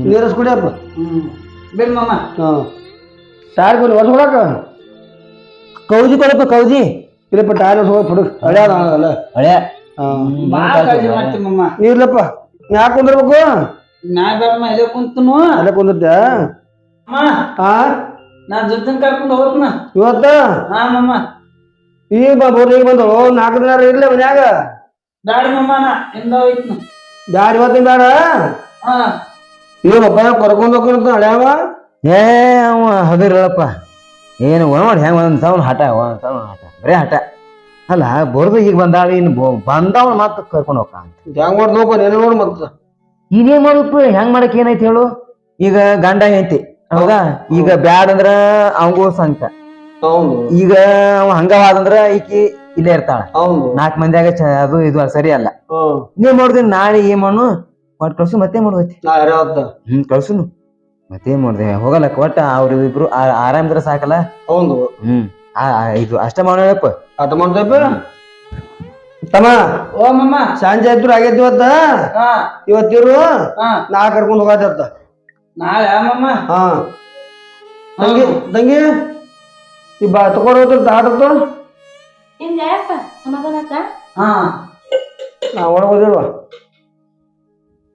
ನೀರಸ್ ಕುಡಿಯಪ್ಪ ಬೇಡ ಮಾಮ ಹಾ ಟೈರ್ ಕೊಡಿ ಹೊಸ ಕೊಡಕ ಕೌಜಿ ಕೊಡಪ್ಪ ಕೌಜಿ ಇಲ್ಲಪ್ಪ ಟೈರ್ ಹೊಸ ಹುಡುಗ ಹಳೆ ಅಲ್ಲ ಹಳೆ ಬಾಳ ಕಾಳಜಿ ಮಾಡ್ತೀನಿ ಮಾಮ ನೀರ್ಲಪ್ಪ ಯಾಕೆ ಕುಂದಿರ್ಬೇಕು ನಾ ಬೇಡಮ್ಮ ಇಲ್ಲೇ ಕುಂತನು ಅಲ್ಲೇ ಕುಂದಿರ್ತೆ ಅಮ್ಮ ಹಾ ನಾ ಜೊತೆ ಕರ್ಕೊಂಡು ಹೋಗ್ತನ ಇವತ್ತ ಹಾ ಮಾಮ ಈಗ ಬೋರ್ ಈಗ ಬಂದಳು 4 ದಿನ ಇರ್ಲಿ ಮನ್ಯಾಗ ಬ್ಯಾಡ ಮಾಮ ನಾ ಎಂದ ಹೋಯ್ತನ ಬ್ಯಾಡ ಇವತ್ತಿನ ಬೇಡ ಹಾ ಇವಪ್ಪ ಕರ್ಕೊಂಡ್ ಹೋಗ್ಕೊಂತ ಹಳ್ಯಾವ ಏ ಅವ ಹದಿರಳಪ್ಪ ಏನು ನೋಡಿ ಹೆಂಗ ಒಂದ್ ಸೌನ್ ಹಠ ಬರೇ ಹಠ ಅಲ್ಲ ಬಡ್ದು ಈಗ ಬಂದಾಳ ಇನ್ನು ಬಂದವನ್ ಮತ್ತ ಕರ್ಕೊಂಡು ಹೋಗ ಅಂತ ಹೆಂಗ್ ಮಾಡ್ದಪ್ಪ ನೀನು ನೋಡು ಮತ್ತ ಈಗೇನ್ ಮಾಡಪ್ಪ ಹೆಂಗ್ ಮಾಡಕ್ ಏನೈತಿ ಹೇಳು ಈಗ ಗಂಡ ಐತಿ ಹೌದಾ ಈಗ ಬ್ಯಾಡ್ ಅಂದ್ರ ಅವಂಗೂ ಸಂಕಟ ಹೌದು ಈಗ ಅವ ಹಂಗವಾದಂದ್ರ ಈಕಿ ಇಲ್ಲೇ ಇರ್ತಾಳ ಹೌದು 4 ಮಂದಿಯಾಗ ಅದು ಇದು ಸರಿ ಅಲ್ಲ ನೀವ್ ಮಾಡ್ದಿ ನಾಳೆ ಏನ್ ಮಾಡು ಒಟ್ ಕಳ್ಸು ಮತ್ತೆ ಮಾಡುವತಿ ನಾ ಯಾರ ಕಳ್ಸುನು ಮತ್ತೆ ಮಾಡ್ದೆ ಹೋಗಲ್ಲ ಒಟ್ಟ ಅವ್ರ ಇಬ್ರು ಆರಾಮಿದ್ರ ಸಾಕಲ್ಲ ಹೌದು ಇದು ಅಷ್ಟ ಮಾಡೋಣಪ್ಪ ಆಟ ಮಾಡ್ತಪ್ಪ ತಮ್ಮ ಓ ಮಾಮ ಸಂಜೆ ಇದ್ರು ಆಗೈತಿ ಇವತ್ತ ಹಾ ಇವತ್ತಿರು ಹಾ ನಾ ಕರ್ಕೊಂಡ್ ಹೋಗತ್ತ ನಾಳೆ ಮಾಮ ಹಾ ತಂಗಿ ತಂಗಿ ಈ ಬಾ ತಗೊಂಡ್ ತಾಟತ್ತು ಏನ್ ಯಾಯಪ್ಪ ಸಮಾಧಾನ ಆತ ಹಾ ನಾ ಒಳಗೆ ಹೋದಿಲ್ವ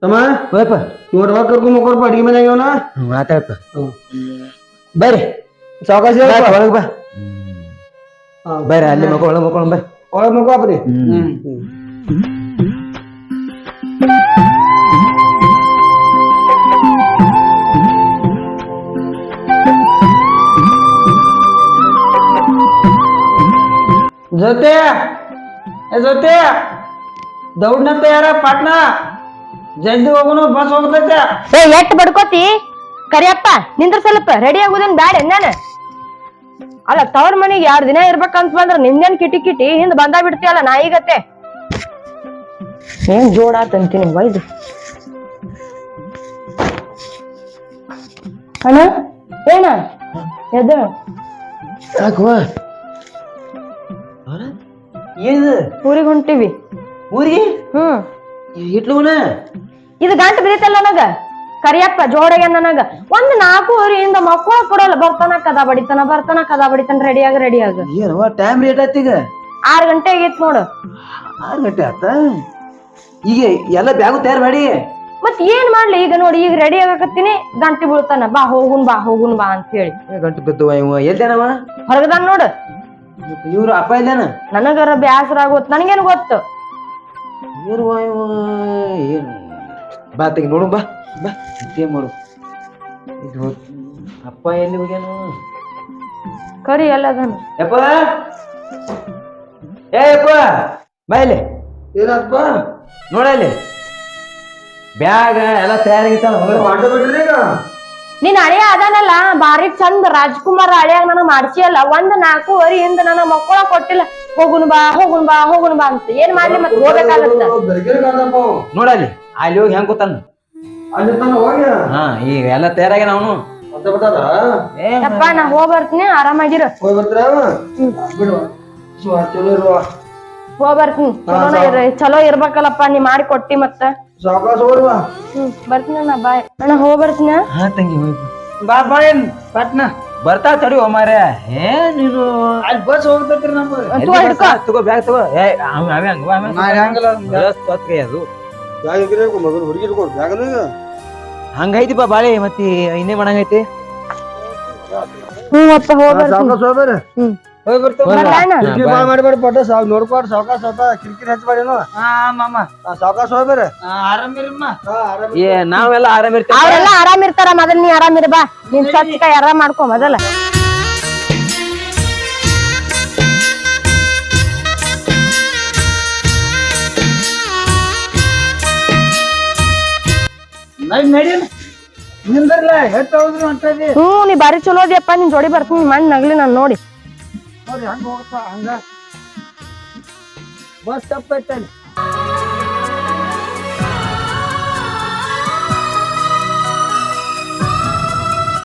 ತಮ್ಮ ಹೋಯಪ್ಪ ಇವ್ರ ಕರ್ಕೊಂಡ್ ಹೋಗ್ರಪ್ಪ ಅಡಿಗೆ ಮನ್ಯಾಗ ಇವನ ಮಾತಾಡಪ್ಪ ಬರ್ರಿ ಸಾವಕಾಶ ಒಳಗ್ ಬಾ ಬರ್ರಿ ಅಲ್ಲಿ ಒಳಗ್ ಮಕ್ಕೊಳ್ಳ ಬರ್ರಿ ಒಳಗೆ ಮಕ್ಕೊಪ್ರಿ ಜೊತೆ ಜೊತೆ ದೌಡ್ನ ತಯಾರ ಪಾಟ್ನ ಜಲ್ದಿ ಹೋಗೋಣ ಬಸ್ ಹೋಗ್ತೈತೆ ಏ ಎಟ್ ಬಡ್ಕೋತಿ ಕರಿಯಪ್ಪ ನಿಂದ್ರ ಸ್ವಲ್ಪ ರೆಡಿ ಆಗುದನ್ ಬ್ಯಾಡ ನಾನು ಅಲ್ಲ ತವ್ರ ಮನಿಗ್ 2 ದಿನ ಇರ್ಬೇಕಂತ ಬಂದ್ರ ನಿಂದೇನ್ ಕಿಟಿ ಕಿಟಿ ಹಿಂದ್ ಬಂದ ಬಿಡ್ತೀಯಲ್ಲ ನಾಯಿಗತ್ತೆ ಏನ್ ಜೋಡ ತಂತೀನಿ ವೈದ್ ಅಣ್ಣ ಏನ ಎದ ಯಾಕೋ ಏನಿದು ಊರಿಗ್ ಹೊಂಟಿವಿ ಊರಿಗೆ ಇಟ್ಲುವನ ಇದು ಗಂಟು ಬಿದ್ದೈತಲ್ಲ ನನಗ ಕರಿಯಪ್ಪ ಜೋಡಗೆ ನನಗ 4 ಊರಿಂದ ಮಕ್ಕಳ ಕೊಡಲ್ಲ ಬರ್ತಾನ ಕದ ಬಡಿತಾನ ರೆಡಿ ಆಗ ಏನವ ಟೈಮ್ ರೇಟ್ ಆಯ್ತು ಈಗ 6 ಗಂಟೆ ಆಗೈತ್ ನೋಡು 6 ಗಂಟೆ ಆತ ಈಗ ಎಲ್ಲ ಬ್ಯಾಗು ತಯಾರು ಮಾಡಿ ಮತ್ ಏನ್ ಮಾಡ್ಲಿ ಈಗ ನೋಡಿ ಈಗ ರೆಡಿ ಆಗಕತ್ತೀನಿ ಗಂಟೆ ಬೀಳ್ತಾನ ಬಾ ಹೋಗುನ್ ಬಾ ಅಂತ ಹೇಳಿ ಗಂಟೆ ಬಿದ್ದವ ಇವ ಎಲ್ದೇನವ ಹೊರಗದಾನ್ ನೋಡು ಇವ್ರು ಅಪ್ಪ ಇಲ್ಲೇನ ನನಗರ ಬ್ಯಾಸರ ಆಗೋತ್ ನನಗೇನ್ ಗೊತ್ತು ಇವ್ರು ಏನು ಬಾ ತೆಗಿ ನೋಡು ಬಾ ಏನ್ ಮಾಡು ಇದು ಅಪ್ಪ ಎಲ್ಲಿ ಹೋಗ್ಯಾನು ಕರಿ ಎಲ್ಲದನ ಯಪ್ಪ ಯಪ್ಪ ಬಾ ಇಲ್ಲಿ ಏನಪ್ಪ ನೋಡ ಇಲ್ಲಿ ಬ್ಯಾಗ ಎಲ್ಲ ತಯಾರಾಗಿತ್ತಲ್ಲ ಮಾಡ್ತಾ ಬಿಡ್ರಿ ಈಗ ನೀನ್ ಹಳೆಯ ಅದಾನಲ್ಲ ಬಾರಿ ಚಂದ ರಾಜ್ಕುಮಾರ್ ಹಳೆಯಾಗ ನನಗ್ ಮಾಡ್ಸಿಯಲ್ಲ 4 ಊರಿಂದ ನನಗ್ ಮಕ್ಕಳ ಕೊಟ್ಟಿಲ್ಲ ಹೋಗುನ್ ಬಾ ಅಂತ ಏನ್ ಮಾಡ್ಲಿ ಮತ್ ಹೋಗ್ಬೇಕಾಗತ್ತ ನೋಡ ಅಲ್ಲಿ ಹೋಗಿ ಹೆಂಗ್ ಗೊತ್ತಾನ ಅಲ್ಲಿ ತನ ಹೋಗಿ ಹಾ ಈಗ ಎಲ್ಲ ತಯಾರಾಗ್ಯಾನ ಅವನು ಅಂತ ಬಿಟ್ಟಾರ ಯಪ್ಪ ನಾ ಬರ್ತೀನಿ ಆರಾಮಾಗಿರು ಹೋಗಿ ಬರ್ತೀರ ಬಿಡುವ ಚಲೋ ಇರುವ ಬರ್ತೀನಿ ಚಲೋ ಇರ್ಬೇಕಲ್ಲಪ್ಪ ನೀ ಮಾಡಿ ಕೊಟ್ಟಿ ಮತ್ತ ಸಾವಕಾಶ ಹೋಗ್ರುವ ಬರ್ತೀನಿ ಅಣ್ಣ ಬಾಯ್ ಅಣ್ಣ ಬರ್ತೀನಿ ಹಾ ತಂಗಿ ಹೋಗಿ ಬಾ ಏನ್ ಪಟ್ನ ಬರ್ತಾ ತಡಿ ಮಾರ ನೀನು ಅಲ್ಲಿ ಬಸ್ ಹೋಗ್ತೈತ್ರಿ ನಮ್ದು ತಗೋ ಬ್ಯಾಗ್ ತಗೋ ಅದು ಮಗನ ಹುಡುಗಿ ಇಟ್ಕೊಂಡು ಬ್ಯಾಗನ ಹಂಗೈತಿಪ್ಪ ಬಾಳೆ ಮತ್ತೆ ಇನ್ನೇ ಮಾಡಂಗೈತಿ ಅಪ್ಪ ಸಾವಕಾಶ ಹೋಗ್ಬೇರೆ ಹೋಗಿ ಬರ್ತೇವೆ ಕಿರಿಕಿರಿ ಬಾಳ ಮಾಡ್ಬೇಡಿ ಪಟ್ಟ ನೋಡ್ಕೊಡ್ ಸಾವಕಾಶ ಕಿರಿಕಿರಿ ಹಚ್ಚಬೇಡೇನು ಹಾ ಮಾಮ ಸಾವಕಾಶ ಹೋಗ್ಬೇರೆ ಆರಾಮಿರಮ್ಮ ನಾವೆಲ್ಲ ಆರಾಮಿರ್ತೀವಿ ಅವ್ರೆಲ್ಲ ಆರಾಮಿರ್ತಾರ ಮೊದಲ್ ನೀ ಆರಾಮಿರ್ ಬಾ ನಿನ್ ಸ್ವಚ್ಛ ಕೈ ಆರಾಮ್ ಮಾಡ್ಕೊ ಮೊದಲ ನಡಿ ನಿಂದರ್ಲ ಎಷ್ಟು ಹೋದ್ರು ಅಂತದಿ ನೀ ಬಾರಿ ಚಲೋ ಅದಿಯಪ್ಪ ನಿನ್ ಜೋಡಿ ಬರ್ತೀನಿ ಮಣ್ಣ್ ನಗ್ಲಿ ನಾನ್ ನೋಡಿ ನೋಡಿ ಹಂಗ ಹೋಗ್ತಾ ಹಂಗ ಬಸ್ ತಪ್ಪೈತಲ್ಲಿ